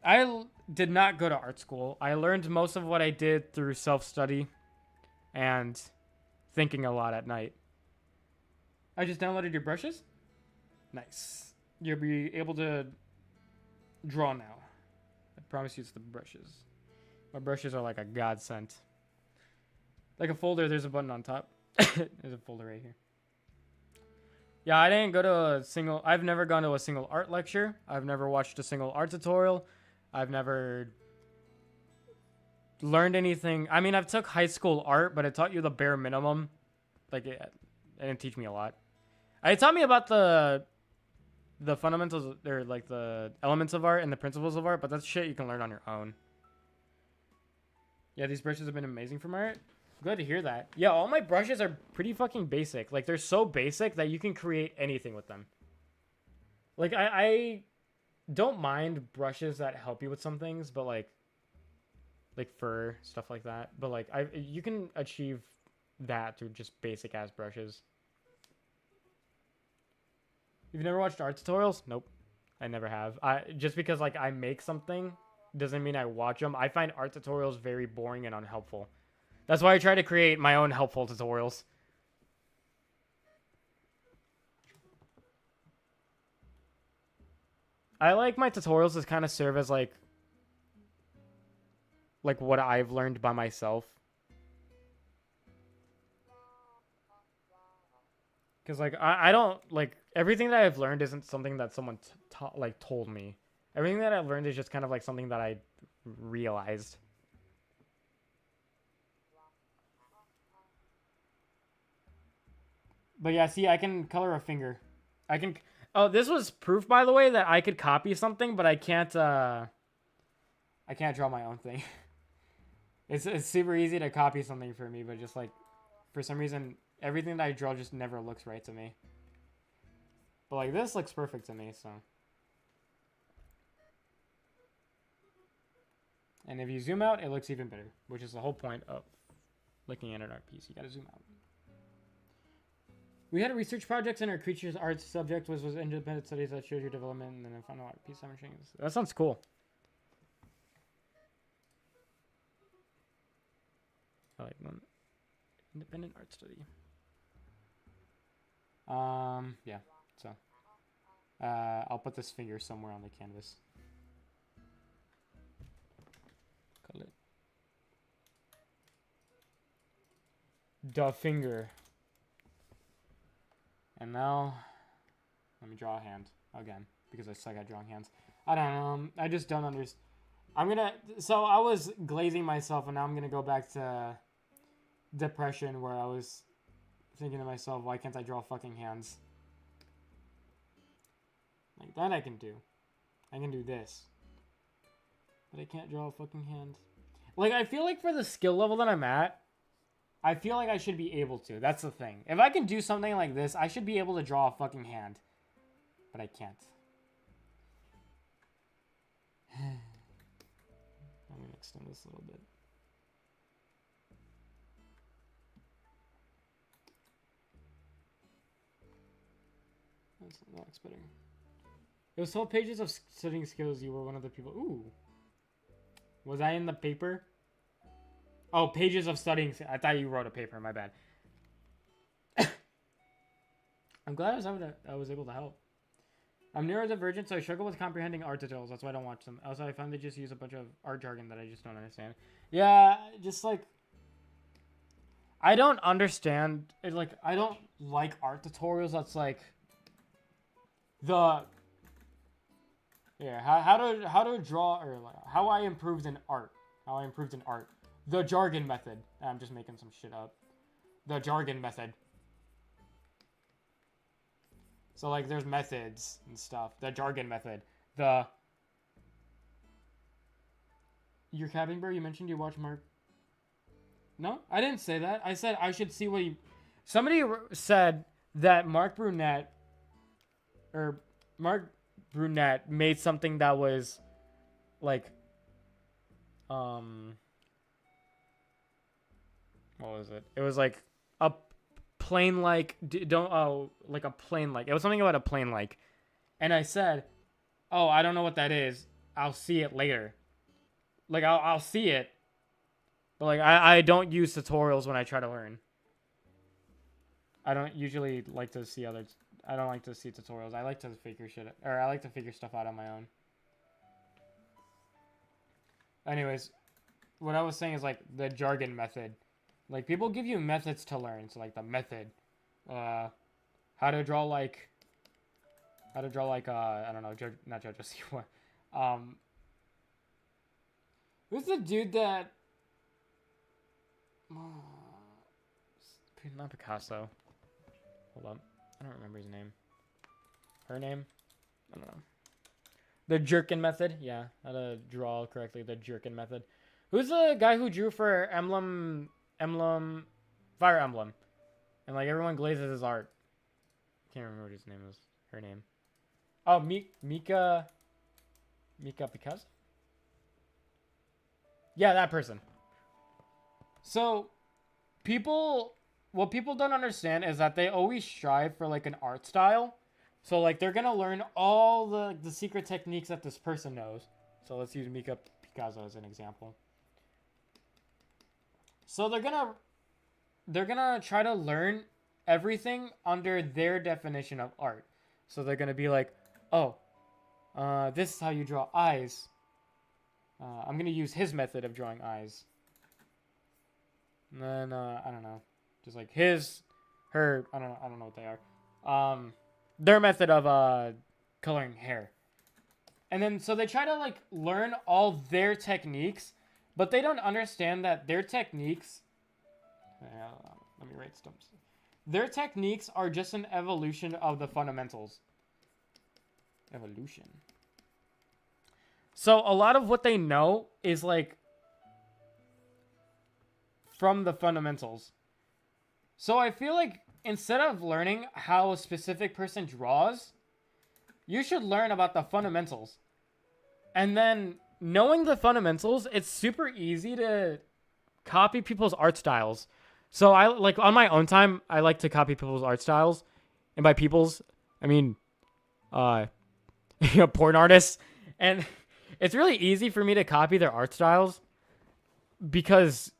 I did not go to art school. I learned most of what I did through self-study and thinking a lot at night. I just downloaded your brushes? Nice. You'll be able to draw now. I promise you it's the brushes. My brushes are like a godsend. Like a folder, there's a button on top. There's a folder right here. Yeah, I didn't go to I've never gone to a single art lecture. I've never watched a single art tutorial. I've never learned anything. I mean, I've took high school art, but it taught you the bare minimum. Like, it didn't teach me a lot. It taught me about the fundamentals, or like the elements of art and the principles of art, but that's shit you can learn on your own. Yeah, these brushes have been amazing for my art. I'm glad to hear that. Yeah, all my brushes are pretty fucking basic. Like, they're so basic that you can create anything with them. Like, I don't mind brushes that help you with some things, but like fur, stuff like that. But like, you can achieve that through just basic ass brushes. You've never watched art tutorials? Nope, I never have. Just because like I make something doesn't mean I watch them. I find art tutorials very boring and unhelpful. That's why I try to create my own helpful tutorials. I like my tutorials to kind of serve as like what I've learned by myself. Because like I don't like everything that I've learned isn't something that someone told me. Everything that I've learned is just kind of like something that I realized. But yeah, see, I can color a finger. I can. Oh, this was proof, by the way, that I could copy something, but I can't. I can't draw my own thing. It's super easy to copy something for me, but just like for some reason, everything that I draw just never looks right to me. But like this looks perfect to me, so. And if you zoom out, it looks even better, which is the whole point of looking at an art piece. You gotta zoom out. We had a research project and our creatures art subject was independent studies that showed your development and then a final art piece. That sounds cool. I like one. Independent art study. Yeah, so. I'll put this finger somewhere on the canvas. Call it the finger. And now, let me draw a hand again because I suck at drawing hands. I don't know. I just don't understand. So I was glazing myself, and now I'm gonna go back to depression, where I was thinking to myself, why can't I draw fucking hands? Like that I can do. I can do this. But I can't draw a fucking hand. Like, I feel like for the skill level that I'm at, I feel like I should be able to. That's the thing. If I can do something like this, I should be able to draw a fucking hand. But I can't. I'm gonna extend this a little bit. That's better. It was 12 pages of studying skills. You were one of the people. Ooh. Was I in the paper? Oh, pages of studying. I thought you wrote a paper. My bad. I'm glad I was able to help. I'm neurodivergent, so I struggle with comprehending art tutorials. That's why I don't watch them. Also, I find they just use a bunch of art jargon that I just don't understand. Yeah, just like... I don't understand... Like, I don't like art tutorials that's like... The... Yeah, how to draw... Or like, how I improved in art. How I improved in art. The jargon method. I'm just making some shit up. The jargon method. So, like, there's methods and stuff. The jargon method. The... Your cabin, bro, you mentioned you watch Mark... No, I didn't say that. I said I should see what you... Somebody said that Mark Brunette... Or Mark Brunette made something that was... Like... What was it? It was like... A plane like like a plane like it was something about a plane like, and I said, oh, I don't know what that is, I'll see it later. Like I'll see it, but like I don't use tutorials when I try to learn. I don't usually like to see others. I don't like to see tutorials. I like to figure shit, or I like to figure stuff out on my own. Anyways, what I was saying is like the jargon method. Like, people give you methods to learn. So, like, the method. How to draw, like... I don't know, not JoJo Siwa. Who's the dude that... Not Picasso. Hold up. I don't remember his name. Her name? I don't know. The Jerkin method? Yeah, how to draw correctly. The Jerkin method. Who's the guy who drew for Fire Emblem, and like everyone glazes his art? Can't remember what his name is. Her name. Oh, Mika Picasso. Yeah, that person. So, what people don't understand is that they always strive for like an art style. So like they're gonna learn all the secret techniques that this person knows. So let's use Mika Picasso as an example. So they're gonna try to learn everything under their definition of art. So they're gonna be like, oh, this is how you draw eyes. I'm gonna use his method of drawing eyes. And then I don't know, just like her. I don't know what they are. Their method of coloring hair. And then so they try to like learn all their techniques. But they don't understand that their techniques... let me write stumps. Their techniques are just an evolution of the fundamentals. Evolution. So a lot of what they know is like... from the fundamentals. So I feel like instead of learning how a specific person draws, you should learn about the fundamentals. And then... knowing the fundamentals, it's super easy to copy people's art styles. So I like on my own time, I like to copy people's art styles, and by people's, I mean, porn artists. And it's really easy for me to copy their art styles because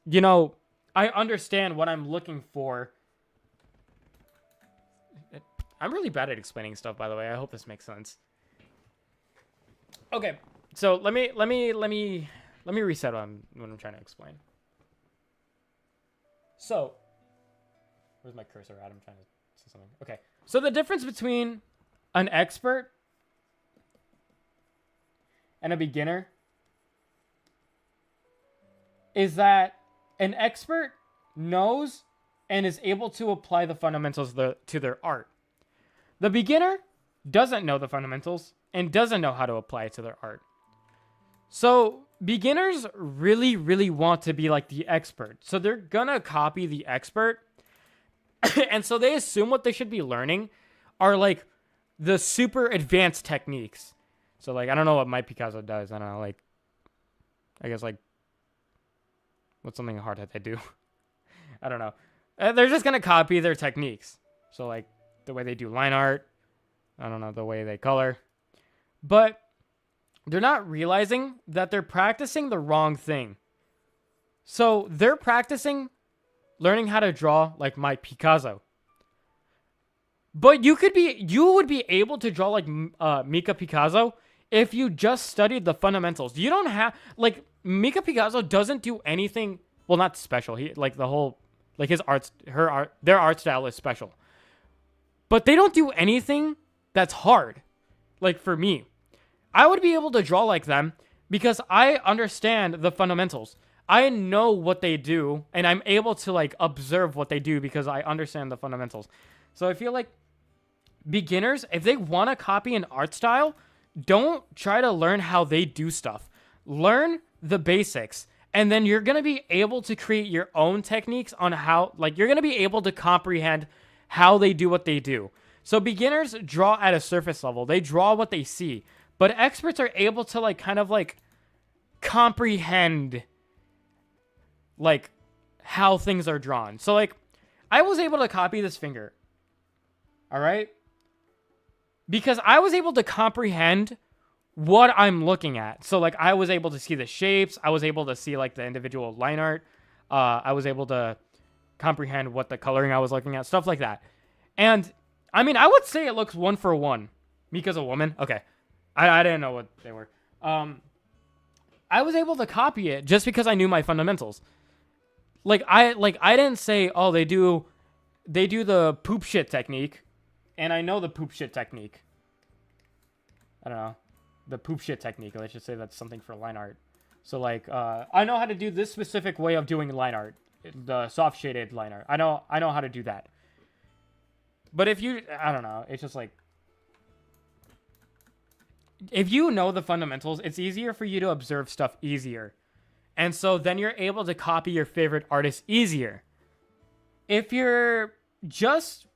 I understand what I'm looking for. I'm really bad at explaining stuff, by the way. I hope this makes sense. Okay. So let me reset what I'm trying to explain. So, where's my cursor at? I'm trying to say something. Okay. So the difference between an expert and a beginner is that an expert knows and is able to apply the fundamentals to their art. The beginner doesn't know the fundamentals and doesn't know how to apply it to their art. So beginners really, really want to be like the expert. So they're gonna copy the expert. And so they assume what they should be learning are like the super advanced techniques. So like, I don't know what my Picasso does. I don't know, like, I guess like, what's something hard that they do? I don't know. They're just gonna copy their techniques. So like the way they do line art, I don't know, the way they color. But they're not realizing that they're practicing the wrong thing. So they're practicing learning how to draw like my Picasso. But you would be able to draw like Mika Picasso if you just studied the fundamentals. You don't have, like, Mika Picasso doesn't do anything, well, not special. He, like, the whole, like, their art style is special. But they don't do anything that's hard. Like, for me, I would be able to draw like them because I understand the fundamentals. I know what they do, and I'm able to, like, observe what they do because I understand the fundamentals. So I feel like beginners, if they want to copy an art style, don't try to learn how they do stuff. Learn the basics, and then you're going to be able to create your own techniques on how, like, you're going to be able to comprehend how they do what they do. So beginners draw at a surface level. They draw what they see. But experts are able to, like, kind of, like, comprehend, like, how things are drawn. So, like, I was able to copy this finger. All right? Because I was able to comprehend what I'm looking at. So, like, I was able to see the shapes. I was able to see, like, the individual line art. I was able to comprehend what the coloring I was looking at. Stuff like that. And, I mean, I would say it looks 1-for-1. Mika's a woman. Okay. I didn't know what they were. I was able to copy it just because I knew my fundamentals. I didn't say, oh, they do the poop shit technique. And I know the poop shit technique. I don't know. The poop shit technique. Let's just say that's something for line art. So, like, I know how to do this specific way of doing line art. The soft shaded line art. I know how to do that. But if you... I don't know. It's just like... If you know the fundamentals, it's easier for you to observe stuff easier. And so then you're able to copy your favorite artist easier. If you're just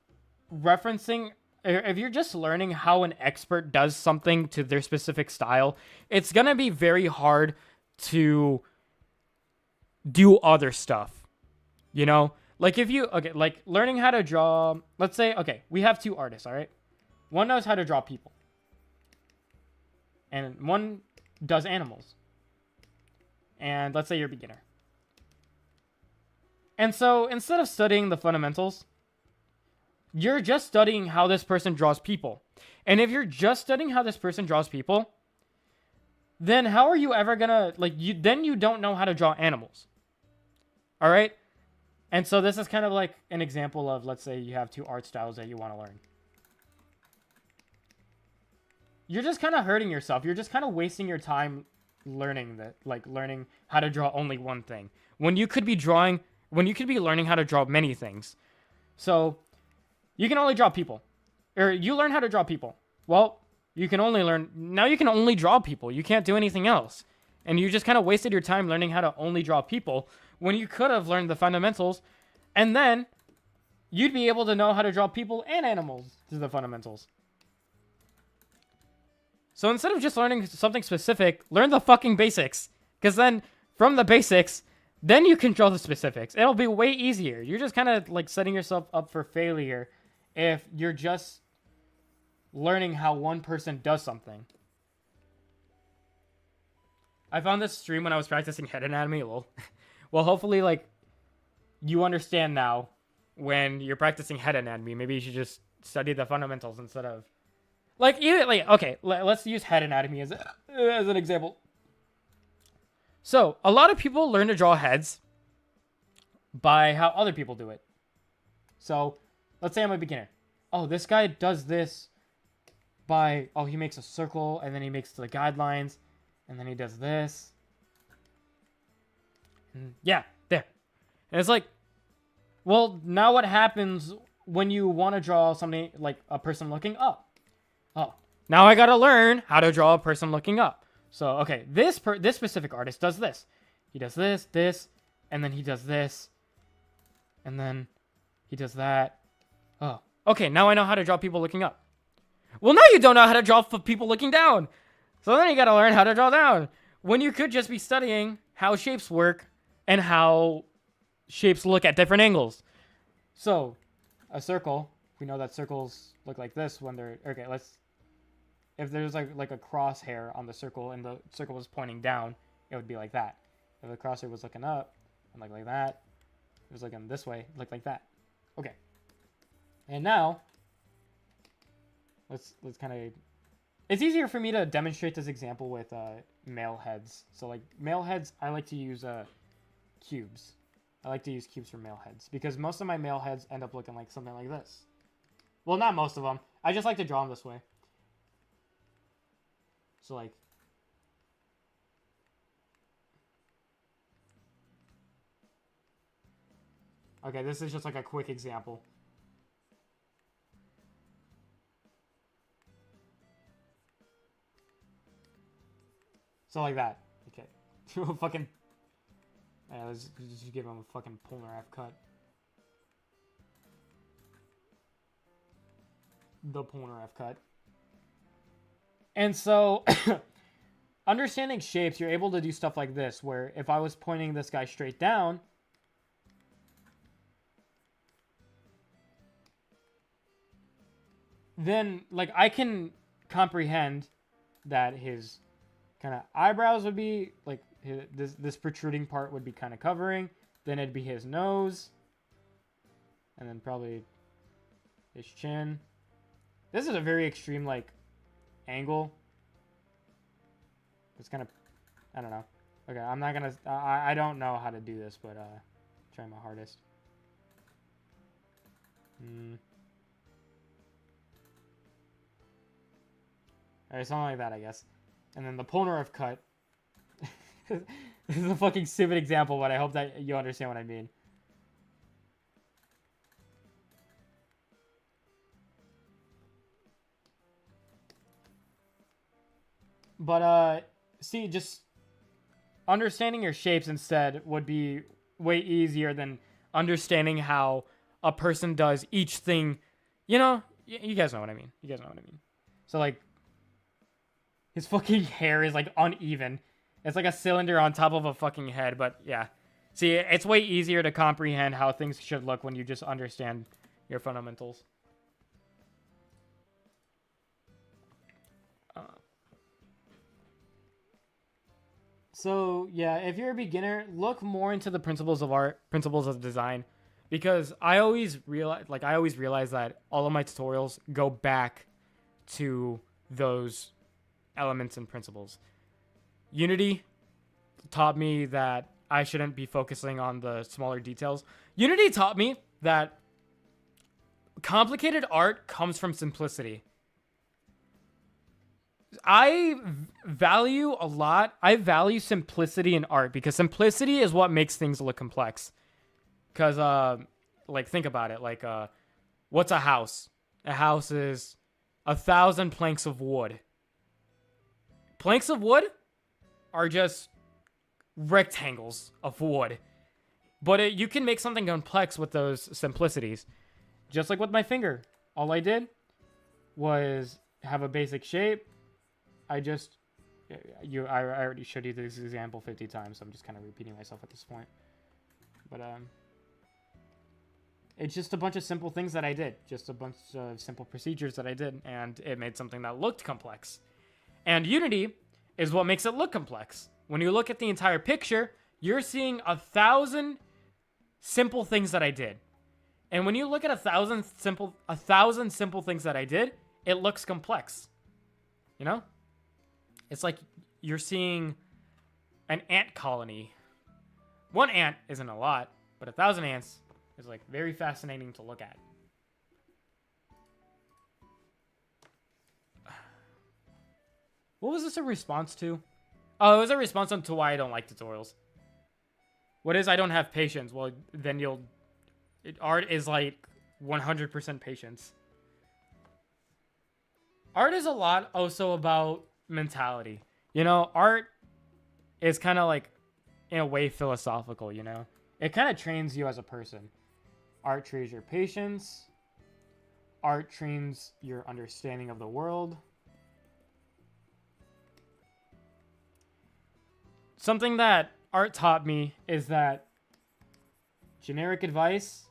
referencing, if you're just learning how an expert does something to their specific style, it's going to be very hard to do other stuff. You know? Like if you, okay, like learning how to draw, let's say, okay, we have two artists, all right? One knows how to draw people. And one does animals. And let's say you're a beginner. And so instead of studying the fundamentals, you're just studying how this person draws people. And if you're just studying how this person draws people, then how are you ever gonna, like, then you don't know how to draw animals. All right? And so this is kind of like an example of, let's say you have two art styles that you want to learn. You're just kind of hurting yourself. You're just kind of wasting your time learning that, like learning how to draw only one thing when you could be learning how to draw many things. So you can only draw people, or you learn how to draw people. Well, you can only draw people. You can't do anything else. And you just kind of wasted your time learning how to only draw people when you could have learned the fundamentals, and then you'd be able to know how to draw people and animals through the fundamentals. So instead of just learning something specific, learn the fucking basics. Because then, from the basics, then you can draw the specifics. It'll be way easier. You're just kind of like setting yourself up for failure if you're just learning how one person does something. I found this stream when I was practicing head anatomy. Well, hopefully, like, you understand now when you're practicing head anatomy. Maybe you should just study the fundamentals instead of... okay, let's use head anatomy as an example. So, a lot of people learn to draw heads by how other people do it. So, let's say I'm a beginner. Oh, this guy does this by, he makes a circle, and then he makes the guidelines, and then he does this. Yeah, there. And it's like, well, now what happens when you want to draw something like a person looking up? Oh, now I gotta learn how to draw a person looking up. So, okay, this specific artist does this. He does this, and then he does this, and then he does that. Oh, okay, now I know how to draw people looking up. Well, now you don't know how to draw people looking down. So then you gotta learn how to draw down. When you could just be studying how shapes work and how shapes look at different angles. So, a circle, we know that circles look like this when they're... Okay, if there's like a crosshair on the circle and the circle was pointing down, it would be like that. If the crosshair was looking up and like that, it was looking this way, look like that. Okay. And now, let's kind of... It's easier for me to demonstrate this example with male heads. So like male heads, I like to use cubes. I like to use cubes for male heads because most of my male heads end up looking like something like this. Well, not most of them. I just like to draw them this way. So like, okay, this is just like a quick example. So like that. Okay. Fucking... Yeah, let's just give him a fucking Polnareff cut. The Polnareff cut. And so, understanding shapes, you're able to do stuff like this, where if I was pointing this guy straight down, then, like, I can comprehend that his kind of eyebrows would be, like, this protruding part would be kind of covering. Then it'd be his nose. And then probably his chin. This is a very extreme, like, angle. It's kind of... I don't know. Okay, I'm not gonna... I don't know how to do this, but try my hardest. Alright, something like that, I guess. And then the Polnareff cut. This is a fucking stupid example, but I hope that you understand what I mean. But, see, just understanding your shapes instead would be way easier than understanding how a person does each thing. You know, you guys know what I mean. You guys know what I mean. So, like, his fucking hair is, like, uneven. It's like a cylinder on top of a fucking head, but yeah. See, it's way easier to comprehend how things should look when you just understand your fundamentals. So, yeah, if you're a beginner, look more into the principles of art, principles of design, because I always realize that all of my tutorials go back to those elements and principles. Unity taught me that I shouldn't be focusing on the smaller details. Unity taught me that complicated art comes from simplicity. I value simplicity in art because simplicity is what makes things look complex. Because, like, think about it. Like, what's a house? A house is 1,000 planks of wood. Planks of wood are just rectangles of wood. But you can make something complex with those simplicities. Just like with my finger. All I did was have a basic shape. I already showed you this example 50 times, so I'm just kind of repeating myself at this point. But, it's just a bunch of simple things that I did. Just a bunch of simple procedures that I did, and it made something that looked complex. And Unity is what makes it look complex. When you look at the entire picture, you're seeing 1,000 simple things that I did. And when you look at 1,000 simple things that I did, it looks complex. You know? It's like you're seeing an ant colony. One ant isn't a lot, but 1,000 ants is, like, very fascinating to look at. What was this a response to? Oh, it was a response to why I don't like tutorials. What is I don't have patience? Well, then art is like 100% patience. Art is a lot also about mentality. You know, art is kind of like, in a way, philosophical, you know? It kind of trains you as a person. Art trains your patience. Art trains your understanding of the world. Something that art taught me is that generic advice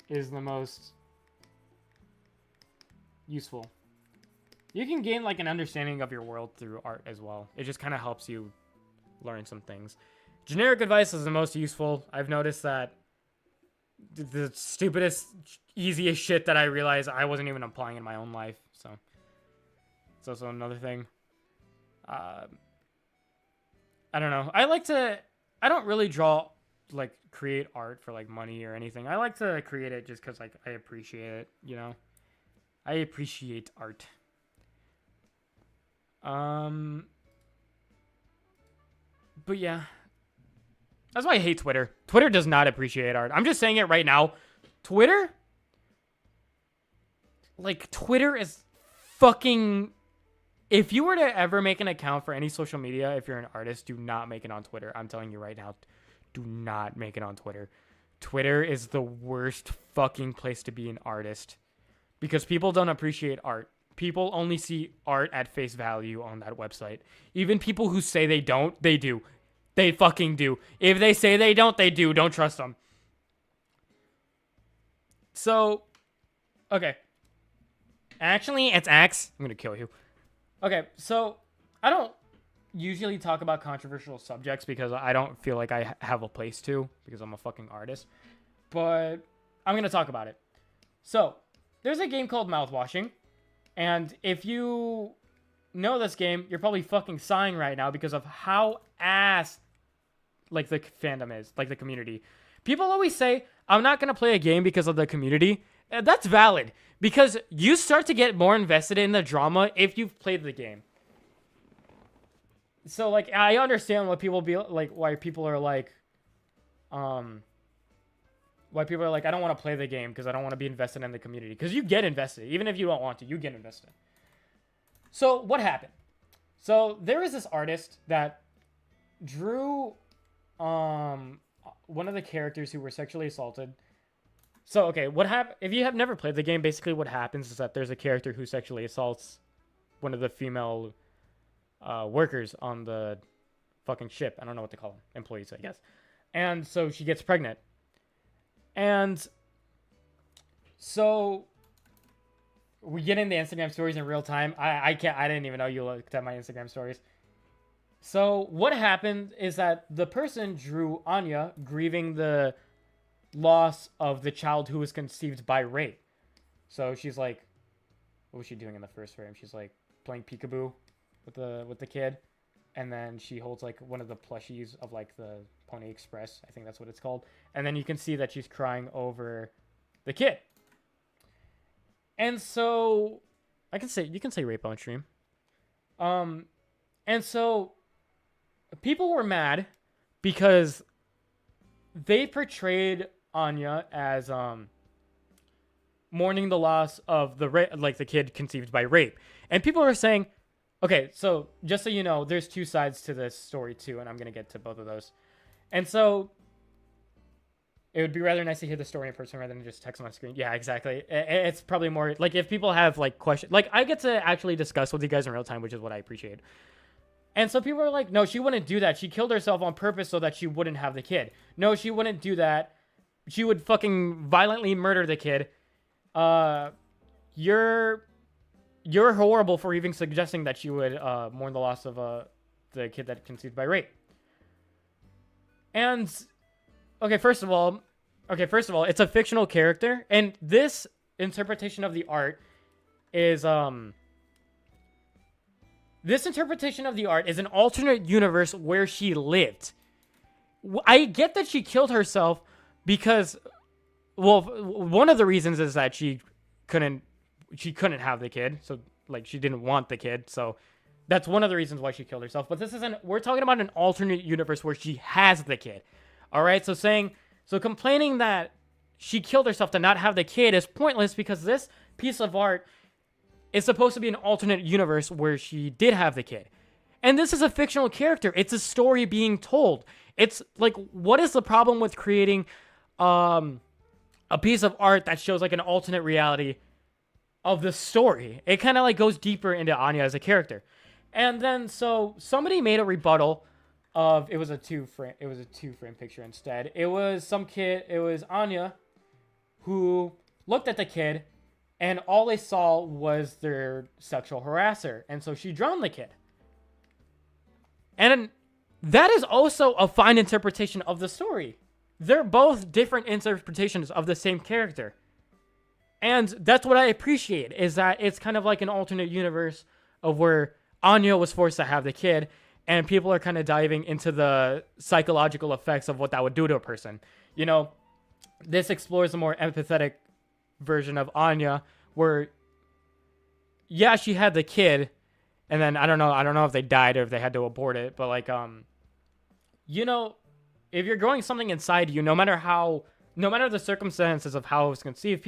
is the most useful. You can gain like an understanding of your world through art as well. It just kind of helps you learn some things. Generic advice is the most useful. I've noticed that the stupidest, easiest shit that I realized I wasn't even applying in my own life. So it's also another thing. I don't know. I don't really like create art for like money or anything. I like to create it just because like I appreciate it, you know? I appreciate art. But yeah. That's why I hate Twitter. Twitter does not appreciate art. I'm just saying it right now. Twitter is fucking... If you were to ever make an account for any social media, if you're an artist, do not make it on Twitter. I'm telling you right now, do not make it on Twitter. Twitter is the worst fucking place to be an artist. Because people don't appreciate art. People only see art at face value on that website. Even people who say they don't, they do. They fucking do. If they say they don't, they do. Don't trust them. So, okay. Actually, it's Axe. I'm gonna kill you. Okay, so I don't usually talk about controversial subjects because I don't feel like I have a place to because I'm a fucking artist. But I'm gonna talk about it. So, there's a game called Mouthwashing. And if you know this game, you're probably fucking sighing right now because of how ass like the fandom is, like the community. People always say, I'm not going to play a game because of the community. That's valid because you start to get more invested in the drama if you've played the game. So like, I understand what people be like, why people are like, I don't want to play the game because I don't want to be invested in the community. Because you get invested. Even if you don't want to, you get invested. So what happened? So there is this artist that drew one of the characters who were sexually assaulted. So, okay, what happened? If you have never played the game, basically what happens is that there's a character who sexually assaults one of the female workers on the fucking ship. I don't know what to call them. Employees, I guess. And so she gets pregnant. And so we get into Instagram stories in real time. I didn't even know you looked at my Instagram stories. So what happened is that the person drew Anya grieving the loss of the child who was conceived by rape. So she's like, what was she doing in the first frame? She's like playing peekaboo with the kid. And then she holds like one of the plushies of like the Pony Express. I think that's what it's called. And then you can see that she's crying over the kid. And so you can say rape on stream. And so people were mad because they portrayed Anya as mourning the loss of the kid conceived by rape. And people were saying, okay, so just so you know, there's two sides to this story too, and I'm going to get to both of those. And so it would be rather nice to hear the story in person rather than just text on my screen. Yeah, exactly. It's probably more like if people have like questions, like I get to actually discuss with you guys in real time, which is what I appreciate. And so people are like, no, she wouldn't do that. She killed herself on purpose so that she wouldn't have the kid. No, she wouldn't do that. She would fucking violently murder the kid. You're horrible for even suggesting that she would mourn the loss of the kid that conceived by rape. And first of all, it's a fictional character, and this interpretation of the art is an alternate universe where she lived. I get that she killed herself because, well, one of the reasons is that she couldn't have the kid, so like she didn't want the kid, so That's one of the reasons why she killed herself. But this isn't. We're talking about an alternate universe where she has the kid. All right. So complaining that she killed herself to not have the kid is pointless because this piece of art is supposed to be an alternate universe where she did have the kid. And this is a fictional character. It's a story being told. It's like, what is the problem with creating a piece of art that shows like an alternate reality of the story? It kind of like goes deeper into Anya as a character. And then so somebody made a rebuttal of it was a two frame picture instead. It was Anya who looked at the kid and all they saw was their sexual harasser. And so she drowned the kid. And that is also a fine interpretation of the story. They're both different interpretations of the same character. And that's what I appreciate, is that it's kind of like an alternate universe of where Anya was forced to have the kid, and people are kind of diving into the psychological effects of what that would do to a person. You know, this explores a more empathetic version of Anya, where, yeah, she had the kid, and then I don't know if they died or if they had to abort it, but like, you know, if you're growing something inside you, no matter the circumstances of how it was conceived,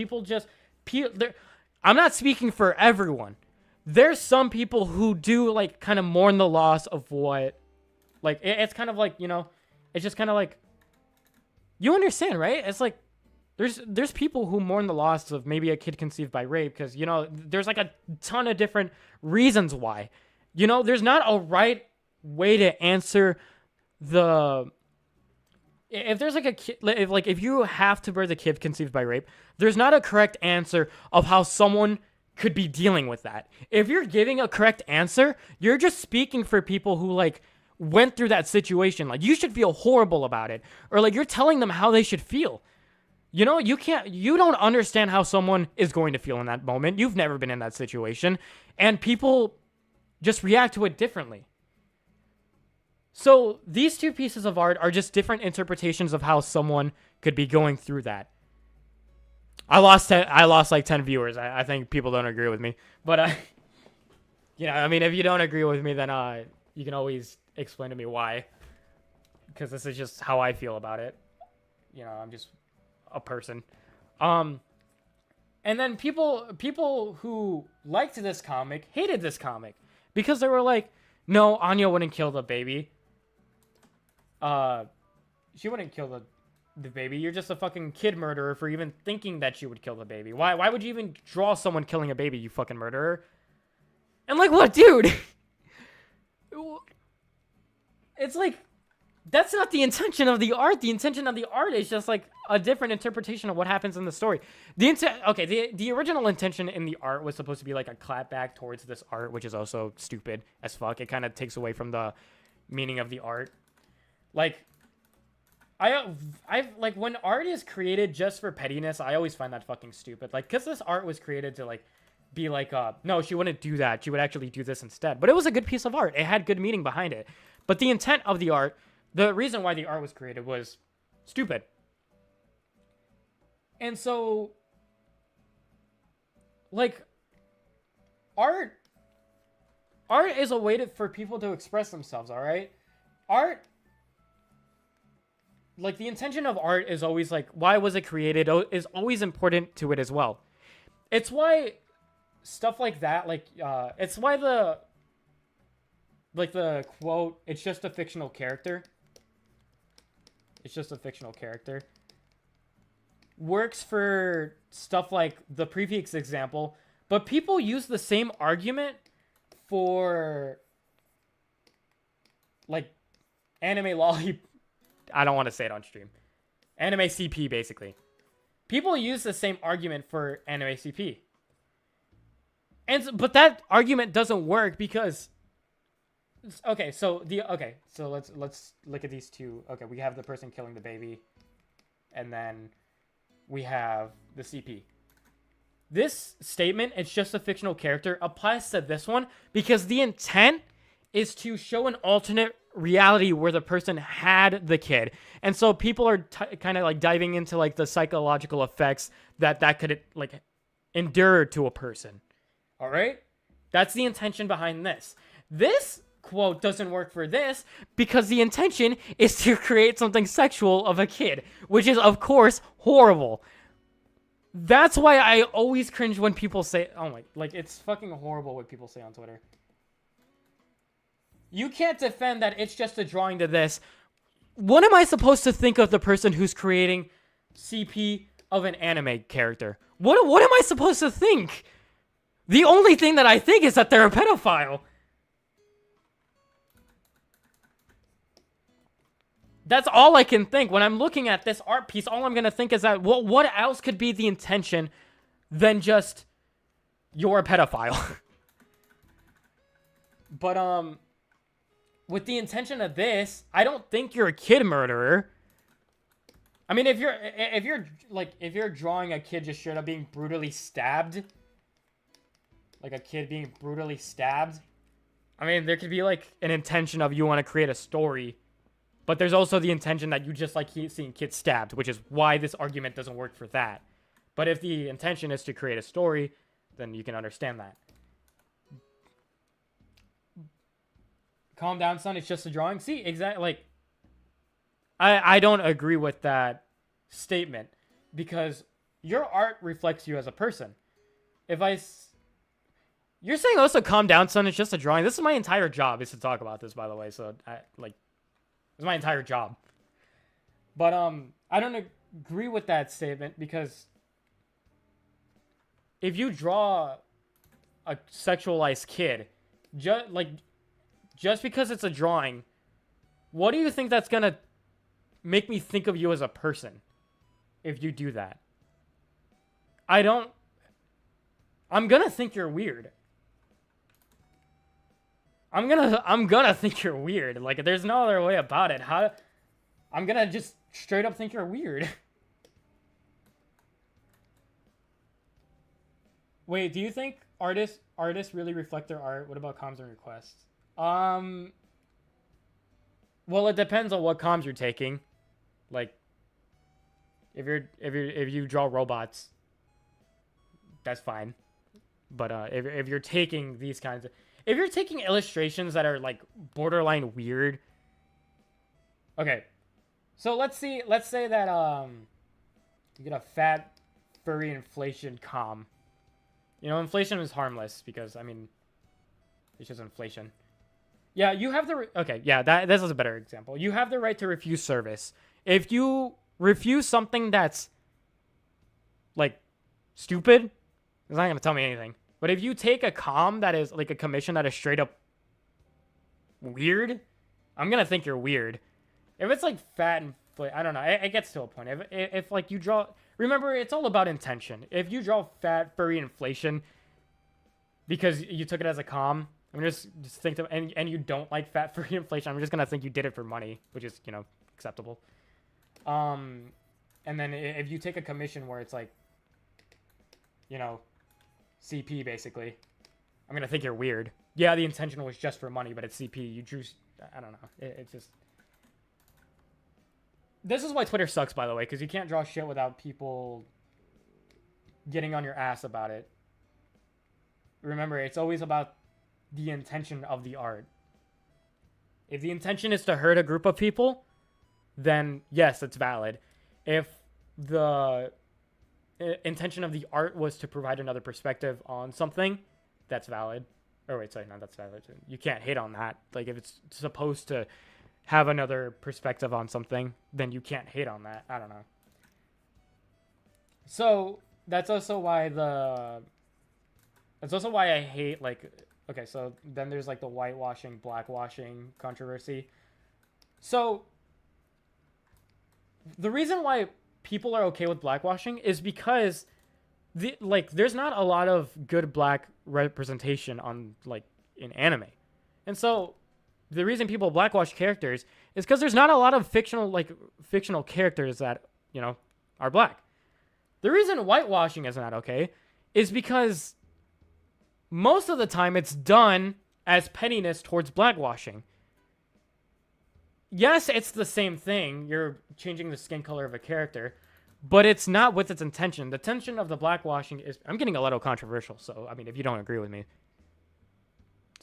I'm not speaking for everyone. There's some people who do like kind of mourn the loss of what, like, it's kind of like, you know, it's just kind of like, you understand, right? It's like, there's people who mourn the loss of maybe a kid conceived by rape because, you know, there's like a ton of different reasons why. You know, there's not a right way to answer if there's like a kid, if you have to birth a kid conceived by rape, there's not a correct answer of how someone could be dealing with that. If you're giving a correct answer, you're just speaking for people who like went through that situation. Like, you should feel horrible about it, or like you're telling them how they should feel. You know, you don't understand how someone is going to feel in that moment. You've never been in that situation, and people just react to it differently. So these two pieces of art are just different interpretations of how someone could be going through that. I lost like 10 viewers. I think people don't agree with me, but you know, I mean, if you don't agree with me, then you can always explain to me why, because this is just how I feel about it. You know, I'm just a person. And then people who liked this comic hated this comic because they were like, no, Anya wouldn't kill the baby. She wouldn't kill the baby. You're just a fucking kid murderer for even thinking that she would kill the baby. Why would you even draw someone killing a baby, you fucking murderer? And like, what, dude? It's like, that's not the intention of the art. The intention of the art is just like a different interpretation of what happens in the story. The original intention in the art was supposed to be like a clapback towards this art, which is also stupid as fuck. It kind of takes away from the meaning of the art. Like, I've like, when art is created just for pettiness, I always find that fucking stupid. Like, because this art was created to like be like, no, she wouldn't do that. She would actually do this instead. But it was a good piece of art. It had good meaning behind it. But the intent of the art, the reason why the art was created was stupid. And so, like, art is a way for people to express themselves, all right? Art, like, the intention of art is always, like, why was it created is always important to it as well. It's why stuff like that, like, it's why the quote, it's just a fictional character. It's just a fictional character. Works for stuff like the previous example, but people use the same argument for, like, anime lolly. I don't want to say it on stream. Anime CP, basically. People use the same argument for anime CP. But that argument doesn't work because, okay, so let's look at these two. Okay, we have the person killing the baby, and then we have the CP. This statement, it's just a fictional character, applies to this one because the intent is to show an alternate reality where the person had the kid. And so people are kind of like diving into like the psychological effects that could like endure to a person. All right? That's the intention behind this. This quote doesn't work for this because the intention is to create something sexual of a kid, which is, of course, horrible. That's why I always cringe when people say, oh my, like, it's fucking horrible what people say on Twitter. You can't defend that it's just a drawing to this. What am I supposed to think of the person who's creating CP of an anime character? What am I supposed to think? The only thing that I think is that they're a pedophile. That's all I can think. When I'm looking at this art piece, all I'm going to think is that, what else could be the intention than just, you're a pedophile? But, with the intention of this, I don't think you're a kid murderer. I mean, if you're drawing a kid just straight up being brutally stabbed, like a kid being brutally stabbed, I mean, there could be, like, an intention of you want to create a story. But there's also the intention that you just like seeing kids stabbed, which is why this argument doesn't work for that. But if the intention is to create a story, then you can understand that. Calm down, son. It's just a drawing. See, exactly. Like, I don't agree with that statement because your art reflects you as a person. You're saying also, calm down, son. It's just a drawing. This is my entire job is to talk about this, by the way. So it's my entire job. But I don't agree with that statement because if you draw a sexualized kid, just because it's a drawing, what do you think that's gonna make me think of you as a person if you do that? I'm gonna think you're weird. I'm gonna think you're weird. Like, there's no other way about it. I'm gonna just straight up think you're weird. Wait, do you think artists really reflect their art? What about comms and requests? Well, it depends on what comms you're taking. Like, if you draw robots, that's fine. But if you're taking these kinds of, if you're taking illustrations that are like borderline weird, okay. So let's say that you get a fat furry inflation comm. You know, inflation is harmless because I mean, it's just inflation. Yeah, you have the okay. Yeah, this is a better example. You have the right to refuse service. If you refuse something that's like stupid, it's not gonna tell me anything. But if you take a comm that is like a commission that is straight up weird, I'm gonna think you're weird. If it's like fat and I don't know, it gets to a point. If like you draw, remember it's all about intention. If you draw fat furry inflation because you took it as a comm, I'm just think of and you don't like fat furry inflation, I'm just gonna think you did it for money, which is, you know, acceptable. And then if you take a commission where it's like, you know, CP basically, I'm gonna think you're weird. Yeah, the intention was just for money, but it's CP. You drew, I don't know. It's just. This is why Twitter sucks, by the way, because you can't draw shit without people getting on your ass about it. Remember, it's always about the intention of the art. If the intention is to hurt a group of people, then yes, it's valid. If the intention of the art was to provide another perspective on something, that's valid. Or wait, sorry, no, that's valid. You can't hate on that. Like, if it's supposed to have another perspective on something, then you can't hate on that. I don't know. So that's also why I hate, like, okay, so then there's like the whitewashing, blackwashing controversy. So the reason why people are okay with blackwashing is because there's not a lot of good black representation on like in anime. And so the reason people blackwash characters is because there's not a lot of fictional characters that, you know, are black. The reason whitewashing is not okay is because most of the time it's done as pettiness towards blackwashing. Yes, it's the same thing. You're changing the skin color of a character, but it's not with its intention. The intention of the blackwashing is... I'm getting a little controversial, so, I mean, if you don't agree with me,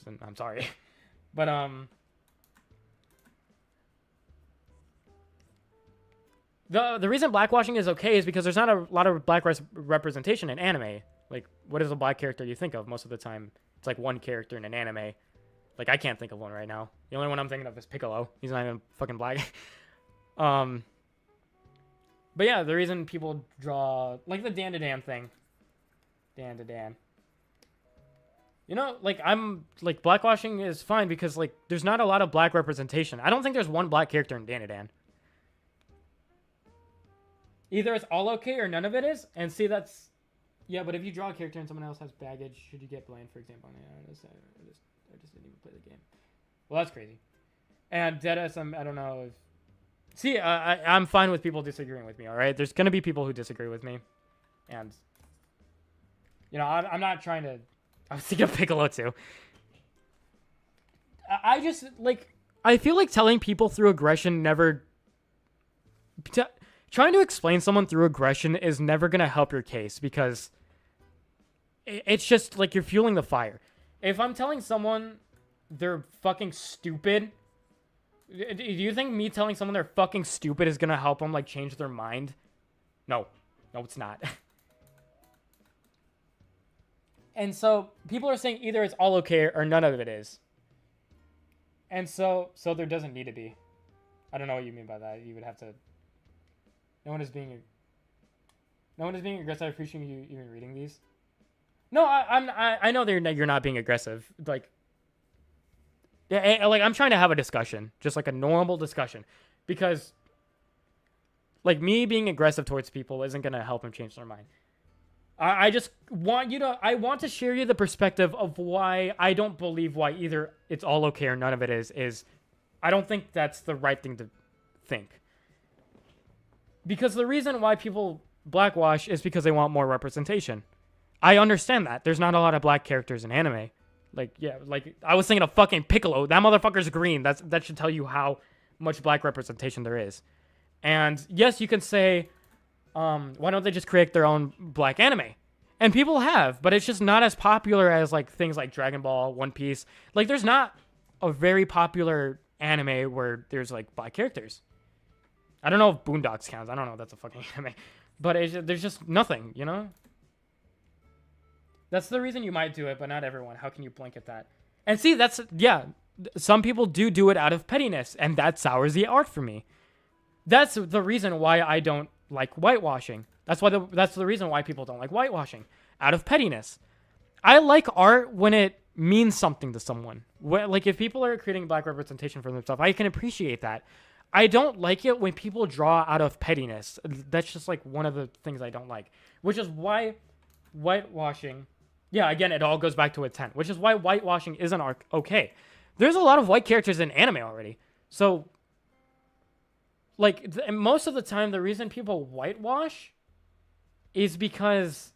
then I'm sorry. But the reason blackwashing is okay is because there's not a lot of black representation in anime. Like, what is a black character you think of most of the time? It's like one character in an anime. Like, I can't think of one right now. The only one I'm thinking of is Piccolo. He's not even fucking black. But yeah, the reason people draw, like, the Dan to Dan thing. Dan to Dan. You know, like, blackwashing is fine because, like, there's not a lot of black representation. I don't think there's one black character in Dan to Dan. Either it's all okay or none of it is. And see, that's... Yeah, but if you draw a character and someone else has baggage, should you get blamed, for example? I just didn't even play the game. Well, that's crazy. And Deadass, I don't know if... See, I'm fine with people disagreeing with me, alright? There's going to be people who disagree with me. And... You know, I'm not trying to... I was thinking of Piccolo, too. I just, like... I feel like telling people through aggression never... Trying to explain someone through aggression is never going to help your case because it's just like you're fueling the fire. If I'm telling someone they're fucking stupid, do you think me telling someone they're fucking stupid is going to help them like change their mind? No. No, it's not. And so people are saying either it's all okay or none of it is. And so there doesn't need to be. I don't know what you mean by that. You would have to... No one is being aggressive. I appreciate you even reading these. No, I know you're not being aggressive. Like, yeah, like I'm trying to have a discussion, just like a normal discussion, because like me being aggressive towards people isn't gonna help them change their mind. I just want you to. I want to share you the perspective of why I don't believe why either it's all okay or none of it is. I don't think that's the right thing to think. Because the reason why people blackwash is because they want more representation. I understand that. There's not a lot of black characters in anime. Like, yeah, like, I was thinking of fucking Piccolo. That motherfucker's green. That should tell you how much black representation there is. And, yes, you can say, why don't they just create their own black anime? And people have, but it's just not as popular as, like, things like Dragon Ball, One Piece. Like, there's not a very popular anime where there's, like, black characters. I don't know if Boondocks counts. I don't know if that's a fucking anime. But there's just nothing, you know? That's the reason you might do it, but not everyone. How can you blanket that? And see, that's... Yeah, some people do it out of pettiness, and that sours the art for me. That's the reason why I don't like whitewashing. That's the reason why people don't like whitewashing. Out of pettiness. I like art when it means something to someone. Like, if people are creating black representation for themselves, I can appreciate that. I don't like it when people draw out of pettiness. That's just like one of the things I don't like. Which is why whitewashing... Yeah, again, it all goes back to intent. Which is why whitewashing isn't okay. There's a lot of white characters in anime already. So, like, most of the time, the reason people whitewash is because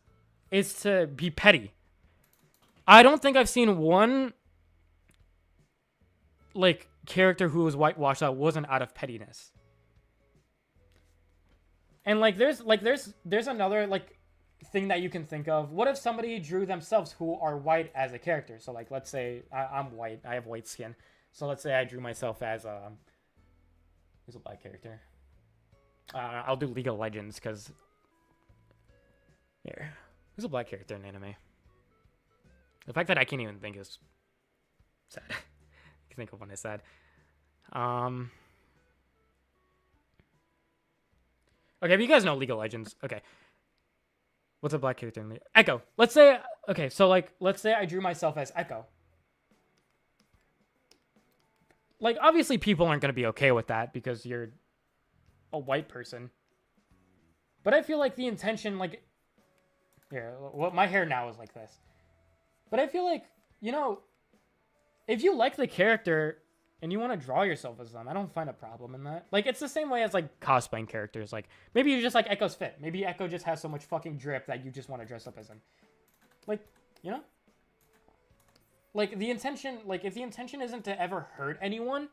it's to be petty. I don't think I've seen one, like... character who was whitewashed that wasn't out of pettiness. And like there's another like thing that you can think of. What if somebody drew themselves who are white as a character? So like let's say I'm white, I have white skin. So let's say I drew myself as who's a black character. I'll do League of Legends because here. Who's a black character in anime? The fact that I can't even think is sad. Think of one is sad. Okay, but you guys know League of Legends. Okay. What's a black character in League? Echo. Let's say, okay, so like, let's say I drew myself as Echo. Like, obviously people aren't going to be okay with that because you're a white person. But I feel like the intention, like, here, well, my hair now is like this. But I feel like, you know, if you like the character and you want to draw yourself as them, I don't find a problem in that. Like, it's the same way as, like, cosplaying characters. Like, maybe you just like Echo's fit. Maybe Echo just has so much fucking drip that you just want to dress up as him. Like, you know? Like, the intention, like, if the intention isn't to ever hurt anyone,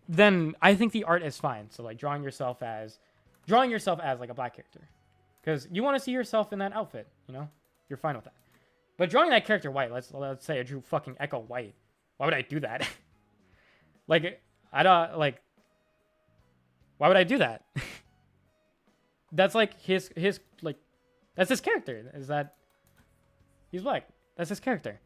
then I think the art is fine. So, like, drawing yourself as, like, a black character. Because you want to see yourself in that outfit, you know? You're fine with that. But drawing that character white, let's say I drew fucking Echo white. why would I do that? Like, I don't, like, why would I do that? That's like his, like, that's his character. Is that he's black. That's his character.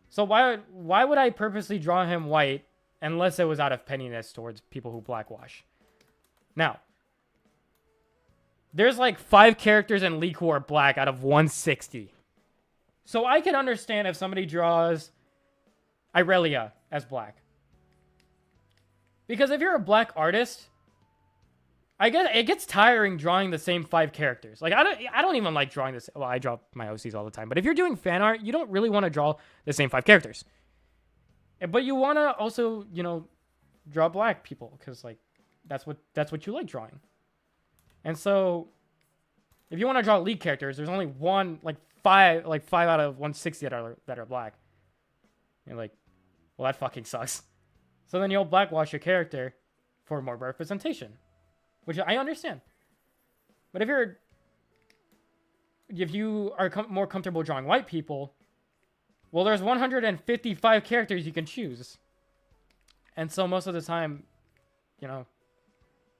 So why would I purposely draw him white unless it was out of pettiness towards people who blackwash? Now, there's like 5 characters in League who are black out of 160. So I can understand if somebody draws Irelia as black. Because if you're a black artist, I guess it gets tiring drawing the same 5 characters. Like, I don't even like drawing this. Well, I draw my OCs all the time. But if you're doing fan art, you don't really want to draw the same 5 characters. But you want to also, you know, draw black people. Because, like, that's what you like drawing. And so, if you want to draw League characters, there's only five out of 160 that are black. You're like, well, that fucking sucks. So then you'll blackwash your character for more representation, which I understand. But if you are more comfortable drawing white people, well, there's 155 characters you can choose. And so most of the time, you know,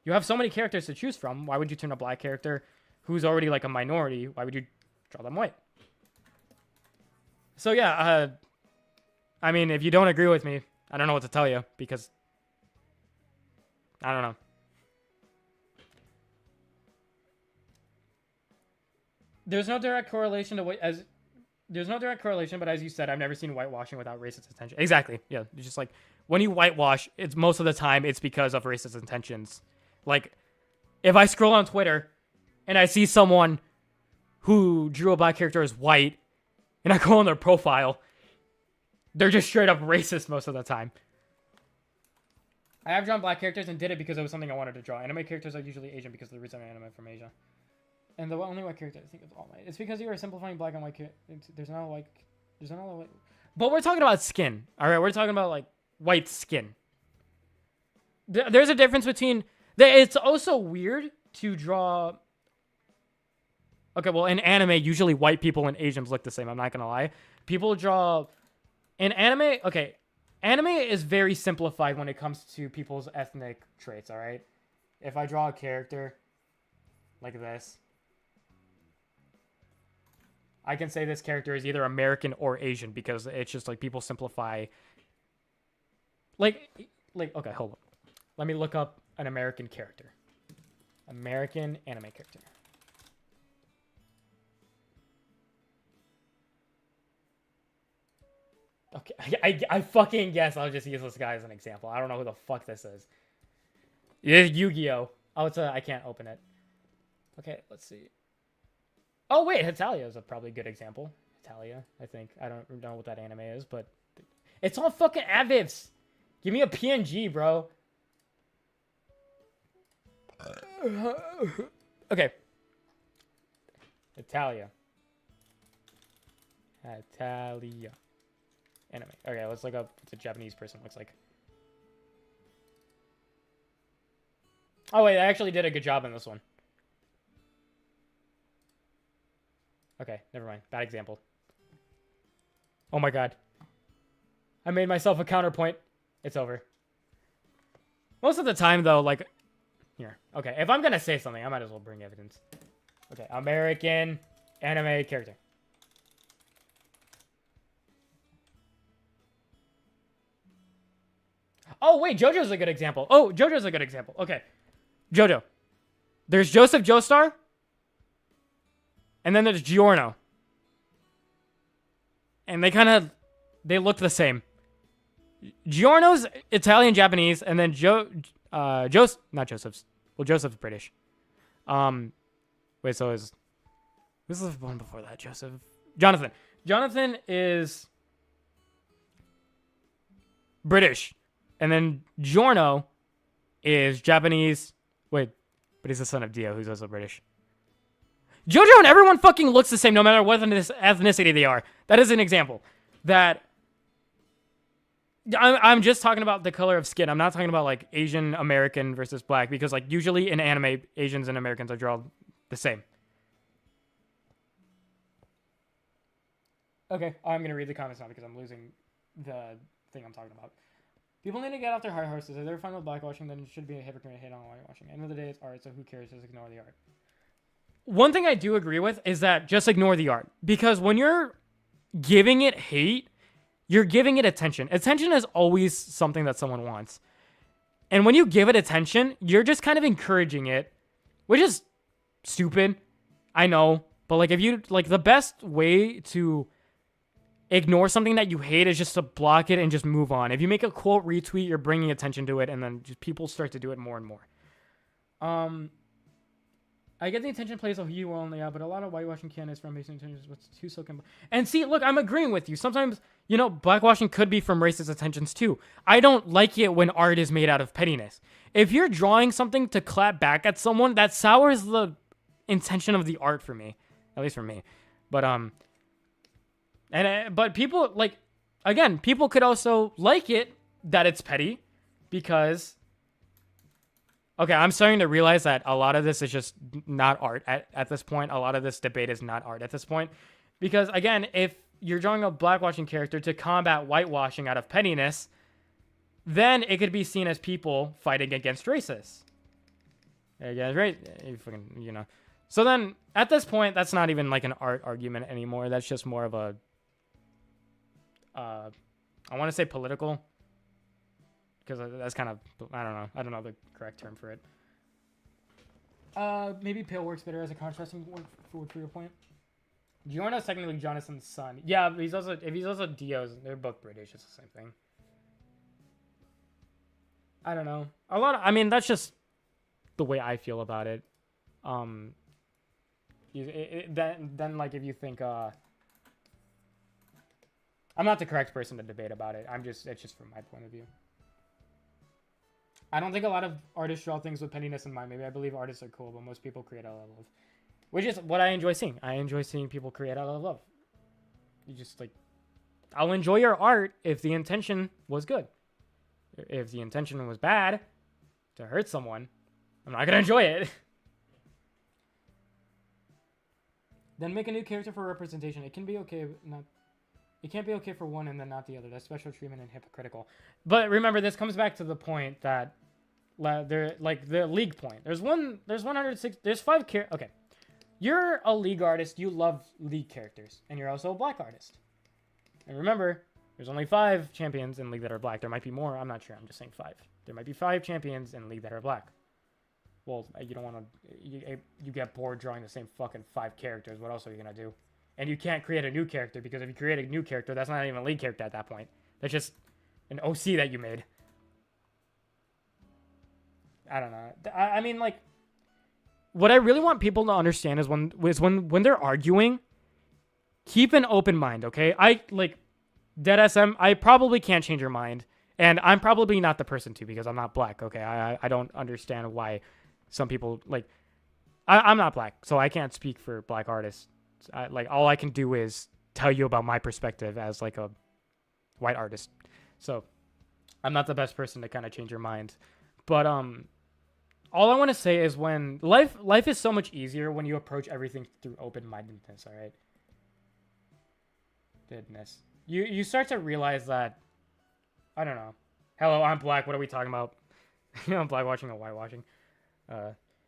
you have so many characters to choose from. Why would you turn a black character who's already like a minority? Why would you draw them white? So yeah, I mean, if you don't agree with me, I don't know what to tell you because I don't know. There's no direct correlation to there's no direct correlation, but as you said, I've never seen whitewashing without racist intention. Exactly. Yeah, it's just like when you whitewash, it's most of the time it's because of racist intentions. Like, if I scroll on Twitter and I see someone who drew a black character as white, and I go on their profile, they're just straight up racist most of the time. I have drawn black characters and did it because it was something I wanted to draw. Anime characters are usually Asian because of the reason I'm anime from Asia. And the only white character I think is All Might. It's because you are simplifying black and white. There's not a white. But we're talking about skin. All right, we're talking about like white skin. There's a difference between. It's also weird to draw. Okay, well, in anime, usually white people and Asians look the same. I'm not gonna lie. People draw in anime. Okay, anime is very simplified when it comes to people's ethnic traits. All right, if I draw a character like this, I can say this character is either American or Asian because it's just like people simplify. Like, okay, hold on. Let me look up an American character. American anime character. Okay, I fucking guess I'll just use this guy as an example. I don't know who the fuck this is. It is Yu-Gi-Oh! Oh, I can't open it. Okay, let's see. Oh, wait, Hetalia is a probably good example. Hetalia, I think. I don't know what that anime is, but it's all fucking avivs. Give me a PNG, bro. Okay. Hetalia. Anime. Okay, let's look up what a Japanese person looks like. Oh, wait, I actually did a good job in this one. Okay, never mind. Bad example. Oh my god. I made myself a counterpoint. It's over. Most of the time, though, like... Here. Okay, if I'm gonna say something, I might as well bring evidence. Okay, American anime character. Oh, wait, JoJo's a good example. Oh, JoJo's a good example. Okay. JoJo. There's Joseph Joestar. And then there's Giorno. And they look the same. Giorno's Italian Japanese, and then not Joseph's. Well, Joseph's British. Wait, so who's the one before that? Jonathan. Jonathan is British. And then Giorno is Japanese. Wait, but he's the son of Dio, who's also British. JoJo and everyone fucking looks the same no matter what ethnicity they are. That is an example. That I'm just talking about the color of skin. I'm not talking about like Asian American versus black because like usually in anime, Asians and Americans are drawn the same. Okay, I'm going to read the comments now because I'm losing the thing I'm talking about. People need to get off their high horses. If they're fine with blackwashing, then it should be a hypocrite hate on whitewashing. End of the day, it's art, so who cares? Just ignore the art. One thing I do agree with is that just ignore the art. Because when you're giving it hate, you're giving it attention. Attention is always something that someone wants. And when you give it attention, you're just kind of encouraging it, which is stupid. I know. But like if you like the best way to ignore something that you hate is just to block it and just move on. If you make a quote retweet, you're bringing attention to it, and then just people start to do it more and more. I get the attention plays a huge role in but a lot of whitewashing candidates from making attention what's too silken. And see, look, I'm agreeing with you. Sometimes, you know, blackwashing could be from racist intentions too. I don't like it when art is made out of pettiness. If you're drawing something to clap back at someone, that sours the intention of the art for me, at least for me. But but people like, again, people could also like it that it's petty, because. Okay, I'm starting to realize that a lot of this is just not art at this point. A lot of this debate is not art at this point. Because, again, if you're drawing a blackwashing character to combat whitewashing out of pettiness, then it could be seen as people fighting against racists. Yeah, right? You know. So then, at this point, that's not even like an art argument anymore. That's just more of a, I want to say political. Because that's kind of, I don't know the correct term for it. Maybe pale works better as a contrasting word for your point. Giorno's technically Jonathan's son. Yeah, but if he's also Dio's, they're both British. It's the same thing. I don't know. That's just the way I feel about it. Then like if you think, I'm not the correct person to debate about it. It's just from my point of view. I don't think a lot of artists draw things with pettiness in mind. Maybe I believe artists are cool, but most people create out of love. Which is what I enjoy seeing. I enjoy seeing people create out of love. You just like, I'll enjoy your art if the intention was good. If the intention was bad, to hurt someone, I'm not going to enjoy it. Then make a new character for representation. It can be okay, it can't be okay for one and then not the other. That's special treatment and hypocritical. But remember, this comes back to the point that like the league point. There's 106. There's 5 okay. You're a league artist. You love league characters, and you're also a black artist. And remember, there's only 5 champions in league that are black. There might be more. I'm not sure. I'm just saying 5. There might be 5 champions in league that are black. Well, you don't want to. You get bored drawing the same fucking 5 characters. What else are you gonna do? And you can't create a new character, because if you create a new character, that's not even a league character at that point. That's just an OC that you made. I don't know. I mean, like, what I really want people to understand is when they're arguing, keep an open mind, okay? Dead SM, I probably can't change your mind, and I'm probably not the person to, because I'm not black, okay? I don't understand why some people, like, I'm not black, so I can't speak for black artists. All I can do is tell you about my perspective as like a white artist. So I'm not the best person to kind of change your mind. But all I want to say is when life is so much easier when you approach everything through open-mindedness, all right? You start to realize that, I don't know. Hello, I'm black. What are we talking about? I'm black watching or white watching.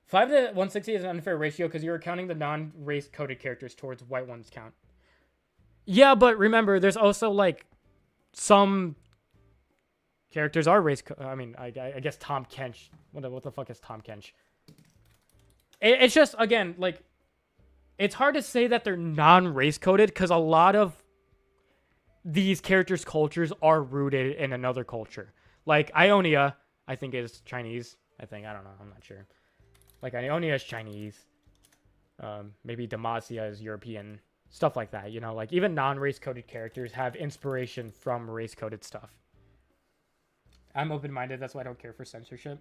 5 to 160 is an unfair ratio because you're counting the non-race coded characters towards white ones count. Yeah, but remember, there's also like some characters are race. I guess Tom Kench. What the fuck is Tom Kench? It's just, again, like, it's hard to say that they're non-race coded because a lot of these characters' cultures are rooted in another culture. Like Ionia, I think is Chinese. I don't know. I'm not sure. Like, Ionia is Chinese. Maybe Demacia is European. Stuff like that, you know? Like, even non-race coded characters have inspiration from race coded stuff. I'm open-minded. That's why I don't care for censorship.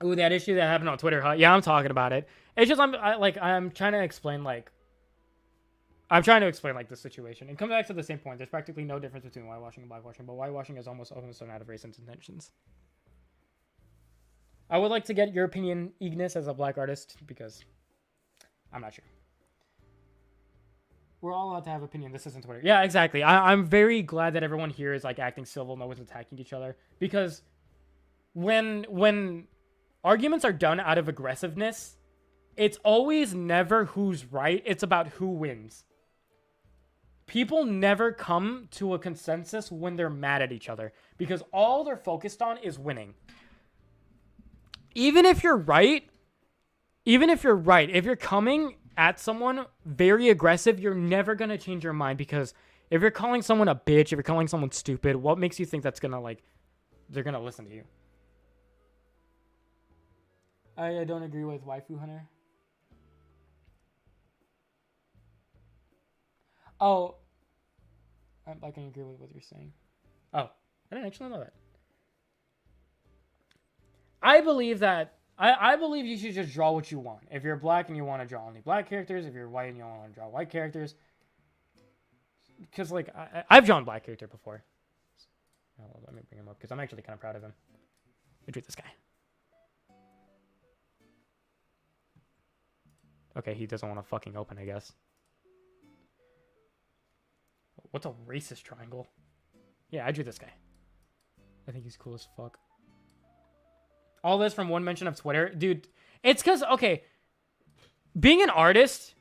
Ooh, that issue that happened on Twitter, huh? Yeah, I'm talking about it. It's just, I'm trying to explain, like, the situation. And come back to the same point. There's practically no difference between whitewashing and blackwashing, but whitewashing is almost done out of racist intentions. I would like to get your opinion, Ignis, as a black artist, because I'm not sure. We're all allowed to have opinion. This isn't Twitter. Yeah, exactly. I'm very glad that everyone here is like acting civil, no one's attacking each other. Because when arguments are done out of aggressiveness, it's always never who's right. It's about who wins. People never come to a consensus when they're mad at each other because all they're focused on is winning. Even if you're right, if you're coming at someone very aggressive, you're never going to change your mind because if you're calling someone a bitch, if you're calling someone stupid, what makes you think that's going to like, they're going to listen to you? I don't agree with Waifu Hunter. Oh, I can agree with what you're saying. Oh, I didn't actually know that. I believe you should just draw what you want. If you're black and you want to draw only black characters, if you're white and you want to draw white characters, because like I've drawn black character before. Oh, let me bring him up because I'm actually kind of proud of him. Let me treat this guy. Okay, he doesn't want to fucking open, I guess. What's a racist triangle? Yeah, I drew this guy. I think he's cool as fuck. All this from one mention of Twitter. Dude, it's because, okay, being an artist,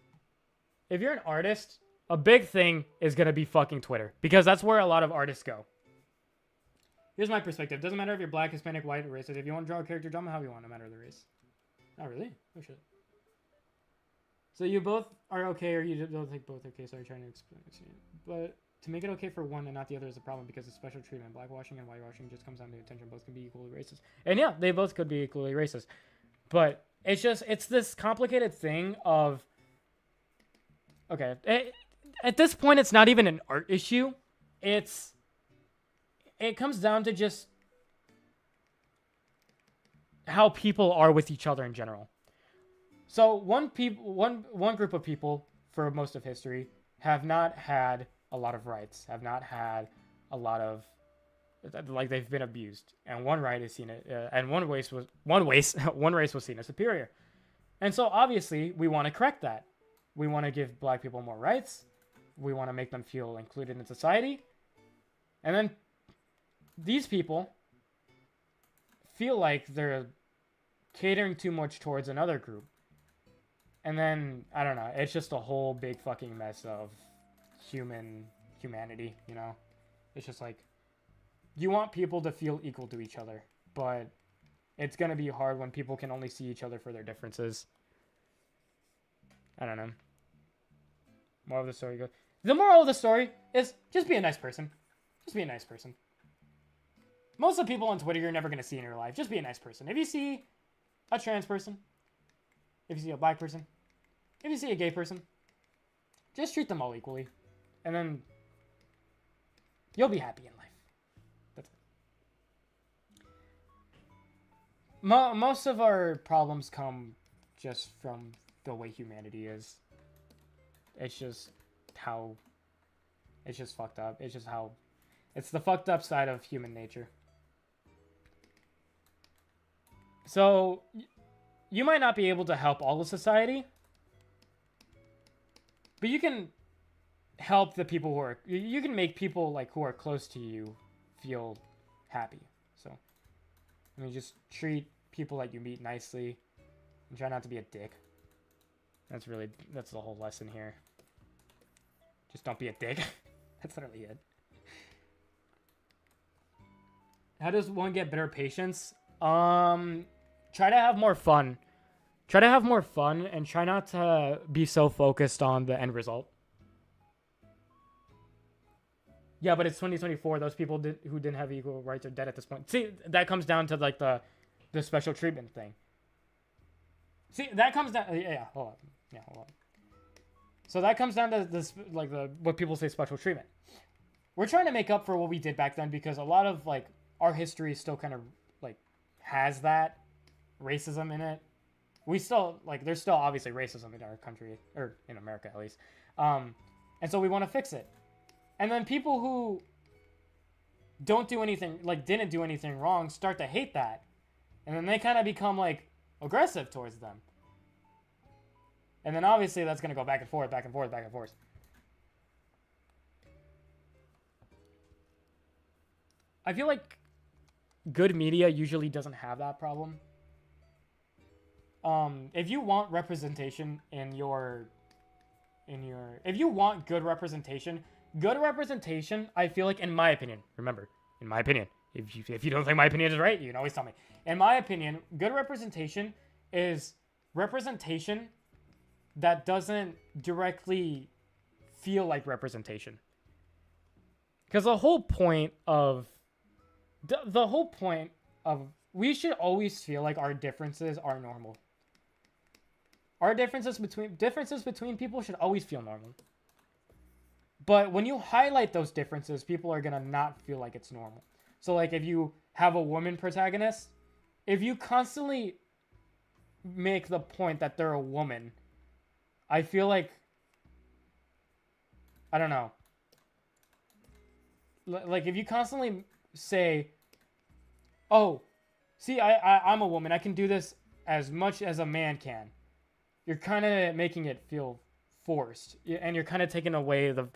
if you're an artist, a big thing is going to be fucking Twitter. Because that's where a lot of artists go. Here's my perspective. Doesn't matter if you're black, Hispanic, white, or racist. If you want to draw a character, draw them how you want, no matter the race. Oh, really? Oh, shit. So you both are okay, or you don't think both okay? Sorry, trying to explain this. But to make it okay for one and not the other is a problem because of special treatment. Blackwashing and whitewashing just comes down to intention. Both can be equally racist. And yeah, they both could be equally racist. But it's this complicated thing of, okay, at this point, it's not even an art issue. It comes down to just how people are with each other in general. So one group of people for most of history have not had a lot of rights, have not had a lot of, like, they've been abused, and one right is seen and one race was seen as superior, and so obviously we want to correct that. We want to give black people more rights. We want to make them feel included in society, and then these people feel like they're catering too much towards another group. And then, I don't know, it's just a whole big fucking mess of humanity, you know? It's just like, you want people to feel equal to each other, but it's gonna be hard when people can only see each other for their differences. I don't know. Moral of the story goes. The moral of the story is just be a nice person. Just be a nice person. Most of the people on Twitter you're never gonna see in your life. Just be a nice person. If you see a trans person, if you see a black person, if you see a gay person, just treat them all equally. And then you'll be happy in life. That's it. Most of our problems come just from the way humanity is. It's just how... It's just fucked up. It's just how... It's the fucked up side of human nature. So... You might not be able to help all of society, but you can help the people who are... You can make people like who are close to you feel happy. So, I mean, just treat people that you meet nicely and try not to be a dick. That's the whole lesson here. Just don't be a dick. That's literally it. How does one get better patience? Try to have more fun. Try to have more fun and try not to be so focused on the end result. Yeah, but it's 2024. Those people who didn't have equal rights are dead at this point. See, that comes down to like the special treatment thing. See, that comes down... Yeah, hold on. Yeah, hold on. So that comes down to this, like what people say special treatment. We're trying to make up for what we did back then because a lot of like our history still kind of like has that racism in it. We still like there's still obviously racism in our country, or in America at least, and so we want to fix it. And then people who didn't do anything wrong start to hate that, and then they kind of become like aggressive towards them. And then obviously that's gonna go back and forth. I feel like good media usually doesn't have that problem. If you want representation if you want good representation, I feel like, in my opinion, remember, in my opinion, if you don't think my opinion is right, you can always tell me. In my opinion, good representation is representation that doesn't directly feel like representation. Because the whole point of we should always feel like our differences are normal. Our differences between people should always feel normal. But when you highlight those differences, people are gonna not feel like it's normal. So like if you have a woman protagonist, if you constantly make the point that they're a woman, I feel like, I don't know. Like if you constantly say, "Oh, see, I'm a woman. I can do this as much as a man can." You're kind of making it feel forced, and you're kind of taking away the.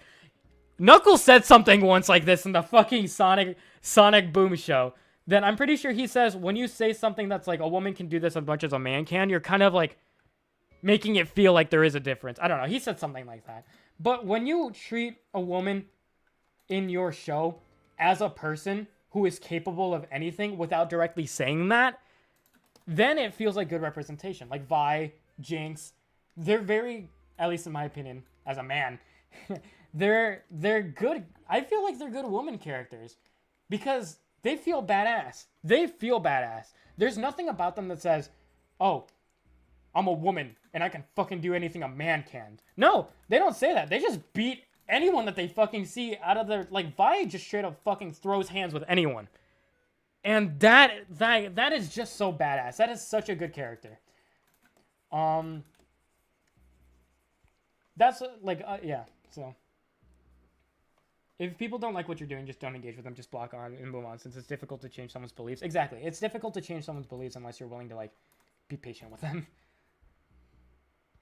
Knuckles said something once like this in the fucking Sonic Boom show. Then I'm pretty sure he says when you say something that's like a woman can do this as much as a man can, you're kind of like making it feel like there is a difference. I don't know. He said something like that. But when you treat a woman in your show as a person who is capable of anything without directly saying that, then it feels like good representation. Like Vi, Jinx, they're very, at least in my opinion, as a man, they're good. I feel like they're good woman characters because they feel badass. There's nothing about them that says, "Oh, I'm a woman and I can fucking do anything a man can." No, they don't say that. They just beat anyone that they fucking see out of their, like, Vi just straight up fucking throws hands with anyone. And that is just so badass. That is such a good character. That's yeah. So if people don't like what you're doing, just don't engage with them. Just block on and move on, since it's difficult to change someone's beliefs. Exactly, it's difficult to change someone's beliefs unless you're willing to like be patient with them.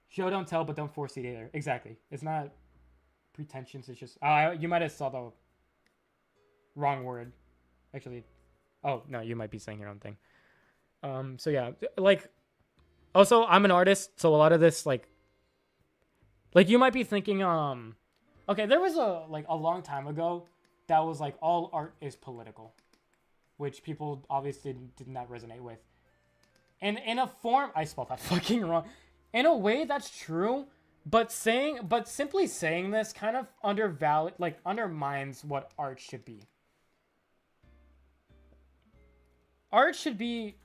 Show don't tell, but don't force it either. Exactly, it's not pretensions. It's just you might have saw the wrong word, actually. Oh no, you might be saying your own thing. So yeah, like. Also, I'm an artist, so a lot of this, like you might be thinking, okay, there was a long time ago that was like all art is political, which people obviously did not resonate with. And in a form, I spelled that fucking wrong. In a way, that's true, but simply saying this kind of undermines what art should be. Art should be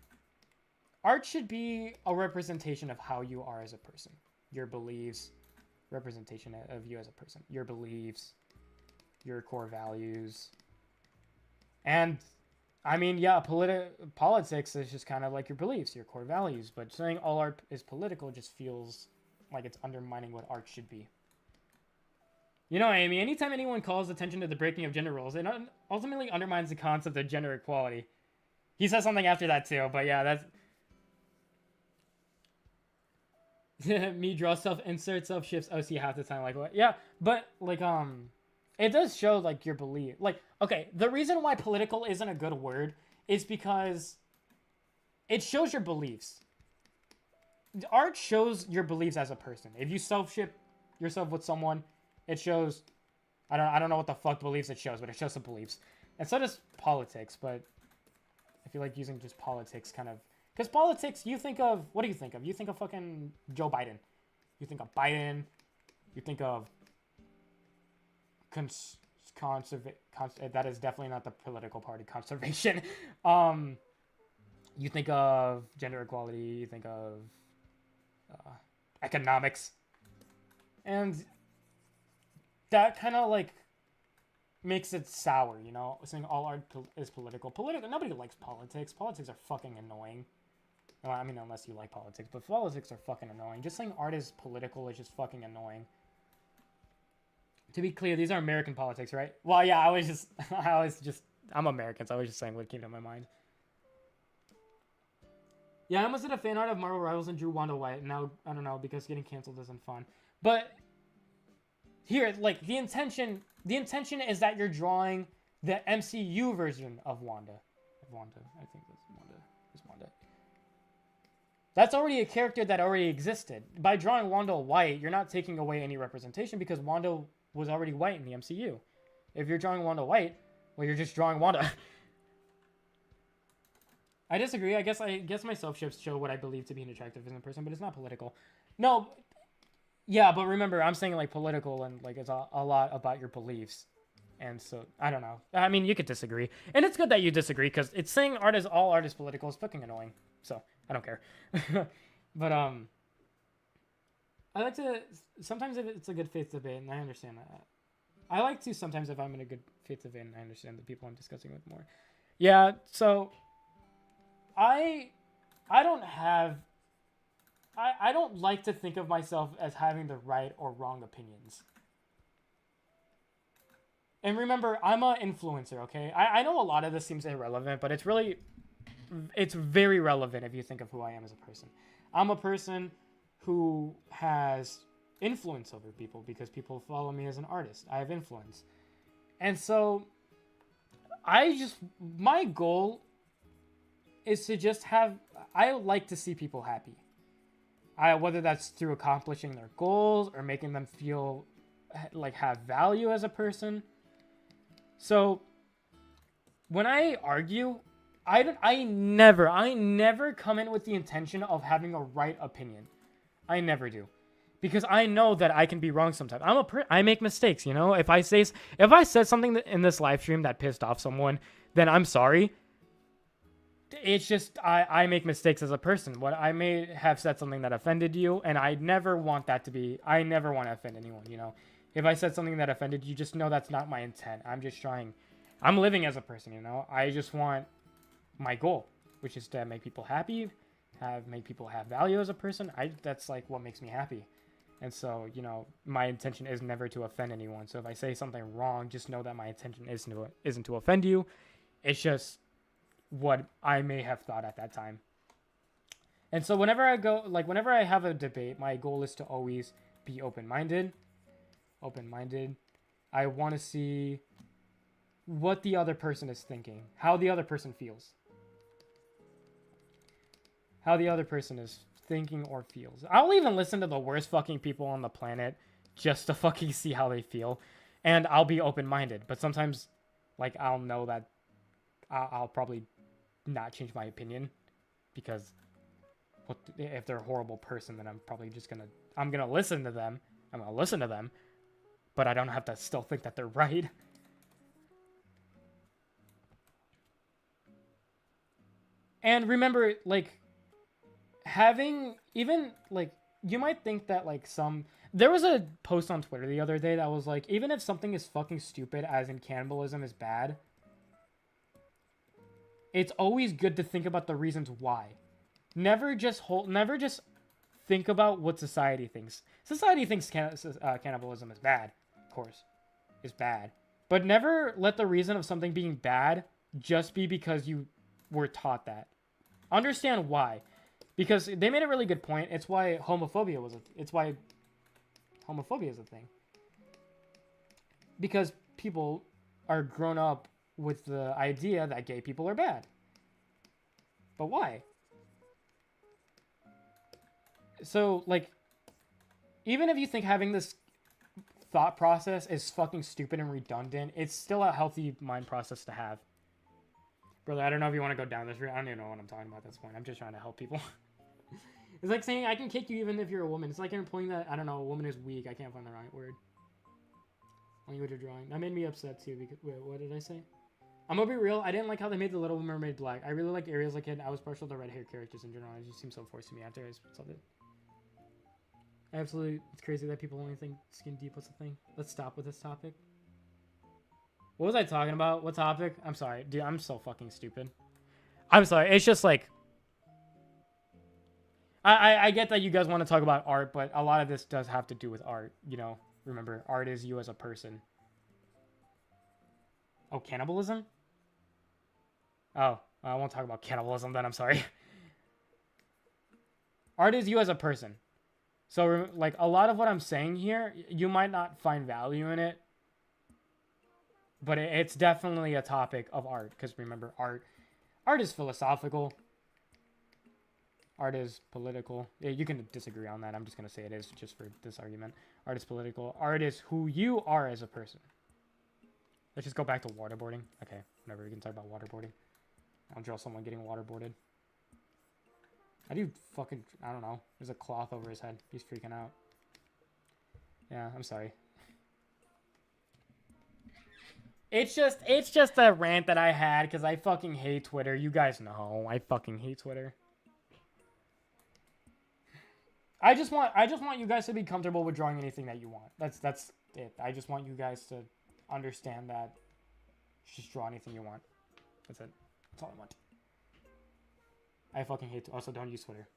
a representation of how you are as a person. Your beliefs, representation of you as a person. Your beliefs, your core values. And, I mean, yeah, politics is just kind of like your beliefs, your core values. But saying all art is political just feels like it's undermining what art should be. You know, Amy, anytime anyone calls attention to the breaking of gender roles, it ultimately undermines the concept of gender equality. He says something after that, too. But, yeah, that's... Me draw self-insert, self-shifts OC half the time. Like, what? Yeah, but, like, it does show, like, your belief. Like, okay, the reason why political isn't a good word is because it shows your beliefs. Art shows your beliefs as a person. If you self-ship yourself with someone, it shows... I don't know what the fuck beliefs it shows, but it shows some beliefs. And so does politics, but I feel like using just politics kind of... Because politics, you think of... What do you think of? You think of fucking Joe Biden. You think of Biden. You think of... that is definitely not the political party. Conservation. You think of gender equality. You think of... economics. And... that kind of, like... makes it sour, you know? Saying all art is political. Nobody likes politics. Politics are fucking annoying. Well, I mean, unless you like politics, but politics are fucking annoying. Just saying art is political is just fucking annoying. To be clear, these are American politics, right? Well, yeah, I'm American, so I was just saying what came to my mind. Yeah, I almost did a fan art of Marvel Rivals and drew Wanda White. Now, I don't know, because getting canceled isn't fun. But, here, like, the intention is that you're drawing The MCU version of Wanda. Wanda, I think that's Wanda. Is Wanda. That's already a character that already existed. By drawing Wanda white, you're not taking away any representation because Wanda was already white in the MCU. If you're drawing Wanda white, well, you're just drawing Wanda. I disagree. I guess my self-shifts show what I believe to be an attractive as a person, but it's not political. No, yeah, but remember, I'm saying like political and like it's a lot about your beliefs. And so, I don't know. I mean, you could disagree. And it's good that you disagree because it's saying all art is political is fucking annoying. So, I don't care. But, I like to, sometimes if it's a good faith debate, and I understand that. I like to sometimes if I'm in a good faith debate and I understand the people I'm discussing with more. Yeah, so, I don't have, I don't like to think of myself as having the right or wrong opinions. And remember, I'm an influencer, okay? I know a lot of this seems irrelevant, but it's very relevant if you think of who I am as a person. I'm a person who has influence over people because people follow me as an artist. I have influence. And so, my goal is to just I like to see people happy. Whether that's through accomplishing their goals or making them feel like have value as a person. So, when I argue, I never come in with the intention of having a right opinion. I never do, because I know that I can be wrong sometimes. I make mistakes, you know. If I said something in this live stream that pissed off someone, then I'm sorry. It's just I make mistakes as a person. What I may have said something that offended you, and I never want to offend anyone, you know. If I said something that offended you, just know that's not my intent. I'm living as a person, you know. I just want my goal, which is to make people happy, make people have value as a person. That's like what makes me happy. And so, you know, my intention is never to offend anyone. So if I say something wrong, just know that my intention isn't to offend you. It's just what I may have thought at that time. And so whenever I have a debate, my goal is to always be open-minded. I want to see what the other person is thinking, how the other person feels. How the other person is thinking or feels. I'll even listen to the worst fucking people on the planet just to fucking see how they feel. And I'll be open-minded. But sometimes, like, I'll know that I'll probably not change my opinion. Because if they're a horrible person, then I'm probably just I'm gonna listen to them. But I don't have to still think that they're right. And remember, like, you might think that, like, there was a post on Twitter the other day that was like, even if something is fucking stupid, as in cannibalism is bad, it's always good to think about the reasons why. Never just think about what society thinks. Society thinks cannibalism is bad, of course, is bad. But never let the reason of something being bad just be because you were taught that. Understand why. Because they made a really good point. It's why homophobia is a thing. Because people are grown up with the idea that gay people are bad. But why? So, like, even if you think having this thought process is fucking stupid and redundant, it's still a healthy mind process to have. Brother, I don't know if you want to go down this route. I don't even know what I'm talking about at this point. I'm just trying to help people. It's like saying I can kick you even if you're a woman. It's like implying that, I don't know, a woman is weak. I can't find the right word. Language of drawing. That made me upset too. Because, wait, what did I say? I'm gonna be real. I didn't like how they made the Little Mermaid black. I really liked Ariel as a kid. I was partial to red hair characters in general. It just seemed so forced to me after I saw it. Absolutely, it's crazy that people only think skin deep was a thing. Let's stop with this topic. What was I talking about? What topic? I'm sorry. Dude, I'm so fucking stupid. I'm sorry. It's just like... I get that you guys want to talk about art, but a lot of this does have to do with art, you know? Remember, art is you as a person. Oh, cannibalism? Oh, I won't talk about cannibalism then, I'm sorry. Art is you as a person. So, like, a lot of what I'm saying here, you might not find value in it. but it's definitely a topic of art. Because remember, art is philosophical. Art is political. Yeah, you can disagree on that. I'm just gonna say it is just for this argument. Art is political. Art is who you are as a person. Let's just go back to waterboarding. Okay, whatever. We can talk about waterboarding. I'll draw someone getting waterboarded. How do you fucking... I don't know. There's a cloth over his head. He's freaking out. Yeah, I'm sorry. It's just a rant that I had because I fucking hate Twitter. You guys know. I fucking hate Twitter. I just want you guys to be comfortable with drawing anything that you want. That's it. I just want you guys to understand that just draw anything you want. That's it. That's all I want. I fucking hate. Also, don't use Twitter.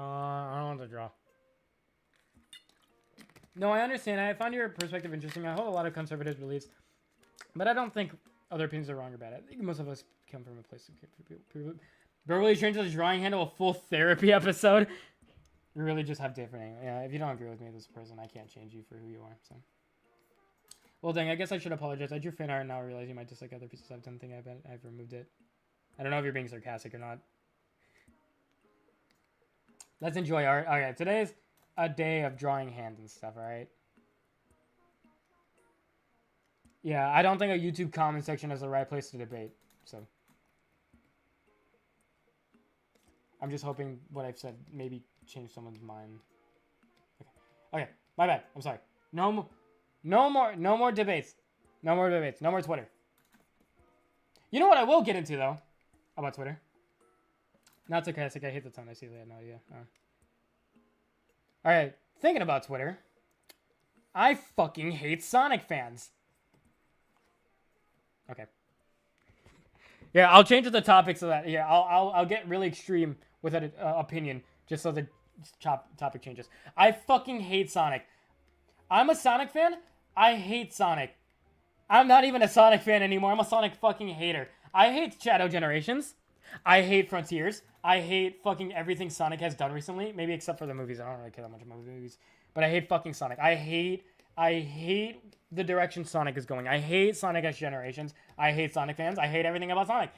I don't want to draw. No, I understand. I find your perspective interesting. I hold a lot of conservative beliefs, but I don't think other opinions are wrong or bad. I think most of us come from a place of... Beverly changes drawing handle a full therapy episode. We really just have different... Yeah, if you don't agree with me as a person, I can't change you for who you are, so... Well, dang, I guess I should apologize. I drew fan art and now I realize you might dislike other pieces. I've done thing I've removed it. I don't know if you're being sarcastic or not. Let's enjoy art. Okay, today's a day of drawing hands and stuff, alright? Yeah, I don't think a YouTube comment section is the right place to debate, so... I'm just hoping what I've said maybe change someone's mind. Okay, my bad. I'm sorry. No more debates. No more debates. No more Twitter. You know what I will get into, though? About Twitter? Not sarcastic. I hate the tone. I see that. No idea. Alright, thinking about Twitter. I fucking hate Sonic fans. Okay. Yeah, I'll change the topic so that... Yeah, I'll get really extreme with an opinion just so the topic changes. I fucking hate Sonic. I'm a Sonic fan. I hate Sonic. I'm not even a Sonic fan anymore. I'm a Sonic fucking hater. I hate Shadow Generations. I hate Frontiers. I hate fucking everything Sonic has done recently. Maybe except for the movies. I don't really care that much about movies. But I hate fucking Sonic. I hate the direction Sonic is going. I hate Sonic X Generations. I hate Sonic fans. I hate everything about Sonic.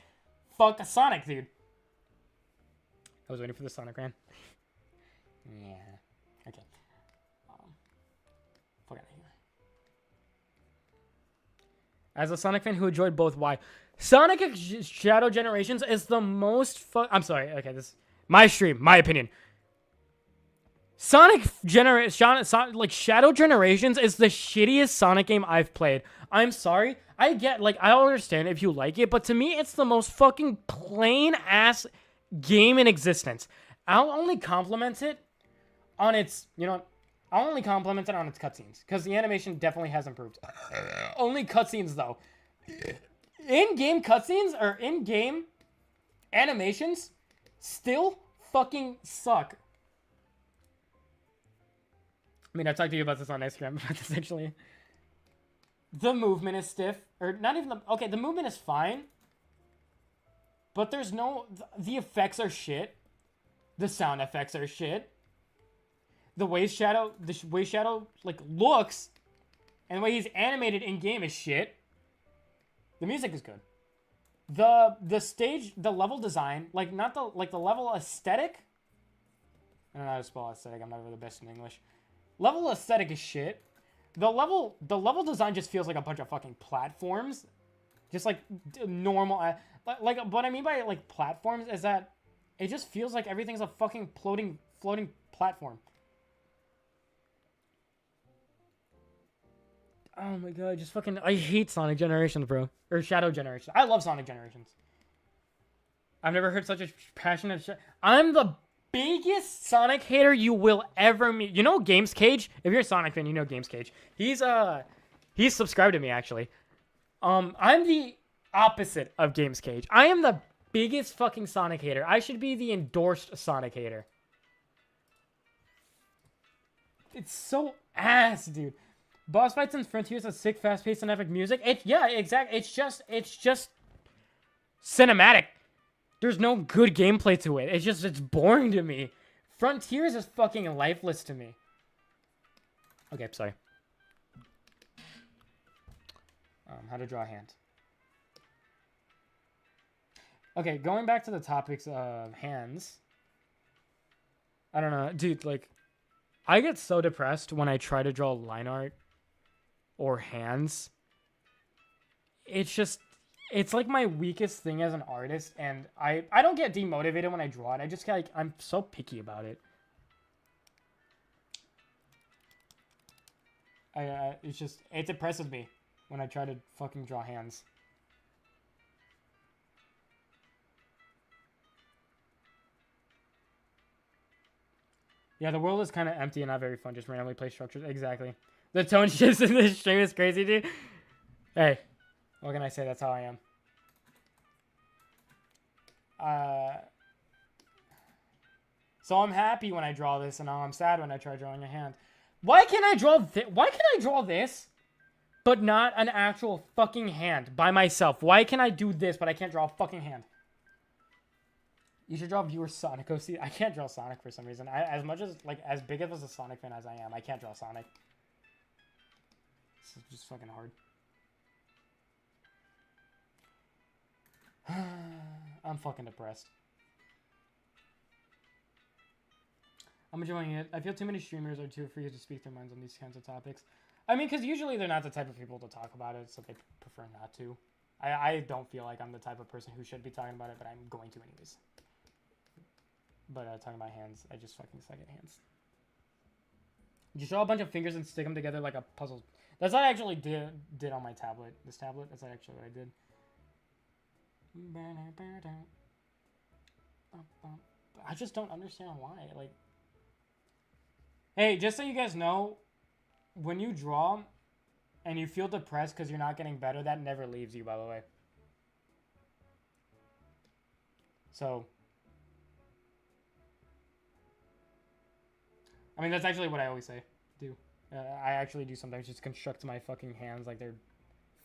Fuck Sonic, dude. I was waiting for the Sonic rant. Yeah. Okay. Fuck out of here. As a Sonic fan who enjoyed both, why? Sonic X Shadow Generations is the most I'm sorry. Okay, this my stream, my opinion. Shadow Generations is the shittiest Sonic game I've played. I'm sorry. I understand if you like it, but to me, it's the most fucking plain ass game in existence. I'll only compliment it on its, I'll only compliment it on its cutscenes because the animation definitely has improved. Only cutscenes though. In-game cutscenes or in-game animations still fucking suck. I mean, I talked to you about this on Instagram, but essentially, the movement is stiff, or not even the movement is fine, but there's the effects are shit. The sound effects are shit. The way Shadow looks, and the way he's animated in game is shit. The music is good. The stage, the level design, not the level aesthetic. I don't know how to spell aesthetic. I'm not really the best in English. Level aesthetic is shit. The level design just feels like a bunch of fucking platforms, just like normal. What I mean by platforms is that it just feels like everything's a fucking floating platform. Oh my god, just fucking... I hate Sonic Generations, bro. Or Shadow Generations. I love Sonic Generations. I've never heard such a passionate... I'm the biggest Sonic hater you will ever meet. You know Games Cage? If you're a Sonic fan, you know Games Cage. He's subscribed to me, actually. I'm the opposite of Games Cage. I am the biggest fucking Sonic hater. I should be the endorsed Sonic hater. It's so ass, dude. Boss fights in Frontiers have sick, fast-paced, and epic music. Yeah, exactly. It's just cinematic. There's no good gameplay to it. It's boring to me. Frontiers is fucking lifeless to me. Okay, sorry. How to draw a hand. Okay, going back to the topics of hands. I don't know, dude, like, I get so depressed when I try to draw line art or hands. It's like my weakest thing as an artist, and I don't get demotivated when I draw it. I just get, like, I'm so picky about it. It depresses me when I try to fucking draw hands. Yeah, the world is kind of empty and not very fun. Just randomly play structures. Exactly. The tone shifts in this stream is crazy, dude. Hey, what can I say? That's how I am. So I'm happy when I draw this, and now I'm sad when I try drawing a hand. Why can I draw this, but not an actual fucking hand by myself? Why can I do this, but I can't draw a fucking hand? You should draw viewer Sonic. Go see. I can't draw Sonic for some reason. As big of a Sonic fan as I am, I can't draw Sonic. It's just fucking hard. I'm fucking depressed. I'm enjoying it. I feel too many streamers are too afraid to speak their minds on these kinds of topics. I mean, because usually they're not the type of people to talk about it, so they prefer not to. I don't feel like I'm the type of person who should be talking about it, but I'm going to anyways. But talking about hands, I just fucking suck at hands. You draw a bunch of fingers and stick them together like a puzzle. That's what I actually did on my tablet. This tablet, that's actually what I did. I just don't understand why. Like, hey, just so you guys know, when you draw and you feel depressed because you're not getting better, that never leaves you, by the way. So, I mean, that's actually what I always say. I actually do sometimes just construct my fucking hands like they're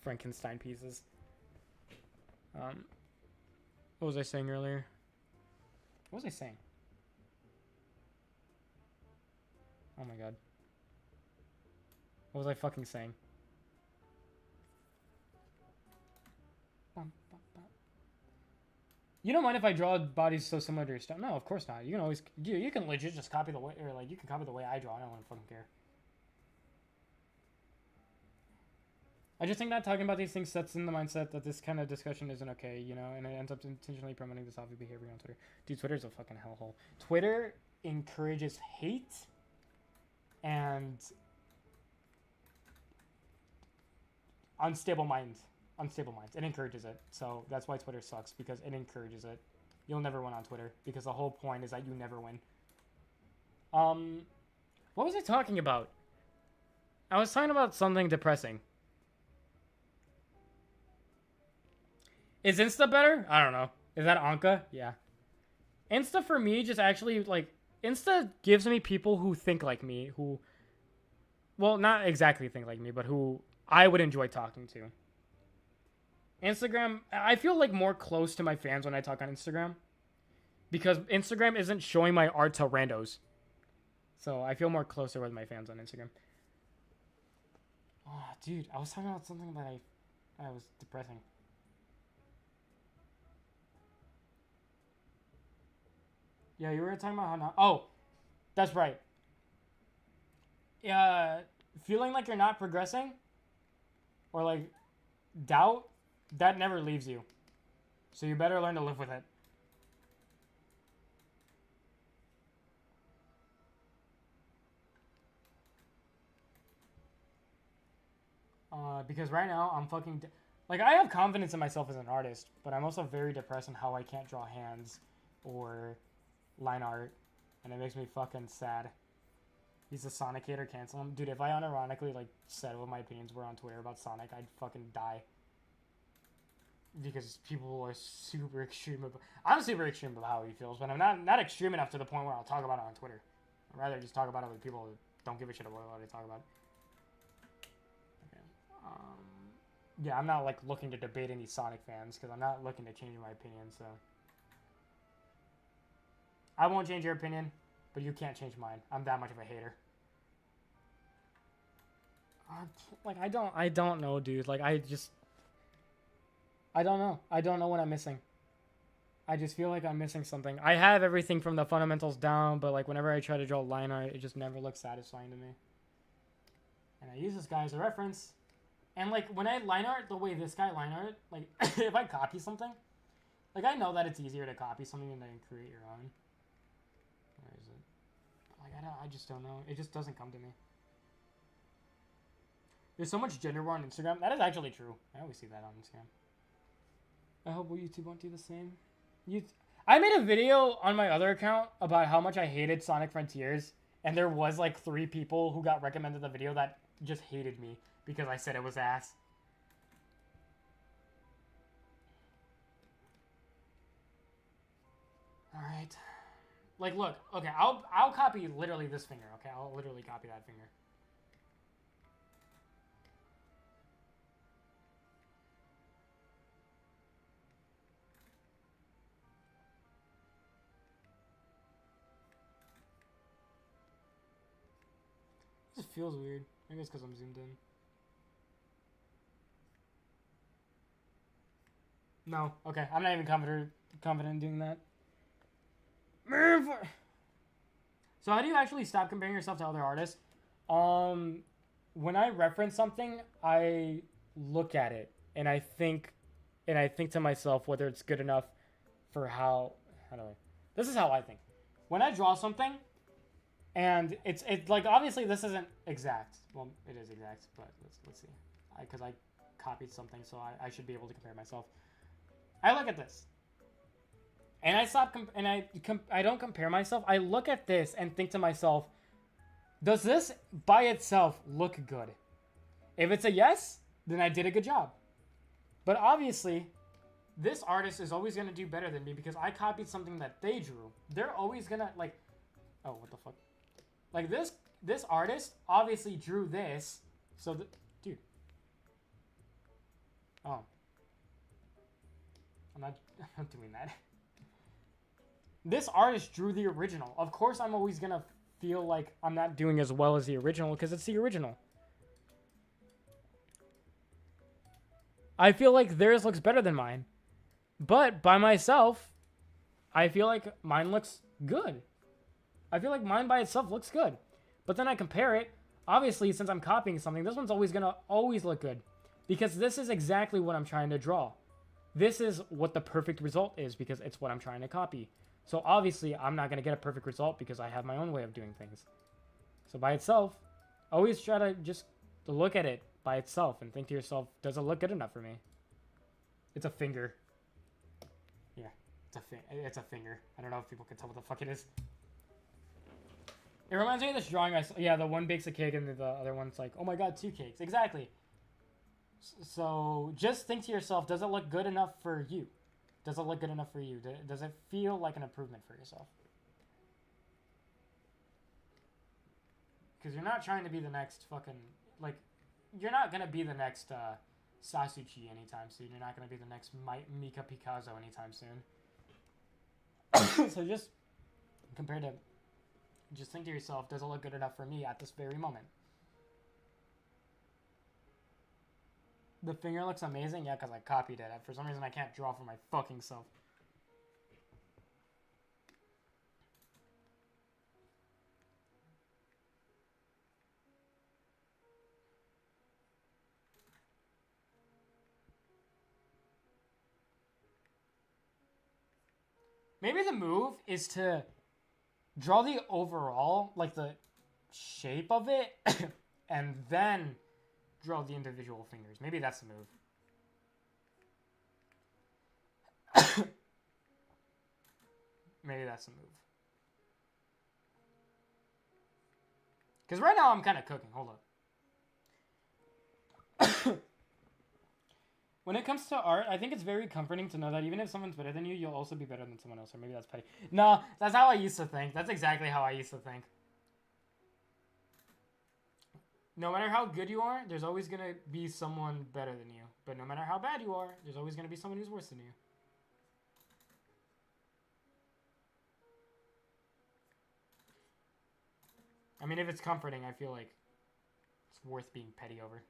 Frankenstein pieces. What was I saying earlier? What was I saying? Oh my god. What was I fucking saying? You don't mind if I draw bodies so similar to your stuff? No, of course not. You can always, you can legit just copy the way, or like you can copy the way I draw. I don't want to fucking care. I just think that talking about these things sets in the mindset that this kind of discussion isn't okay, you know, and it ends up intentionally promoting this awful behavior on Twitter. Dude, Twitter's a fucking hellhole. Twitter encourages hate and unstable minds. It encourages it. So that's why Twitter sucks, because it encourages it. You'll never win on Twitter, because the whole point is that you never win. What was I talking about? I was talking about something depressing. Is Insta better? I don't know. Is that Anka? Yeah. Insta for me just actually, like, Insta gives me people who think like me, who, well, not exactly think like me, but who I would enjoy talking to. Instagram, I feel like more close to my fans when I talk on Instagram, because Instagram isn't showing my art to randos. So I feel more closer with my fans on Instagram. Oh, dude, I was talking about something that I was depressing. Yeah, you were talking about how not... Oh, that's right. Yeah, feeling like you're not progressing, or like doubt, that never leaves you. So you better learn to live with it. Because right now I'm fucking... Like, I have confidence in myself as an artist, but I'm also very depressed in how I can't draw hands or line art, and it makes me fucking sad. He's a Sonic hater, cancel him. Dude, if I unironically, like, said what my opinions were on Twitter about Sonic, I'd fucking die. Because people are super extreme about... I'm super extreme about how he feels, but I'm not extreme enough to the point where I'll talk about it on Twitter. I'd rather just talk about it with people who don't give a shit about what I talk about. Yeah, I'm not like looking to debate any Sonic fans because I'm not looking to change my opinion. So I won't change your opinion, but you can't change mine. I'm that much of a hater. Like I don't know, dude. Like I don't know. I don't know what I'm missing. I just feel like I'm missing something. I have everything from the fundamentals down, but like whenever I try to draw line art, it just never looks satisfying to me. And I use this guy as a reference. And like when I line art the way this guy line art, like if I copy something, like I know that it's easier to copy something than to create your own. Where is it? Like I just don't know. It just doesn't come to me. There's so much gender war on Instagram. That is actually true. I always see that on Instagram. I hope YouTube won't do the same. I made a video on my other account about how much I hated Sonic Frontiers, and there was like 3 people who got recommended the video that just hated me because I said it was ass. All right. Like, look. Okay, I'll copy literally this finger. Okay, I'll literally copy that finger. This feels weird. Maybe it's because I'm zoomed in. No. Okay, I'm not even confident in doing that. So how do you actually stop comparing yourself to other artists? When I reference something, I look at it and I think to myself whether it's good enough for how do I? This is how I think. When I draw something, and it's like obviously this isn't exact. Well, it is exact, but let's see. Because I copied something, so I should be able to compare myself. I look at this, and I don't compare myself. I look at this and think to myself, does this by itself look good? If it's a yes, then I did a good job. But obviously, this artist is always going to do better than me because I copied something that they drew. They're always going to, like... Oh, what the fuck? Like, this artist obviously drew this. So, dude. Oh. I'm not doing that. This artist drew the original. Of course, I'm always going to feel like I'm not doing as well as the original because it's the original. I feel like theirs looks better than mine. But by myself, I feel like mine looks good. I feel like mine by itself looks good. But then I compare it. Obviously, since I'm copying something, this one's always going to look good. Because this is exactly what I'm trying to draw. This is what the perfect result is because it's what I'm trying to copy. So obviously, I'm not going to get a perfect result because I have my own way of doing things. So by itself, always try to just look at it by itself and think to yourself, does it look good enough for me? It's a finger. Yeah, it's a finger. I don't know if people can tell what the fuck it is. It reminds me of this drawing I saw. Yeah, the one bakes a cake and the other one's like, oh my god, 2 cakes. Exactly. So just think to yourself, does it look good enough for you? Does it look good enough for you? Does it feel like an improvement for yourself? Because you're not trying to be the next fucking, like, you're not going to be the next Sasuke anytime soon. You're not going to be the next Mika Picasso anytime soon. So just just think to yourself, does it look good enough for me at this very moment? The finger looks amazing? Yeah, because I copied it. For some reason, I can't draw for my fucking self. Maybe the move is to draw the overall, like the shape of it, and then draw the individual fingers. Maybe that's the move. Maybe that's the move. Because right now I'm kind of cooking. Hold up. When it comes to art, I think it's very comforting to know that even if someone's better than you, you'll also be better than someone else. Or maybe that's petty. No, that's how I used to think. That's exactly how I used to think. No matter how good you are, there's always going to be someone better than you. But no matter how bad you are, there's always going to be someone who's worse than you. I mean, if it's comforting, I feel like it's worth being petty over.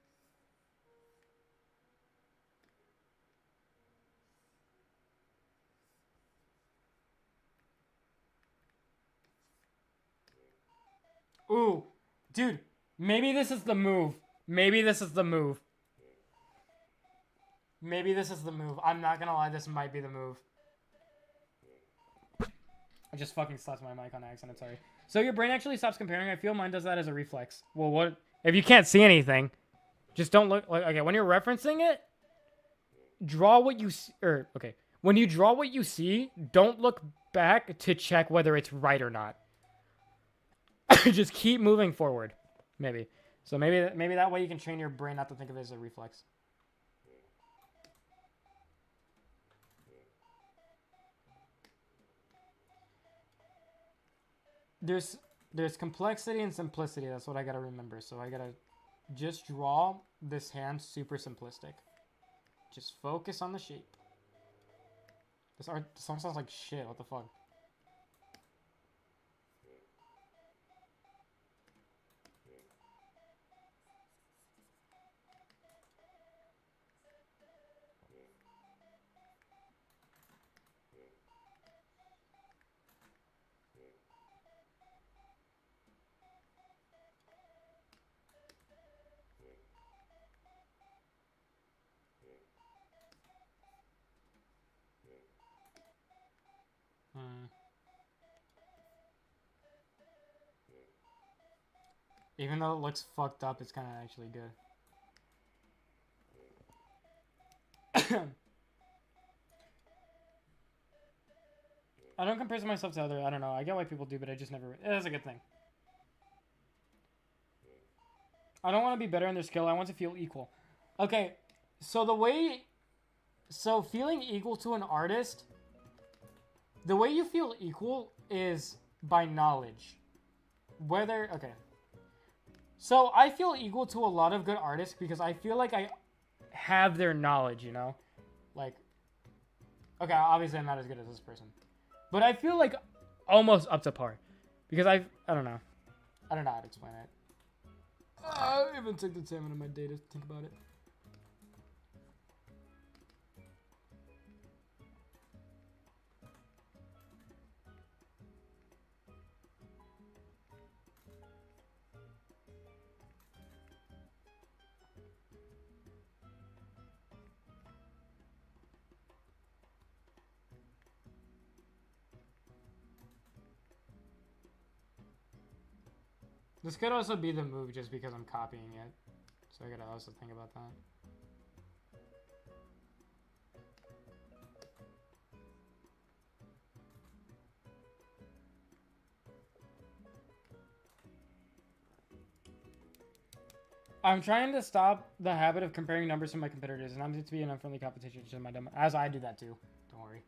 Ooh, dude, maybe this is the move. Maybe this is the move. Maybe this is the move. I'm not gonna lie, this might be the move. I just fucking slapped my mic on accident, sorry. So your brain actually stops comparing. I feel mine does that as a reflex. Well, what? If you can't see anything, just don't look like, okay, when you're referencing it, draw what you see, or, okay. When you draw what you see, don't look back to check whether it's right or not. Just keep moving forward, maybe. So maybe that way you can train your brain not to think of it as a reflex. There's complexity and simplicity. That's what I gotta remember. So I gotta just draw this hand super simplistic. Just focus on the shape. This song sounds like shit. What the fuck? Even though it looks fucked up, it's kind of actually good. I don't compare myself to other. I don't know. I get why people do, but I just never. It is a good thing. I don't want to be better in their skill. I want to feel equal. Okay, so feeling equal to an artist, the way you feel equal is by knowledge. Okay. So I feel equal to a lot of good artists because I feel like I have their knowledge, you know? Like, okay, obviously I'm not as good as this person. But I feel like almost up to par. Because I don't know. I don't know how to explain it. I haven't took the time out of my day to think about it. This could also be the move just because I'm copying it. So I gotta also think about that. I'm trying to stop the habit of comparing numbers to my competitors, and I'm to be an unfriendly competition to my dumb. As I do that too. Don't worry.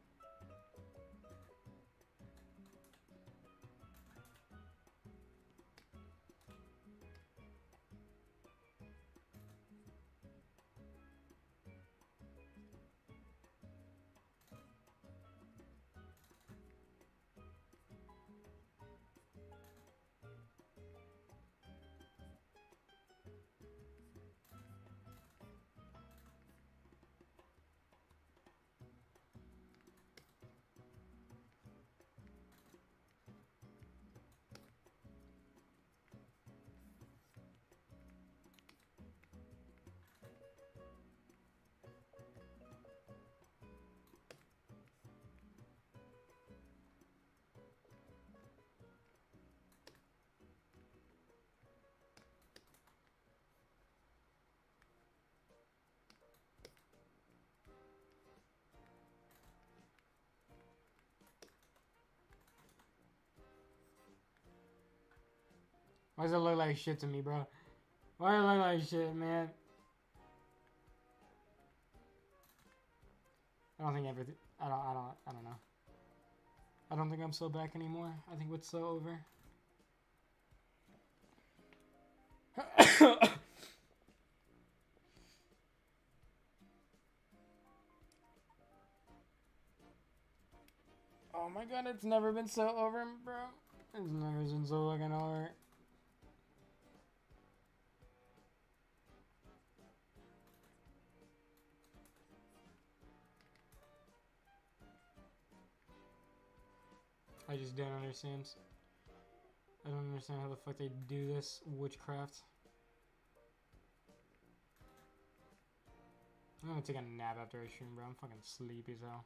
Why does it look like shit to me, bro? Why does it look like shit, man? I don't think everything. I don't know. I don't think I'm so back anymore. I think it's so over. Oh my god, it's never been so over, bro. It's never been so fucking over. I just don't understand. I don't understand how the fuck they do this witchcraft. I'm gonna take a nap after I stream, bro. I'm fucking sleepy as hell.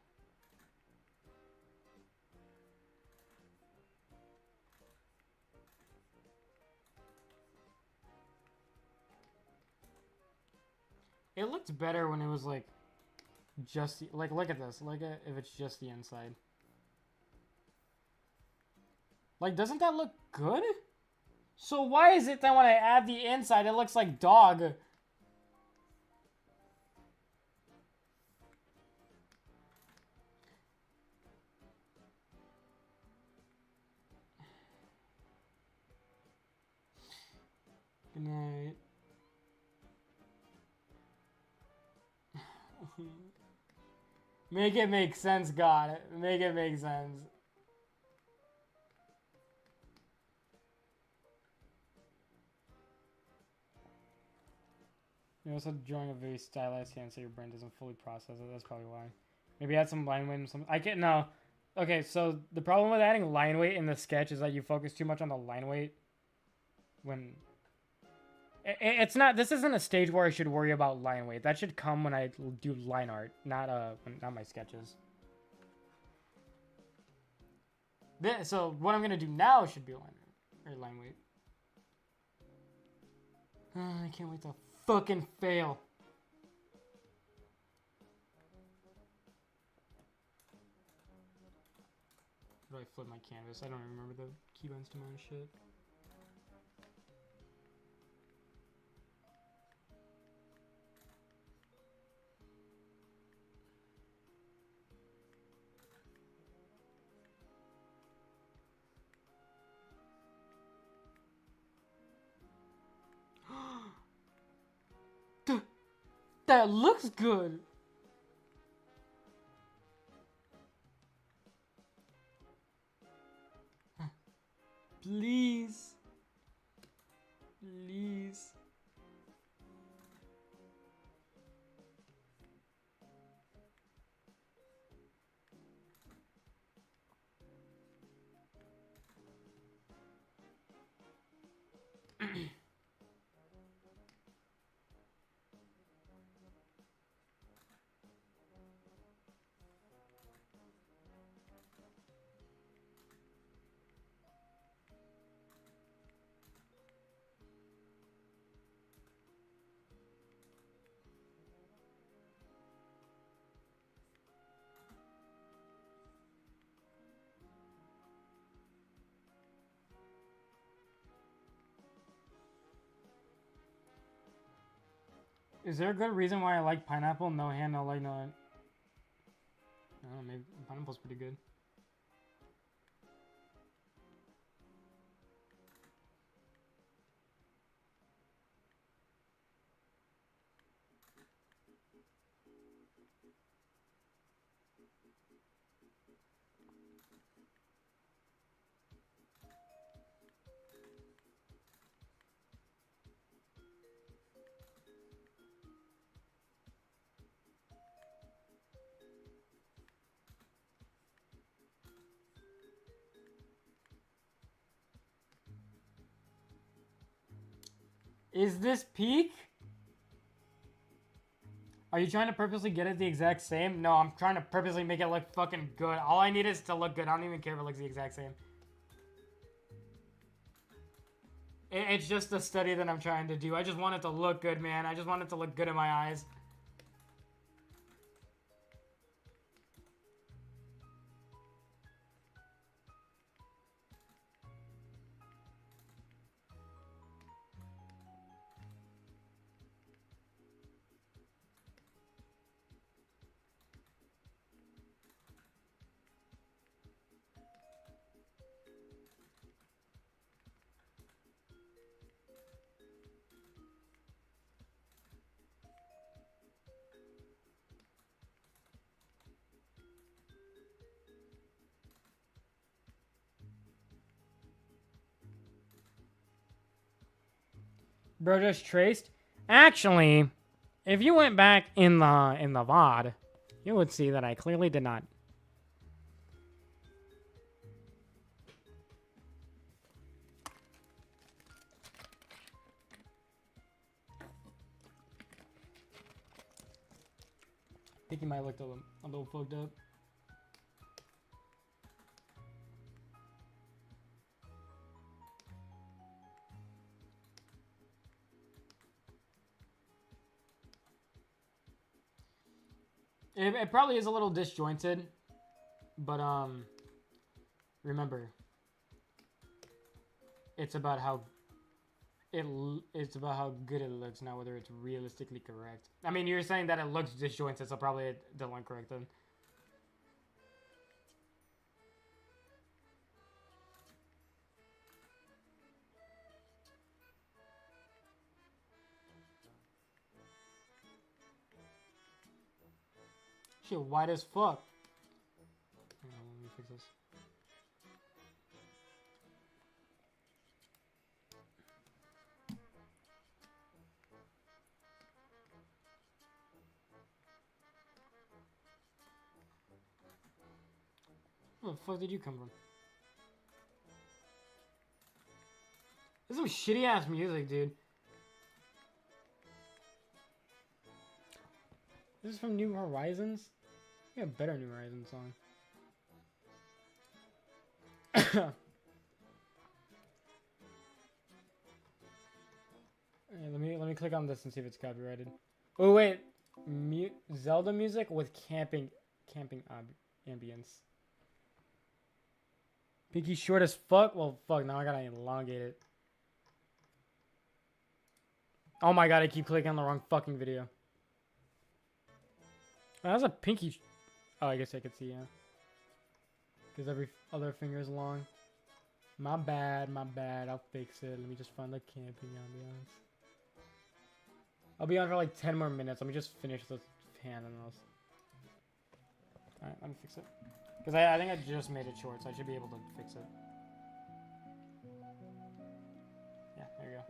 It looked better when it was like just the, like look at this. Look at if it's just the inside. Like, doesn't that look good? So why is it that when I add the inside, it looks like dog? Good night. Make it make sense, God. Make it make sense. You're also drawing a very stylized hand, so your brain doesn't fully process it. That's probably why. Maybe add some line weight and some. I can't. No. Okay, so the problem with adding line weight in the sketch is that you focus too much on the line weight. When it's not. This isn't a stage where I should worry about line weight. That should come when I do line art, not my sketches. So what I'm gonna do now should be line weight. I can't wait to fucking fail. How do I flip my canvas? I don't remember the keybinds to my own shit. That looks good. Please. Please. Is there a good reason why I like pineapple? No hand, no leg, no. I don't know, maybe pineapple's pretty good. Is this peak? Are you trying to purposely get it the exact same? No, I'm trying to purposely make it look fucking good. All I need is to look good. I don't even care if it looks the exact same. It's just a study that I'm trying to do. I just want it to look good, man. I just want it to look good in my eyes. Bro just traced. Actually, if you went back in the VOD, you would see that I clearly did not. I think he might have looked a little fucked up. It probably is a little disjointed, but remember, it's about how it's about how good it looks, not whether it's realistically correct. I mean, you're saying that it looks disjointed, so probably it don't look correct then. Shit, white as fuck. Hang on, let me fix this. Where the fuck did you come from? This is some shitty ass music, dude. This is from New Horizons? You got a better New Horizons song. Yeah, let me click on this and see if it's copyrighted. Oh wait, Zelda music with camping ambience. Pinky short as fuck. Well, fuck. Now I gotta elongate it. Oh my god, I keep clicking on the wrong fucking video. Oh, that's a pinky. Oh, I guess I could see, yeah. Because every other finger is long. My bad, my bad. I'll fix it. Let me just find the camping ambience. I'll be on for like 10 more minutes. Let me just finish this fan and else. Alright, let me fix it. Because I think I just made it short, so I should be able to fix it. Yeah, there you go.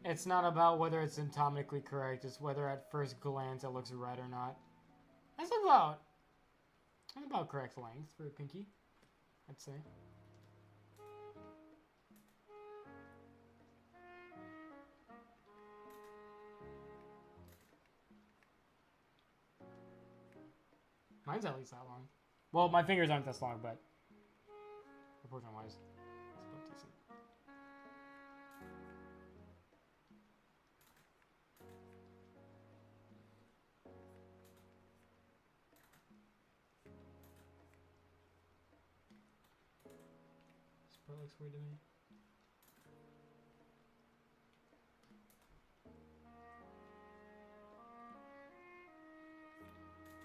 It's not about whether it's anatomically correct. It's whether at first glance it looks right or not. That's about correct length for a pinky, I'd say. Mine's at least that long. Well, my fingers aren't this long, but proportion-wise, it's about decent. This part looks weird to me.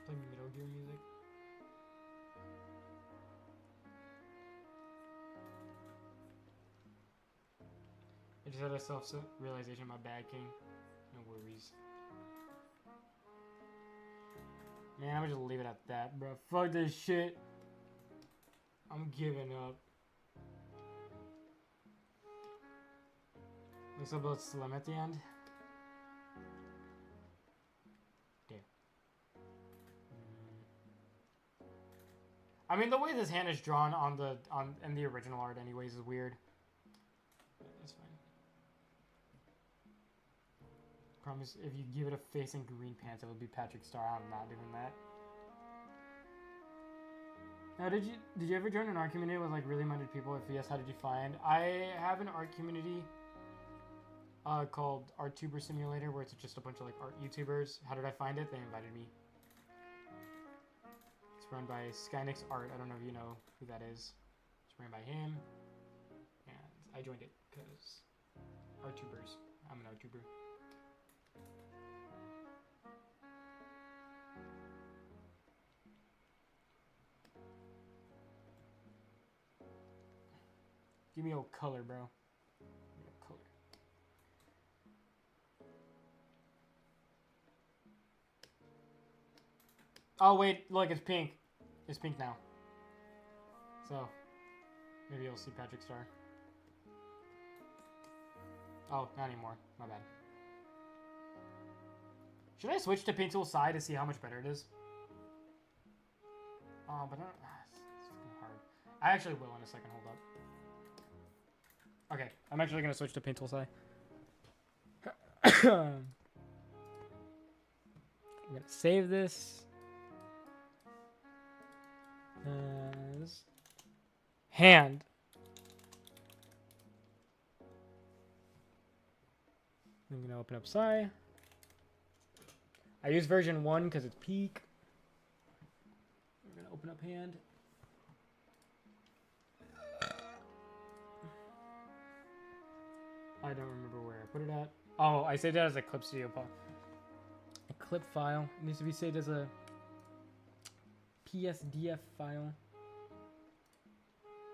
Play Metal Gear music. I just had a self-realization my bad, King. No worries. Man, I'm gonna just leave it at that, bro. Fuck this shit. I'm giving up. Looks a little slim at the end. Damn. I mean, the way this hand is drawn in the original art, anyways, is weird. That's fine. Promise, if you give it a face and green pants, it would be Patrick Star. I'm not doing that. Now, did you ever join an art community with like really minded people? If yes, how did you find? I have an art community called ArtTuber Simulator, where it's just a bunch of like art YouTubers. How did I find it? They invited me. It's run by Skynix Art. I don't know if you know who that is. It's run by him, and I joined it because ArtTubers. I'm an ArtTuber. Give me old color, bro. Give me old color. Oh wait, look, it's pink. It's pink now. So, maybe you'll see Patrick Star. Oh, not anymore. My bad. Should I switch to Paint Tool Side to see how much better it is? Oh, but I don't, it's hard. I actually will in a second. Hold up. Okay, I'm actually gonna switch to Paint Tool Side. I'm gonna save this as hand. I'm gonna open up Psy. I use version 1 because it's peak. We're gonna open up hand. I don't remember where I put it at. Oh, I saved it as a clip studio file. A clip file. It needs to be saved as a PSDF file.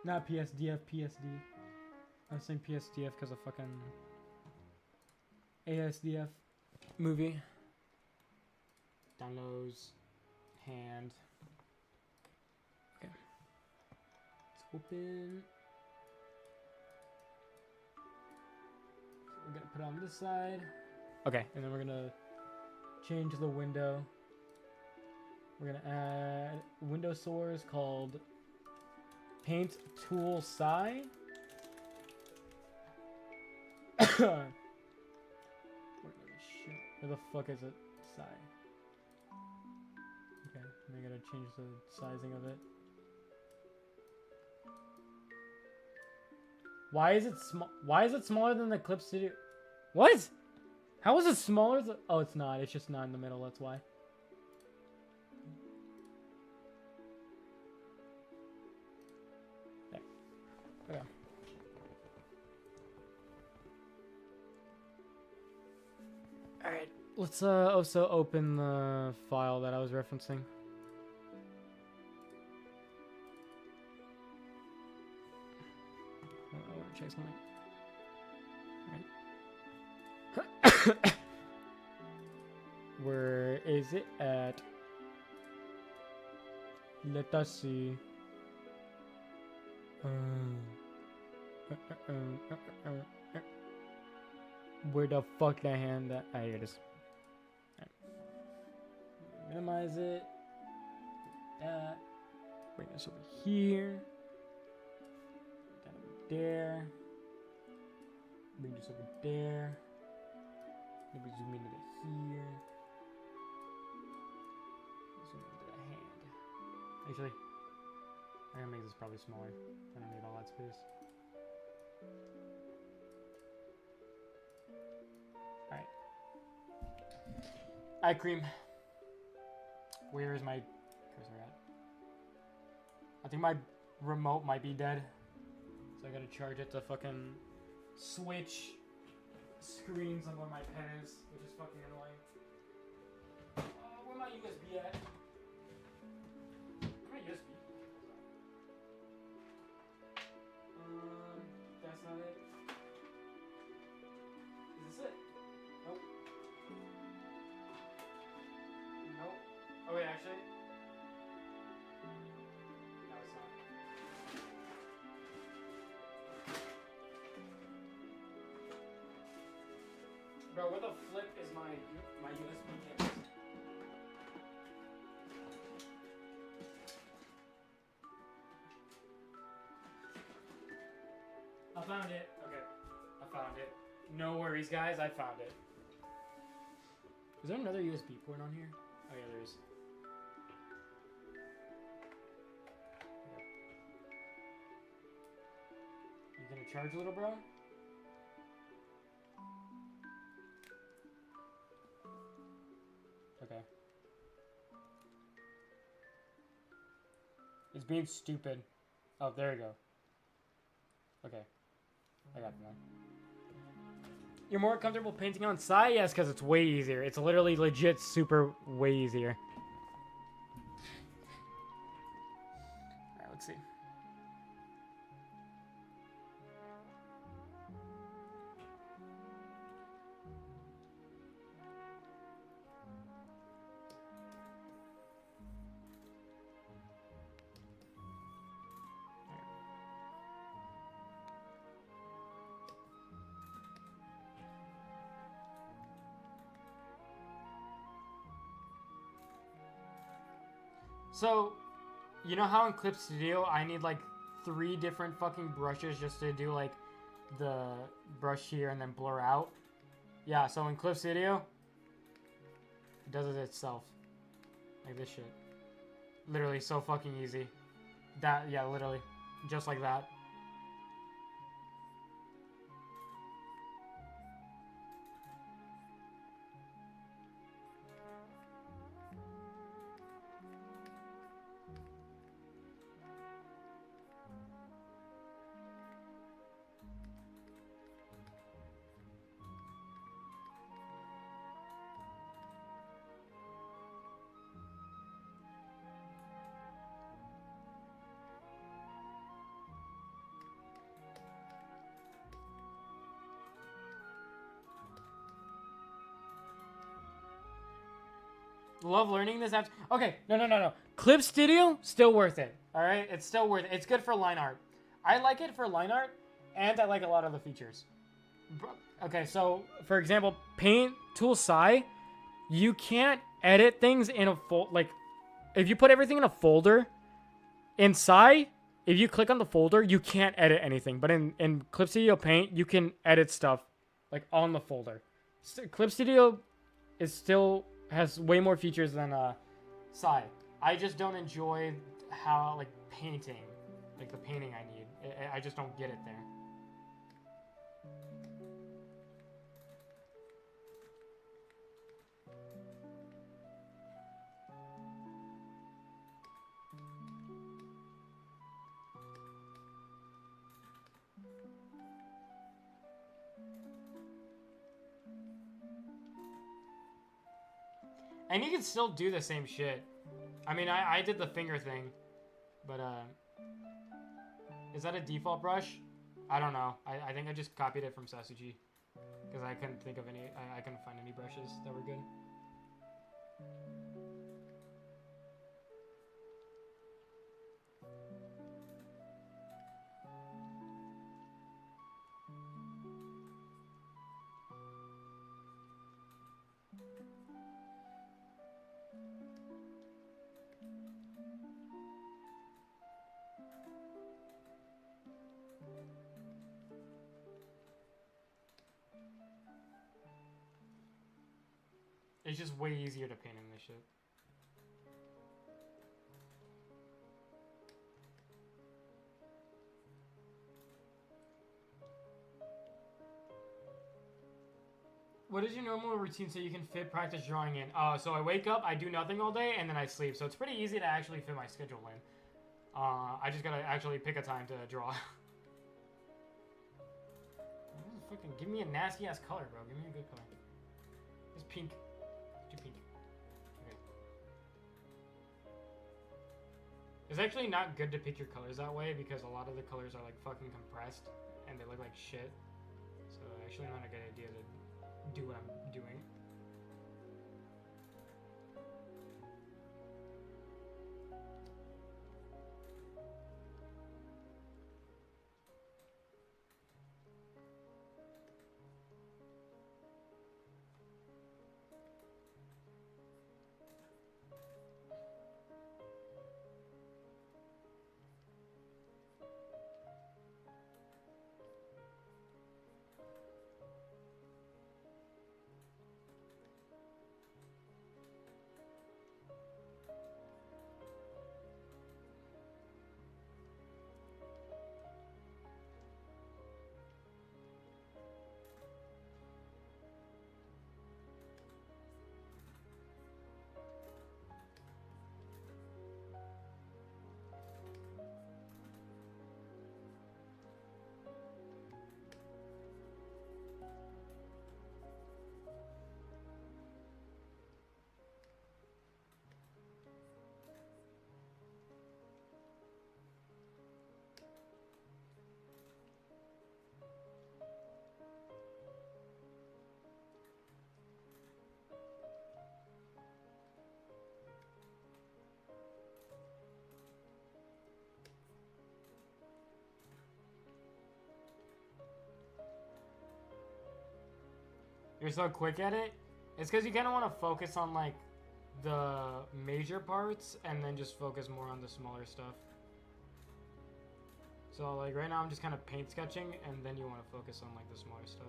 Not PSDF, PSD. I was saying PSDF because of fucking ASDF movie. Downloads. Hand. Okay. Let's open. We're gonna put it on this side. Okay, and then we're gonna change the window. We're gonna add a window source called Paint Tool Psy. Where the fuck is it? Psy. Okay, and I gotta change the sizing of it. Why is it small? Why is it smaller than the Clip Studio? What? How is it smaller? Oh, it's not. It's just not in the middle. That's why. There. Okay. All right. Let's also open the file that I was referencing. Check something. Right. Where is it at? Let us see. Where the fuck did I hand that? Ah, here it is. Right. Minimize it. That. Bring this over here. That over there. Bring this over there. Maybe zoom into here. Zoom into the hand. Actually, I'm gonna make this probably smaller. I don't need all that space. Alright. Eye cream. Where is my cursor at? I think my remote might be dead. So I gotta charge it to fucking switch screens on where my pen is, which is fucking annoying. Where my USB at? Where my USB? That's not it. Is this it? Nope. Nope. Oh wait, actually. No, it's not. Bro, where the flip is my USB case? I found it. Okay, I found it. No worries, guys. I found it. Is there another USB port on here? Oh yeah, there is. Okay. You gonna charge, little bro? Okay. It's being stupid. Oh, there you go. Okay. I got it now. You're more comfortable painting on Psy? Yes, because it's way easier. It's literally legit super way easier. Alright, let's see. So, you know how in Clip Studio I need like 3 different fucking brushes just to do like the brush here and then blur out? Yeah, so in Clip Studio, it does it itself. Like this shit. Literally so fucking easy. That, yeah, literally. Just like that. Love learning this app. Okay, no. Clip Studio, still worth it. Alright? It's still worth it. It's good for line art. I like it for line art, and I like a lot of the features. Okay, so, for example, Paint Tool Psy, you can't edit things in a like, if you put everything in a folder, in Psy, if you click on the folder, you can't edit anything. But in Clip Studio Paint, you can edit stuff, like, on the folder. Clip Studio is still has way more features than Psy. I just don't enjoy how, like, painting, like the painting I need. I just don't get it there. And you can still do the same shit. I mean, I did the finger thing. But, is that a default brush? I don't know. I think I just copied it from Sasuji. Because I couldn't think of any, I couldn't find any brushes that were good. It's just way easier to paint in this shit. What is your normal routine so you can fit practice drawing in? So I wake up, I do nothing all day, and then I sleep. So it's pretty easy to actually fit my schedule in. I just gotta actually pick a time to draw. Fucking give me a nasty ass color, bro. Give me a good color. It's pink. Too pink. Okay. It's actually not good to pick your colors that way because a lot of the colors are like fucking compressed and they look like shit. So actually not a good idea to do what I'm doing. You're so quick at it? It's because you kind of want to focus on, like, the major parts and then just focus more on the smaller stuff. So, like, right now I'm just kind of paint sketching and then you want to focus on, like, the smaller stuff.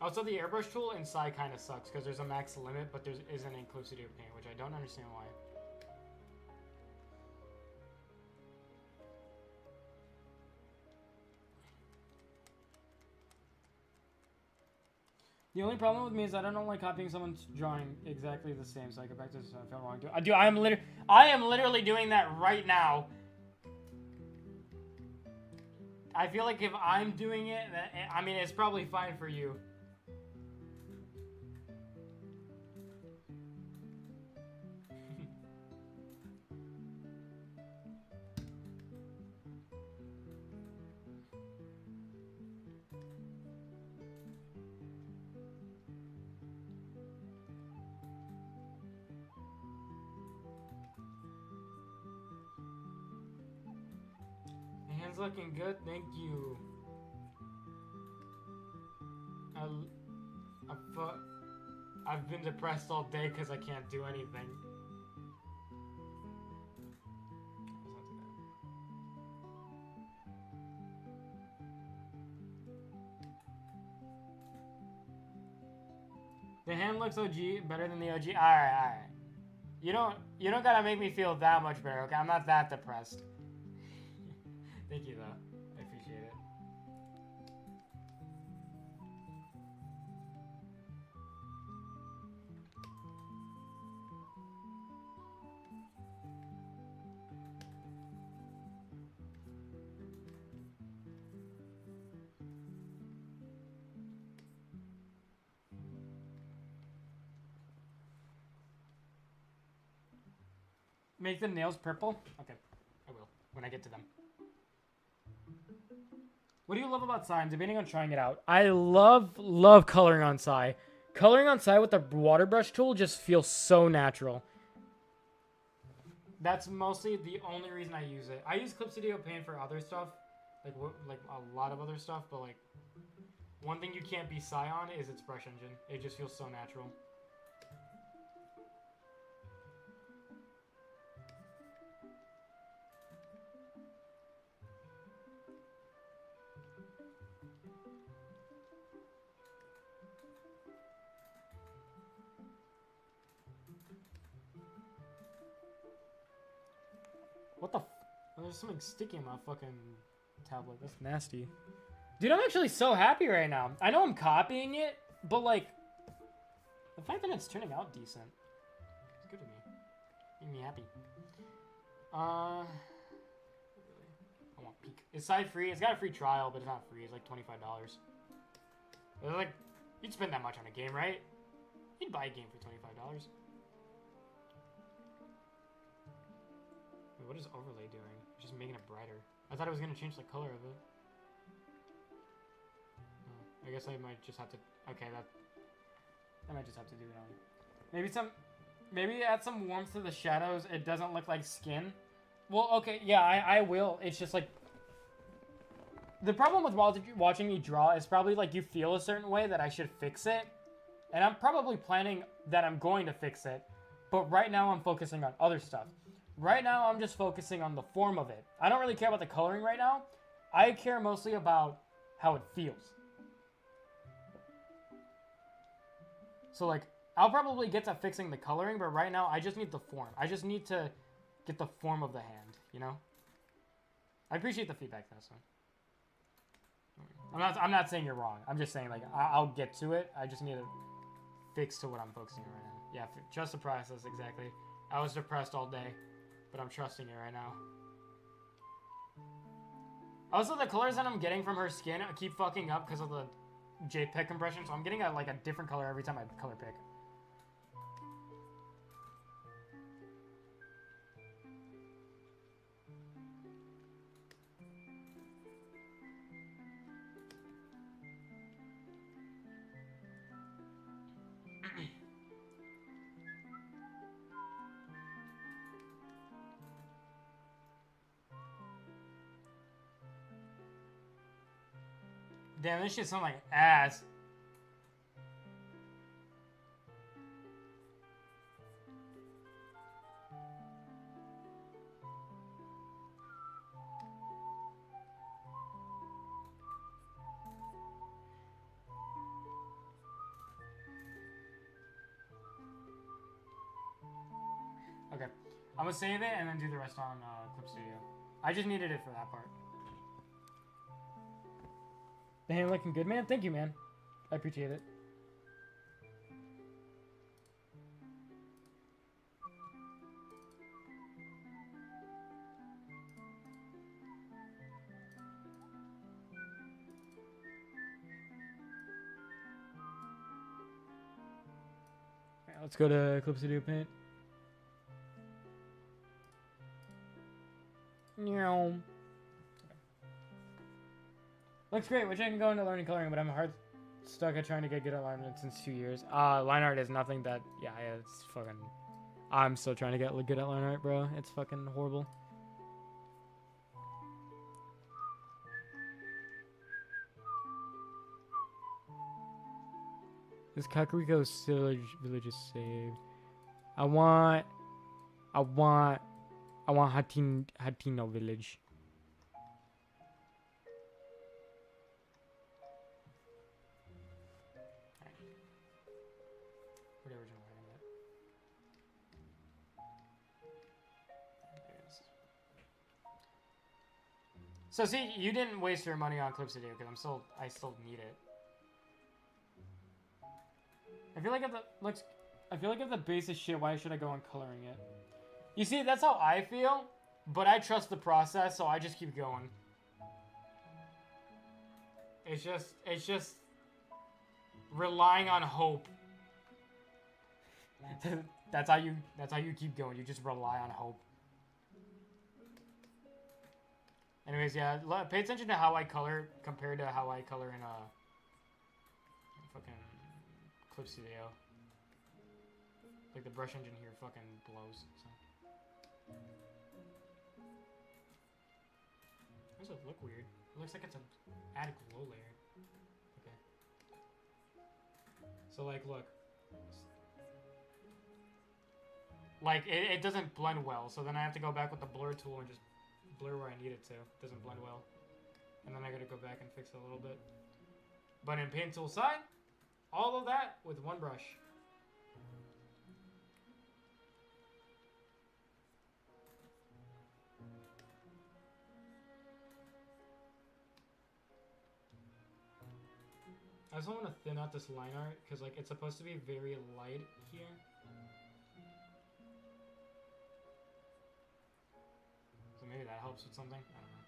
Also, the airbrush tool inside kind of sucks because there's a max limit, but there isn't inclusivity of paint, which I don't understand why. The only problem with me is I don't like copying someone's drawing exactly the same, so I go back to this and I felt wrong. Dude, I am literally doing that right now. I feel like if I'm doing it, I mean, it's probably fine for you. Hands looking good, thank you. I've been depressed all day because I can't do anything. The hand looks OG, better than the OG. Alright. You don't gotta make me feel that much better, okay? I'm not that depressed. Thank you, though. I appreciate it. Make the nails purple? Okay, I will, when I get to them. What do you love about Psy? I'm debating on trying it out. I love coloring on Psy. Coloring on Psy with the water brush tool just feels so natural. That's mostly the only reason I use it. I use Clip Studio Paint for other stuff, like a lot of other stuff, but like one thing you can't be Psy on is its brush engine. It just feels so natural. What the? There's something sticky in my fucking tablet. That's nasty. Dude, I'm actually so happy right now. I know I'm copying it, but like, the fact that it's turning out decent, it's good to me. Making me happy. I want peek. It's side free. It's got a free trial, but it's not free. It's like $25. It's like, you'd spend that much on a game, right? You'd buy a game for $25. Wait, what is overlay doing? It's just making it brighter. I thought it was gonna change the color of it. I guess I might just have to. Okay, I might just have to do it on. Maybe add some warmth to the shadows. It doesn't look like skin. Well, okay, yeah, I will. It's just like the problem with watching me draw is probably like you feel a certain way that I should fix it, and I'm probably planning that I'm going to fix it. But right now I'm focusing on other stuff. Right now I'm just focusing on the form of it. I don't really care about the coloring right now. I care mostly about how it feels. So like, I'll probably get to fixing the coloring, but right now I just need the form. I just need to get the form of the hand, you know? I appreciate the feedback though, so. I'm not saying you're wrong. I'm just saying like, I'll get to it. I just need to fix to what I'm focusing on right now. Yeah, trust the process, exactly. I was depressed all day, but I'm trusting it right now. Also, the colors that I'm getting from her skin keep fucking up because of the JPEG compression, so I'm getting a different color every time I color pick. Damn, this shit sounds like ass. Okay, I'm gonna save it and then do the rest on Clip Studio. I just needed it for that part. The hand looking good, man. Thank you, man. I appreciate it. Right, let's go to Clip Studio Paint. Meow. Looks great, which I can go into learning coloring, but I'm hard stuck at trying to get good at line art since 2 years. Line art is nothing that, yeah, it's fucking, I'm still trying to get good at line art, bro. It's fucking horrible. This Kakariko village is saved. I want Hatino village. Where the original writing at? There it is. So see, you didn't waste your money on Clip Studio because I still need it. I feel like if the base is shit, why should I go on coloring it? You see, that's how I feel, but I trust the process, so I just keep going. It's just relying on hope. That's how you keep going. You just rely on hope. Anyways, yeah, pay attention to how I color compared to how I color in fucking Clip Studio. Like the brush engine here fucking blows. So. Why does it look weird? It looks like it's an add glow layer. Okay. So like, look. Like it doesn't blend well, so then I have to go back with the blur tool and just blur where I need it to. It doesn't blend well. And then I gotta go back and fix it a little bit. But in Paint Tool side, all of that with one brush. I also want to thin out this line art because like it's supposed to be very light here. So maybe that helps with something. I don't know.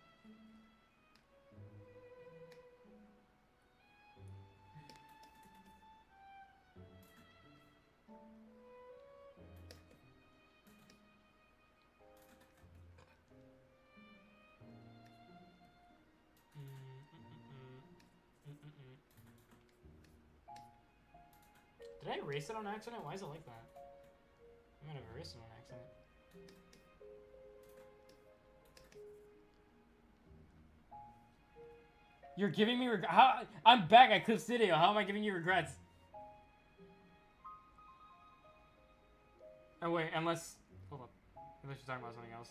Did I erase it on accident? Why is it like that? I might have erased it on accident. You're giving me how? I'm back at Clip Studio. How am I giving you regrets? Oh wait, unless hold up, unless you're talking about something else.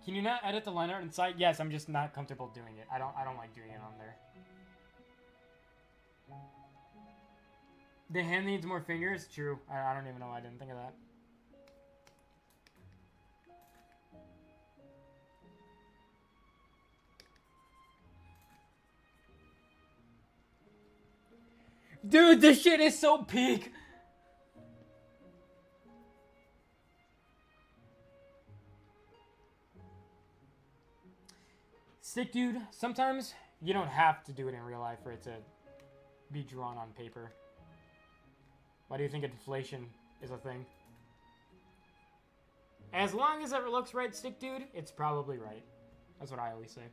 Can you not edit the line art inside? Yes, I'm just not comfortable doing it. I don't like doing it on there. The hand needs more fingers? True. I don't even know why I didn't think of that. Dude, this shit is so peak! Stick, dude, sometimes you don't have to do it in real life for it to be drawn on paper. Why do you think inflation is a thing? As long as it looks right, Stick, dude, it's probably right. That's what I always say.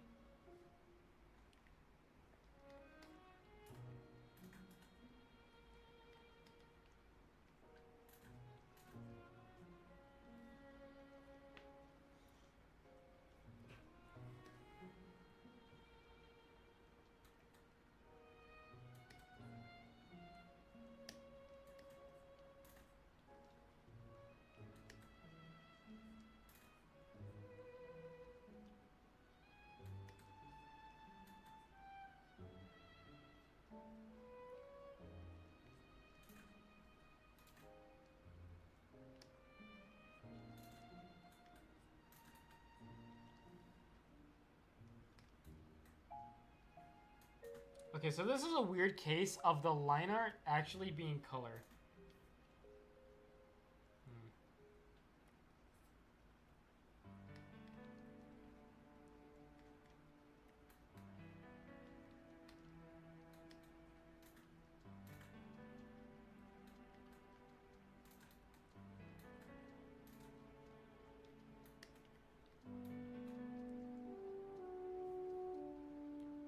Okay, so this is a weird case of the line art actually being color.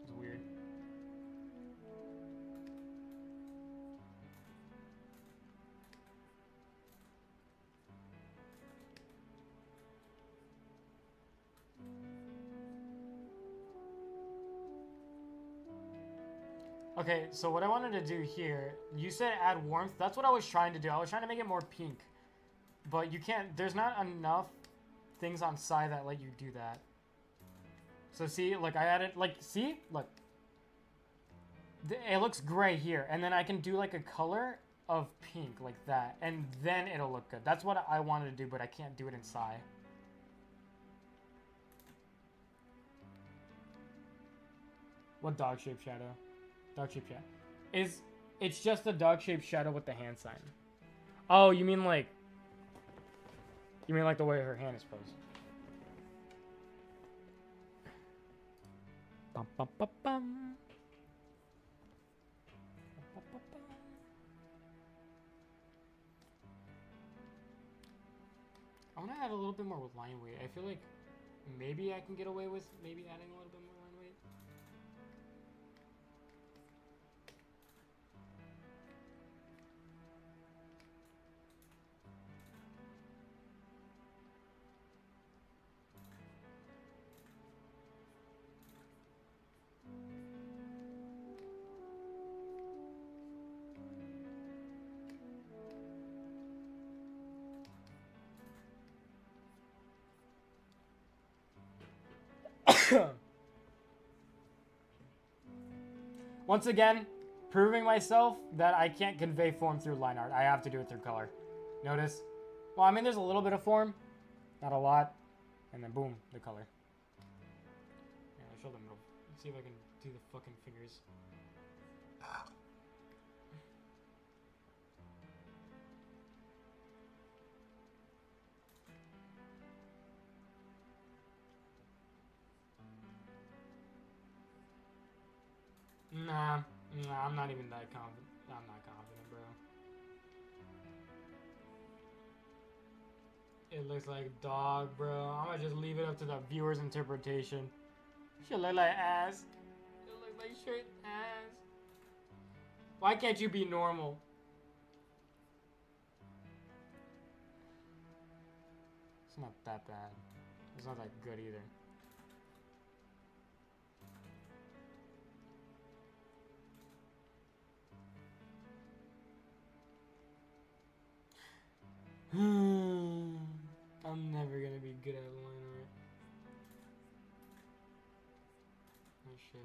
It's weird. Okay, so what I wanted to do here, you said add warmth. That's what I was trying to do. I was trying to make it more pink. But you can't, there's not enough things on side that let you do that. So see, like I added, like, see? Look. It looks gray here. And then I can do like a color of pink like that. And then it'll look good. That's what I wanted to do, but I can't do it inside. What dog-shaped shadow? Dog-shaped shadow. It's just a dog-shaped shadow with the hand sign. Oh, you mean like the way her hand is posed? Bum, bum, bum, bum. Bum, bum, bum. I want to add a little bit more with line weight. I feel like maybe I can get away with maybe adding a little bit more line weight. Once again, proving myself that I can't convey form through line art. I have to do it through color. Notice? Well, I mean, there's a little bit of form, not a lot, and then boom, the color. Yeah, I'll show the middle. Let's see if I can do the fucking fingers. Nah, I'm not even that confident. I'm not confident, bro. It looks like dog, bro. I'm gonna just leave it up to the viewer's interpretation. Should look like ass. It look like straight ass. Why can't you be normal? It's not that bad. It's not that good either. I'm never gonna be good at line art. Oh shit.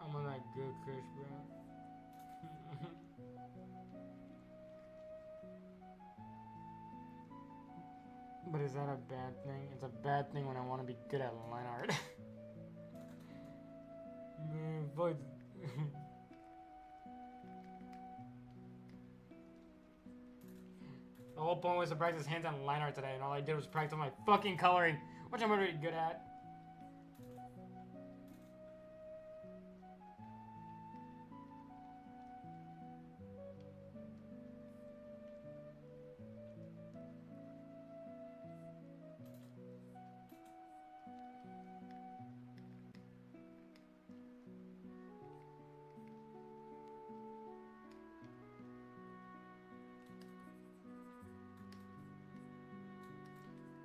I'm on that good kush, bro. But is that a bad thing? It's a bad thing when I want to be good at line art. Man, fuck. The whole point was to practice hands-on line art today, and all I did was practice my fucking coloring, which I'm already good at.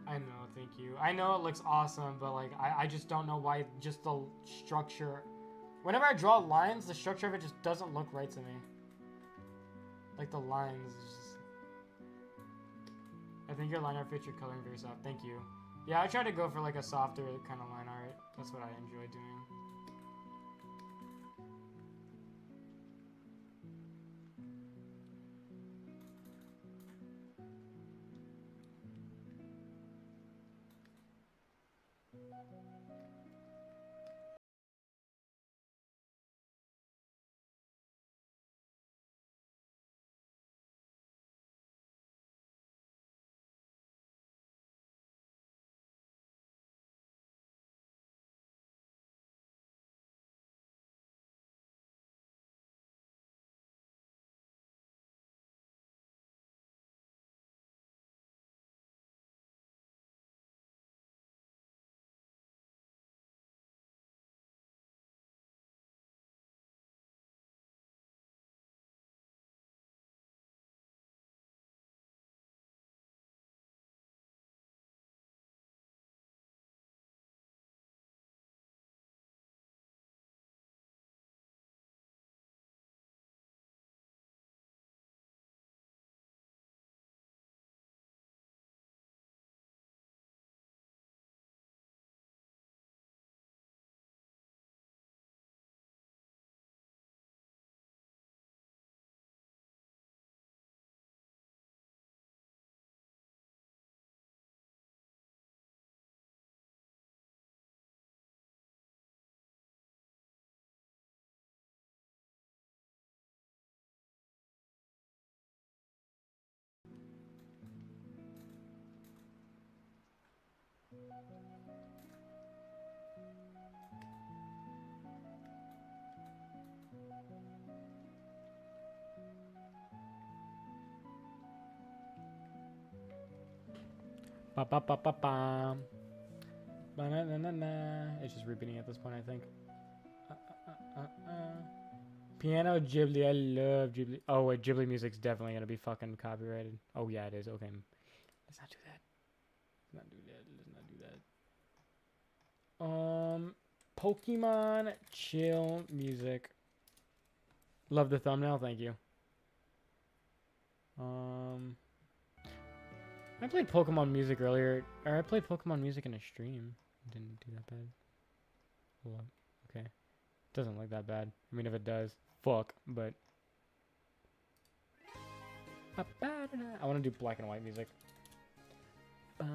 I know, thank you. I know it looks awesome, but like I just don't know why just the structure. Whenever I draw lines, the structure of it just doesn't look right to me. Like the lines. Just... I think your line art fits your coloring very soft. Thank you. Yeah, I try to go for like a softer kind of line art. That's what I enjoy doing. Ba ba ba ba ba. Ba-na-na-na-na. It's just repeating at this point, I think. Piano Ghibli. I love Ghibli. Oh wait, Ghibli music's definitely gonna be fucking copyrighted. Oh yeah, it is. Okay, let's not do that. Let's not do that. Let's not do that. Pokemon chill music. Love the thumbnail. Thank you. I played Pokemon music earlier, or I played Pokemon music in a stream. Didn't do that bad. Hold up. Okay. Doesn't look that bad. I mean, if it does, fuck, but. I want to do black and white music. Alright,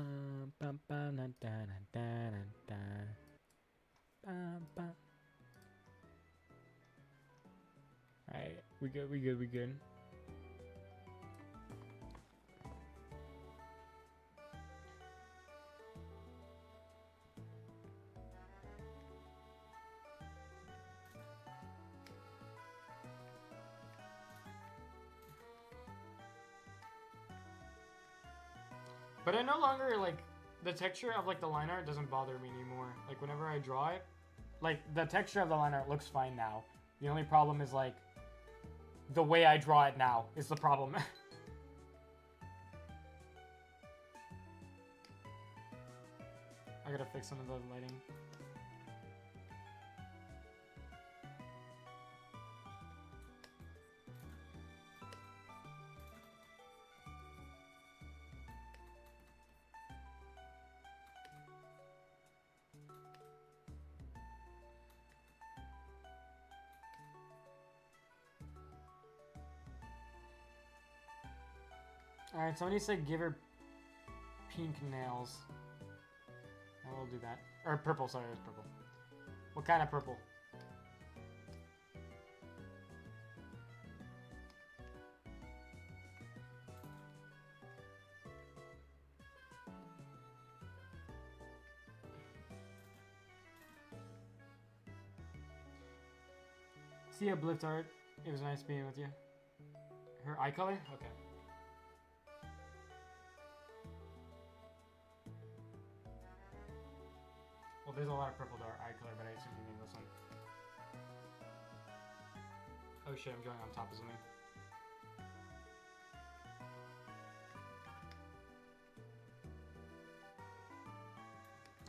we good. But I no longer, like, the texture of, like, the line art doesn't bother me anymore. Like, whenever I draw it, like, the texture of the line art looks fine now. The only problem is, like, the way I draw it now is the problem. I gotta fix some of the lighting. Alright, somebody said give her pink nails. I will do that. Or purple, sorry, it was purple. What kind of purple? See ya, Bliftart. It was nice being with you. Her eye color? Okay. Well, there's a lot of purple to our eye color, but I assume you mean this one. Oh shit, I'm going on top of something.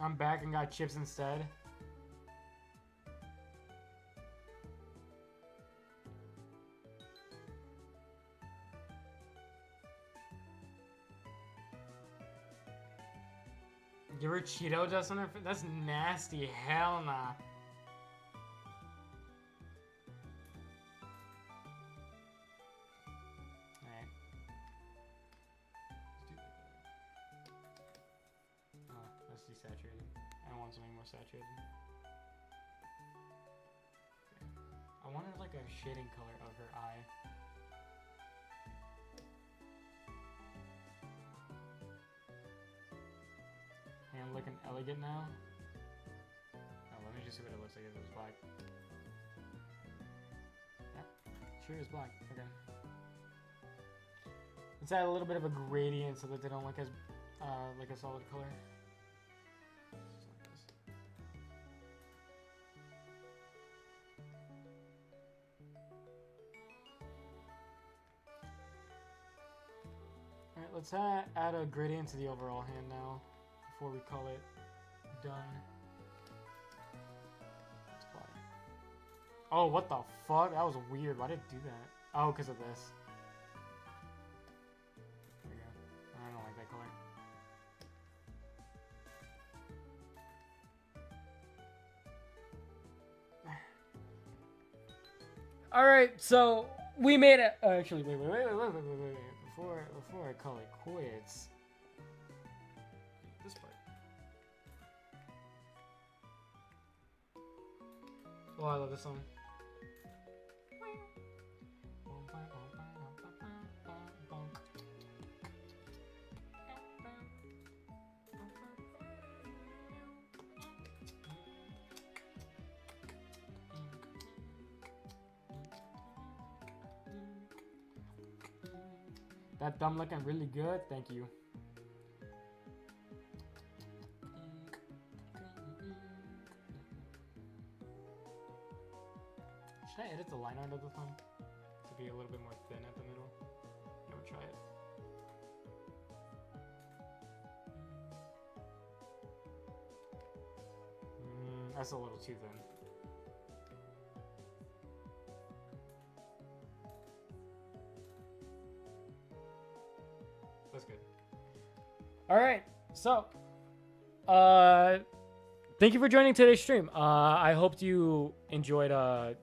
I'm back and got chips instead. Give her Cheeto dust on her face? That's nasty. Hell nah. Alright. Oh, that's desaturated. I want something more saturated. Okay. I wanted like a shading color of her eye. And looking elegant now. Oh, let me just see what it looks like if it was black. Yeah, sure is black. Okay. Let's add a little bit of a gradient so that they don't look as like a solid color. Alright, let's add a gradient to the overall hand now. Before we call it done. Let's apply. Oh, what the fuck? That was weird. Why did it do that? Oh, because of this. There we go. I don't like that color. Alright, so we made it. Actually, wait. Before I call it quits. This part. Oh, I love this song. That thumb looking really good. Thank you. Should I edit the line art of the thumb to be a little bit more thin at the middle? Yeah, we'll try it. That's a little too thin. That's good. All right, so thank you for joining today's stream. I hope you enjoyed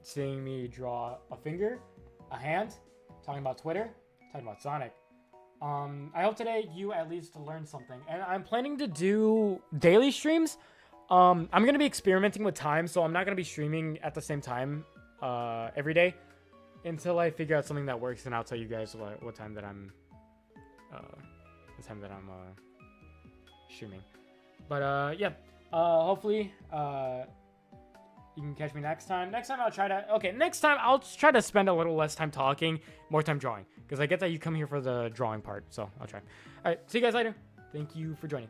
seeing me draw a finger, a hand, talking about Twitter, talking about Sonic. I hope today you at least learned something, and I'm planning to do daily streams. I'm gonna be experimenting with time, so I'm not gonna be streaming at the same time every day until I figure out something that works, and I'll tell you guys what time that I'm streaming. But yeah, hopefully you can catch me next time. Next time I'll try to spend a little less time talking, more time drawing, because I get that you come here for the drawing part, so I'll try. All right, see you guys later. Thank you for joining.